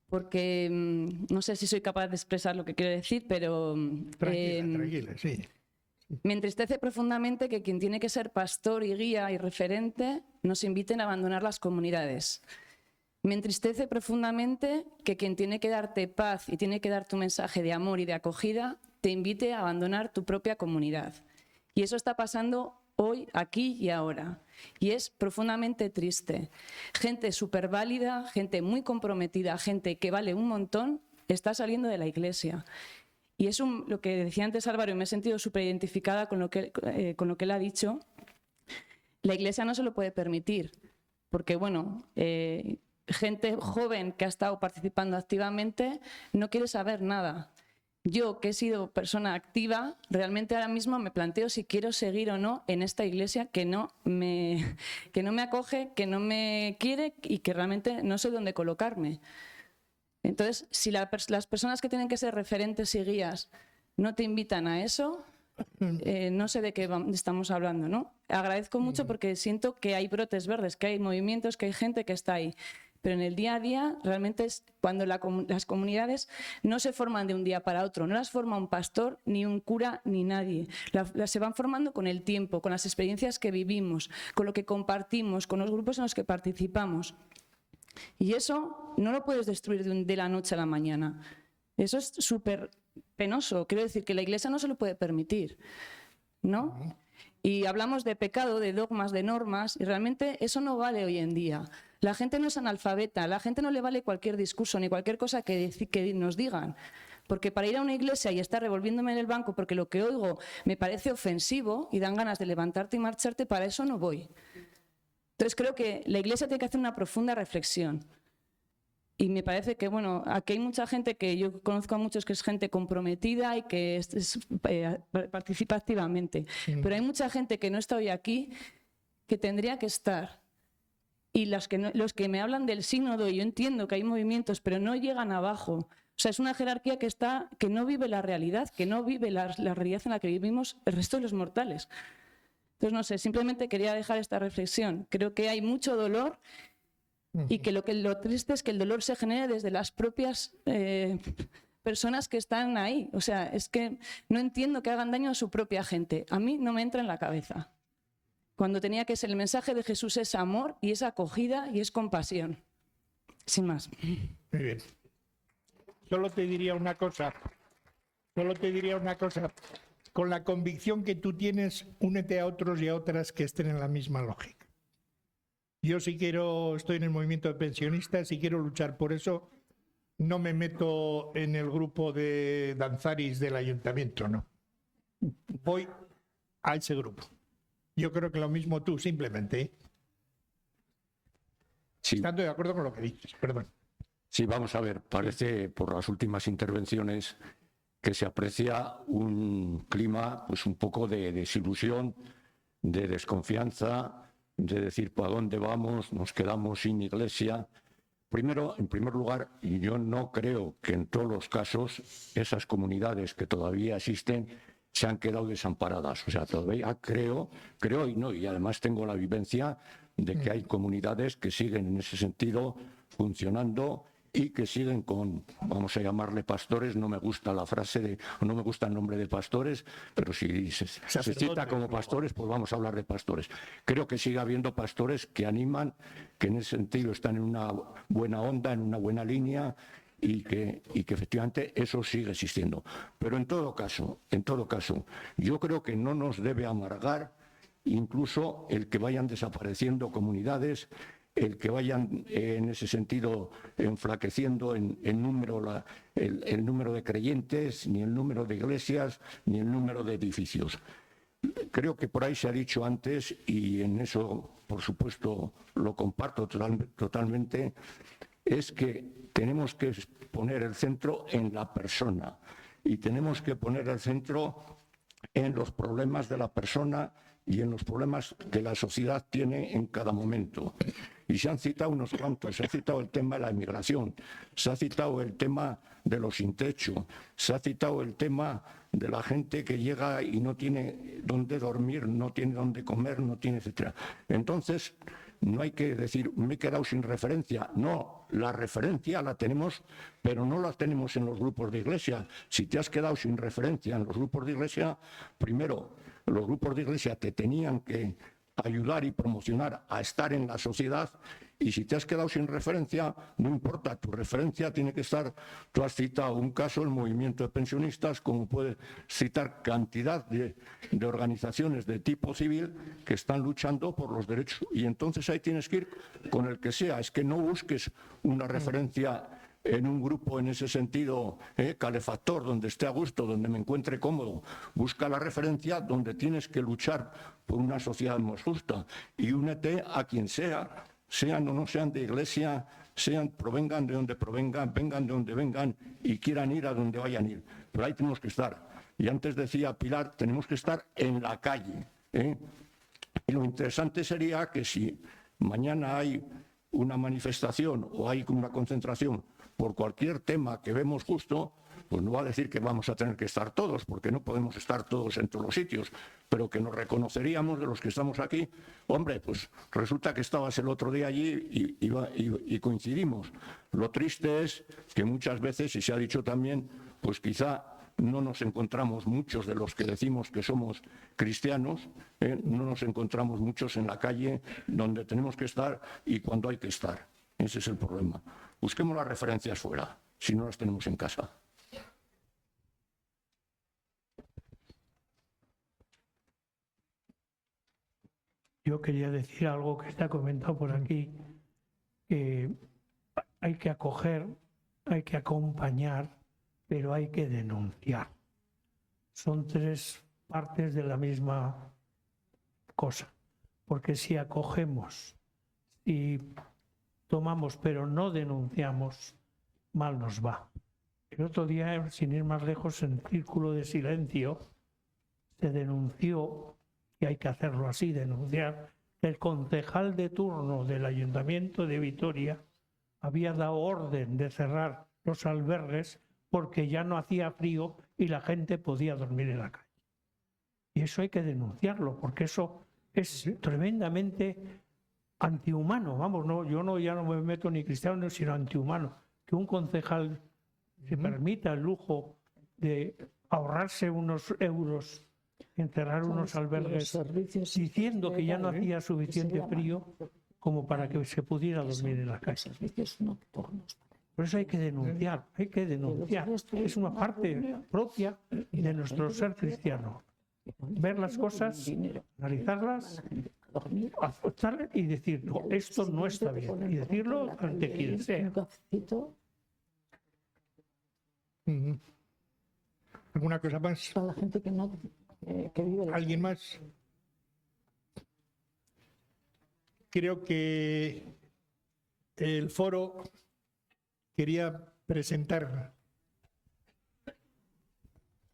Speaker 16: Porque no sé si soy capaz de expresar lo que quiero decir, pero
Speaker 1: Tranquila, sí.
Speaker 16: Me entristece profundamente que quien tiene que ser pastor y guía y referente nos inviten a abandonar las comunidades. Me entristece profundamente que quien tiene que darte paz y tiene que dar tu mensaje de amor y de acogida te invite a abandonar tu propia comunidad. Y eso está pasando hoy, aquí y ahora. Y es profundamente triste. Gente súper válida, gente muy comprometida, gente que vale un montón, está saliendo de la iglesia. Y es lo que decía antes Álvaro, y me he sentido súper identificada con lo que él ha dicho. La iglesia no se lo puede permitir, porque bueno, gente joven que ha estado participando activamente no quiere saber nada. Yo, que he sido persona activa, realmente ahora mismo me planteo si quiero seguir o no en esta iglesia que no me acoge, que no me quiere y que realmente no sé dónde colocarme. Entonces, si las personas que tienen que ser referentes y guías no te invitan a eso, no sé de qué estamos hablando, ¿no? Agradezco mucho porque siento que hay brotes verdes, que hay movimientos, que hay gente que está ahí. Pero en el día a día realmente es cuando las comunidades no se forman de un día para otro, no las forma un pastor, ni un cura, ni nadie. Se van formando con el tiempo, con las experiencias que vivimos, con lo que compartimos, con los grupos en los que participamos. Y eso no lo puedes destruir de la noche a la mañana. Eso es súper penoso. Quiero decir que la Iglesia no se lo puede permitir, ¿no? Y hablamos de pecado, de dogmas, de normas, y realmente eso no vale hoy en día. La gente no es analfabeta, a la gente no le vale cualquier discurso ni cualquier cosa que nos digan. Porque para ir a una iglesia y estar revolviéndome en el banco porque lo que oigo me parece ofensivo y dan ganas de levantarte y marcharte, para eso no voy. Entonces creo que la iglesia tiene que hacer una profunda reflexión. Y me parece que, bueno, aquí hay mucha gente que yo conozco a muchos que es gente comprometida y que participa activamente. Pero hay mucha gente que no está hoy aquí que tendría que estar. Y los que me hablan del sínodo, yo entiendo que hay movimientos, pero no llegan abajo. O sea, es una jerarquía que no vive la realidad, que no vive la realidad en la que vivimos el resto de los mortales. Entonces, no sé, simplemente quería dejar esta reflexión. Creo que hay mucho dolor y que lo triste es que el dolor se genere desde las propias personas que están ahí. O sea, es que no entiendo que hagan daño a su propia gente. A mí no me entra en la cabeza. Cuando tenía que ser el mensaje de Jesús es amor y es acogida y es compasión. Sin más.
Speaker 1: Muy bien. Solo te diría una cosa. Con la convicción que tú tienes, únete a otros y a otras que estén en la misma lógica. Yo estoy en el movimiento de pensionistas y quiero luchar por eso. No me meto en el grupo de danzaris del ayuntamiento, no. Voy a ese grupo. Yo creo que lo mismo tú, simplemente.
Speaker 17: Sí.
Speaker 1: Estando de acuerdo con lo que dices, perdón.
Speaker 17: Sí, vamos a ver, parece por las últimas intervenciones que se aprecia un clima pues un poco de desilusión, de desconfianza, de decir ¿para dónde vamos? Nos quedamos sin iglesia. Primero, en primer lugar, yo no creo que en todos los casos esas comunidades que todavía existen se han quedado desamparadas. O sea, todavía creo y además tengo la vivencia de que hay comunidades que siguen en ese sentido funcionando y que siguen con, vamos a llamarle pastores, no me gusta la frase no me gusta el nombre de pastores, pero si se cita como pastores, pues vamos a hablar de pastores. Creo que sigue habiendo pastores que animan, que en ese sentido están en una buena onda, en una buena línea, y que efectivamente eso sigue existiendo. Pero en todo caso, yo creo que no nos debe amargar incluso el que vayan desapareciendo comunidades, el que vayan en ese sentido enflaqueciendo en número el número de creyentes, ni el número de iglesias, ni el número de edificios. Creo que por ahí se ha dicho antes, y en eso por supuesto lo comparto totalmente, es que tenemos que poner el centro en la persona y tenemos que poner el centro en los problemas de la persona y en los problemas que la sociedad tiene en cada momento. Y se han citado unos cuantos, se ha citado el tema de la inmigración, se ha citado el tema de los sin techo, se ha citado el tema de la gente que llega y no tiene dónde dormir, no tiene dónde comer, no tiene etcétera. Entonces, no hay que decir, me he quedado sin referencia. No, la referencia la tenemos, pero no la tenemos en los grupos de iglesia. Si te has quedado sin referencia en los grupos de iglesia, primero, los grupos de iglesia te tenían que ayudar y promocionar a estar en la sociedad, y si te has quedado sin referencia, no importa, tu referencia tiene que estar. Tú has citado un caso, el movimiento de pensionistas, como puedes citar cantidad de organizaciones de tipo civil que están luchando por los derechos, y entonces ahí tienes que ir con el que sea. Es que no busques una referencia en un grupo en ese sentido calefactor, donde esté a gusto, donde me encuentre cómodo. Busca la referencia donde tienes que luchar por una sociedad más justa, y únete a quien sea, sean o no sean de iglesia, provengan de donde provengan, vengan de donde vengan y quieran ir a donde vayan a ir. Pero ahí tenemos que estar. Y antes decía Pilar, tenemos que estar en la calle. Y lo interesante sería que si mañana hay una manifestación o hay una concentración por cualquier tema que vemos justo, pues no va a decir que vamos a tener que estar todos, porque no podemos estar todos en todos los sitios, pero que nos reconoceríamos de los que estamos aquí. Hombre, pues resulta que estabas el otro día allí y coincidimos. Lo triste es que muchas veces, y se ha dicho también, pues quizá no nos encontramos muchos de los que decimos que somos cristianos, no nos encontramos muchos en la calle donde tenemos que estar y cuando hay que estar. Ese es el problema. Busquemos las referencias fuera, si no las tenemos en casa.
Speaker 2: Yo quería decir algo que está comentado por aquí, que hay que acoger, hay que acompañar, pero hay que denunciar. Son tres partes de la misma cosa, porque si acogemos, si tomamos pero no denunciamos, mal nos va. El otro día, sin ir más lejos, en Círculo de Silencio, se denunció, y hay que hacerlo así, denunciar, el concejal de turno del Ayuntamiento de Vitoria había dado orden de cerrar los albergues porque ya no hacía frío y la gente podía dormir en la calle. Y eso hay que denunciarlo, porque eso es tremendamente antihumano. Vamos, no, ya no me meto ni cristiano, sino antihumano. Que un concejal se permita el lujo de ahorrarse unos euros en cerrar unos albergues diciendo que ya no hacía suficiente frío como para que se pudiera dormir en la calle. Por eso hay que denunciar, hay que denunciar. Es una parte propia de nuestro ser cristiano. Ver las cosas, analizarlas, aceptarlas y decir, no, esto no está bien. Y decirlo ante quien sea.
Speaker 1: ¿Alguna cosa más?
Speaker 3: Para la gente que no que vive.
Speaker 1: ¿Alguien más? Creo que el foro quería presentar.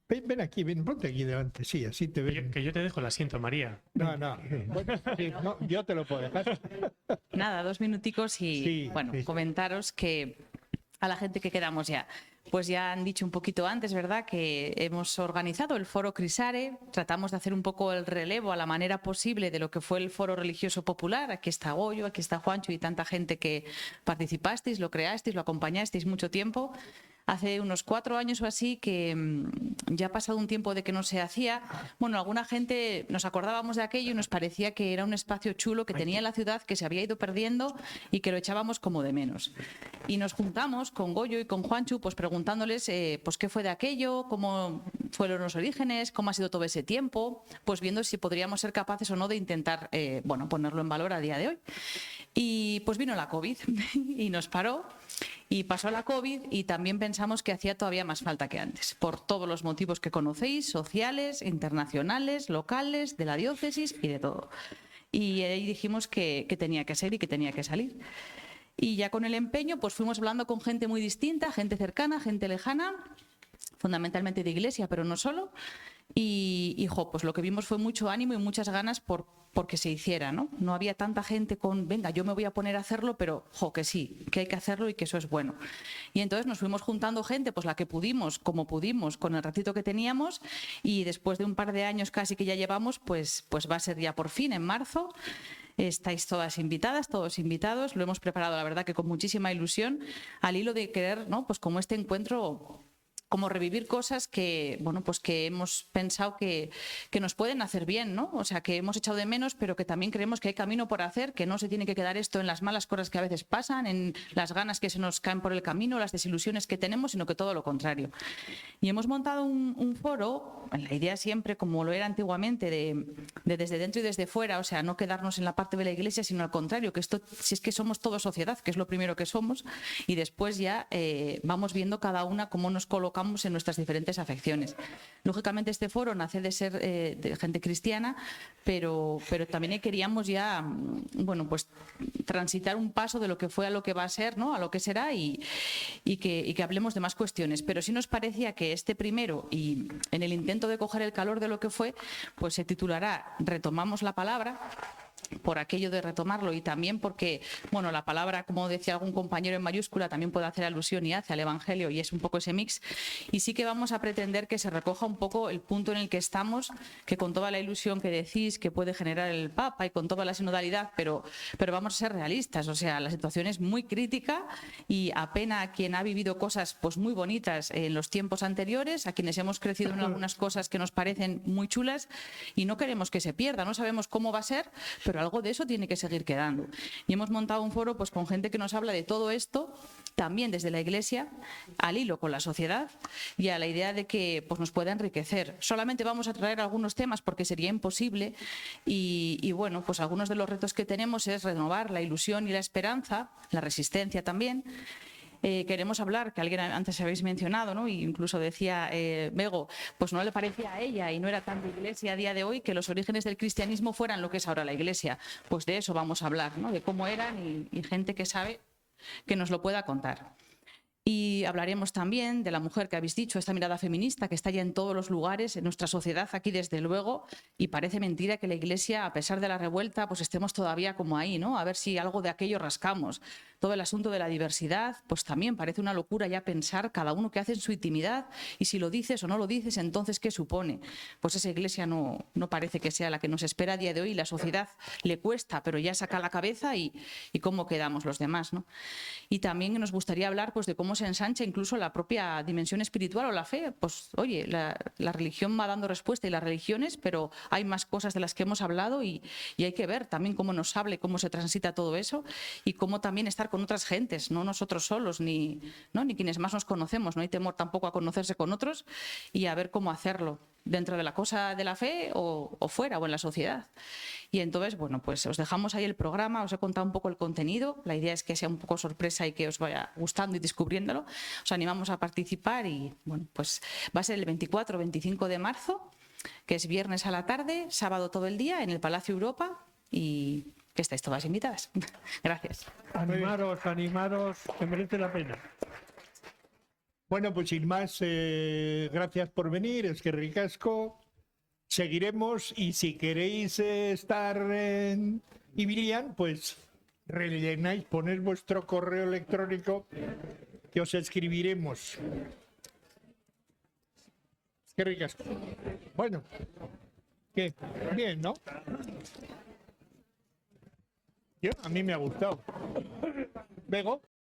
Speaker 1: Ven aquí, ponte aquí delante, sí, así te ven.
Speaker 5: Que yo te dejo el asiento, María.
Speaker 1: No, sí, no, yo te lo puedo dejar.
Speaker 18: Nada, 2 minuticos y
Speaker 1: Sí,
Speaker 18: bueno,
Speaker 1: sí.
Speaker 18: comentaros que a la gente que quedamos ya. Pues ya han dicho un poquito antes, ¿verdad?, que hemos organizado el Foro Crisare. Tratamos de hacer un poco el relevo a la manera posible de lo que fue el Foro Religioso Popular. Aquí está Goyo, aquí está Juancho y tanta gente que participasteis, lo creasteis, lo acompañasteis mucho tiempo. Hace unos 4 años o así que ya ha pasado un tiempo de que no se hacía. Bueno, alguna gente nos acordábamos de aquello y nos parecía que era un espacio chulo que tenía la ciudad, que se había ido perdiendo y que lo echábamos como de menos. Y nos juntamos con Goyo y con Juanchu, pues preguntándoles pues qué fue de aquello, cómo fueron los orígenes, cómo ha sido todo ese tiempo, pues viendo si podríamos ser capaces o no de intentar ponerlo en valor a día de hoy. Y pues vino la COVID y nos paró. Y pasó la COVID y también pensamos que hacía todavía más falta que antes, por todos los motivos que conocéis, sociales, internacionales, locales, de la diócesis y de todo. Y ahí dijimos que tenía que ser y que tenía que salir. Y ya con el empeño, pues fuimos hablando con gente muy distinta, gente cercana, gente lejana, fundamentalmente de iglesia, pero no solo. Y pues lo que vimos fue mucho ánimo y muchas ganas porque se hiciera, ¿no? No había tanta gente con, venga, yo me voy a poner a hacerlo, pero que sí, que hay que hacerlo y que eso es bueno. Y entonces nos fuimos juntando gente, pues la que pudimos, como pudimos, con el ratito que teníamos, y después de un par de años casi que ya llevamos, pues va a ser ya por fin en marzo. Estáis todas invitadas, todos invitados. Lo hemos preparado, la verdad, que con muchísima ilusión, al hilo de querer, ¿no?, pues como este encuentro, como revivir cosas que, pues que hemos pensado que nos pueden hacer bien, ¿no? O sea, que hemos echado de menos, pero que también creemos que hay camino por hacer, que no se tiene que quedar esto en las malas cosas que a veces pasan, en las ganas que se nos caen por el camino, las desilusiones que tenemos, sino que todo lo contrario. Y hemos montado un foro, en la idea siempre, como lo era antiguamente, de desde dentro y desde fuera, o sea, no quedarnos en la parte de la iglesia, sino al contrario, que esto, si es que somos todos sociedad, que es lo primero que somos, y después ya vamos viendo cada una cómo nos colocamos en nuestras diferentes afecciones. Lógicamente este foro nace de ser de gente cristiana, pero también queríamos ya, pues transitar un paso de lo que fue a lo que va a ser, ¿no?, a lo que será y que hablemos de más cuestiones. Pero sí nos parecía que este primero, y en el intento de coger el calor de lo que fue, pues se titulará Retomamos la palabra, por aquello de retomarlo y también porque, la palabra, como decía algún compañero, en mayúscula también puede hacer alusión y hace al Evangelio, y es un poco ese mix. Y sí que vamos a pretender que se recoja un poco el punto en el que estamos, que con toda la ilusión que decís que puede generar el Papa y con toda la sinodalidad, pero vamos a ser realistas. O sea, la situación es muy crítica y apena a quien ha vivido cosas pues muy bonitas en los tiempos anteriores, a quienes hemos crecido en algunas cosas que nos parecen muy chulas, y no queremos que se pierda. No sabemos cómo va a ser, pero algo de eso tiene que seguir quedando. Y hemos montado un foro pues con gente que nos habla de todo esto, también desde la Iglesia, al hilo con la sociedad y a la idea de que pues nos pueda enriquecer. Solamente vamos a traer algunos temas porque sería imposible y pues algunos de los retos que tenemos es renovar la ilusión y la esperanza, la resistencia también. Queremos hablar, que alguien antes habéis mencionado, ¿no?, e incluso decía Bego, pues no le parecía a ella y no era tan de iglesia a día de hoy que los orígenes del cristianismo fueran lo que es ahora la iglesia. Pues de eso vamos a hablar, ¿no?, de cómo eran y gente que sabe que nos lo pueda contar. Y hablaremos también de la mujer que habéis dicho, esta mirada feminista que está ya en todos los lugares, en nuestra sociedad aquí desde luego, y parece mentira que la Iglesia, a pesar de la revuelta, pues estemos todavía como ahí, ¿no? A ver si algo de aquello rascamos. Todo el asunto de la diversidad, pues también parece una locura ya pensar cada uno qué hace en su intimidad y si lo dices o no lo dices, entonces ¿qué supone? Pues esa Iglesia no parece que sea la que nos espera a día de hoy. La sociedad le cuesta, pero ya saca la cabeza y cómo quedamos los demás, ¿no? Y también nos gustaría hablar pues de cómo se ensancha incluso la propia dimensión espiritual o la fe. Pues oye, la religión va dando respuesta y las religiones, pero hay más cosas de las que hemos hablado y hay que ver también cómo nos habla y cómo se transita todo eso y cómo también estar con otras gentes, no nosotros solos ni quienes más nos conocemos. No hay temor tampoco a conocerse con otros y a ver cómo hacerlo dentro de la cosa de la fe o fuera o en la sociedad. Y entonces, bueno, pues os dejamos ahí el programa, os he contado un poco el contenido, la idea es que sea un poco sorpresa y que os vaya gustando y descubriéndolo. Os animamos a participar y, bueno, pues va a ser el 24-25 de marzo, que es viernes a la tarde, sábado todo el día en el Palacio Europa y que estáis todas invitadas. Gracias.
Speaker 2: Animaros, que merece la pena.
Speaker 1: Bueno, pues sin más, gracias por venir, es que ricasco. Seguiremos y si queréis estar en Ibilian, pues rellenáis, ponéis vuestro correo electrónico que os escribiremos. Es que ricasco. Bueno, ¿qué? Bien, ¿no? A mí me ha gustado. Luego.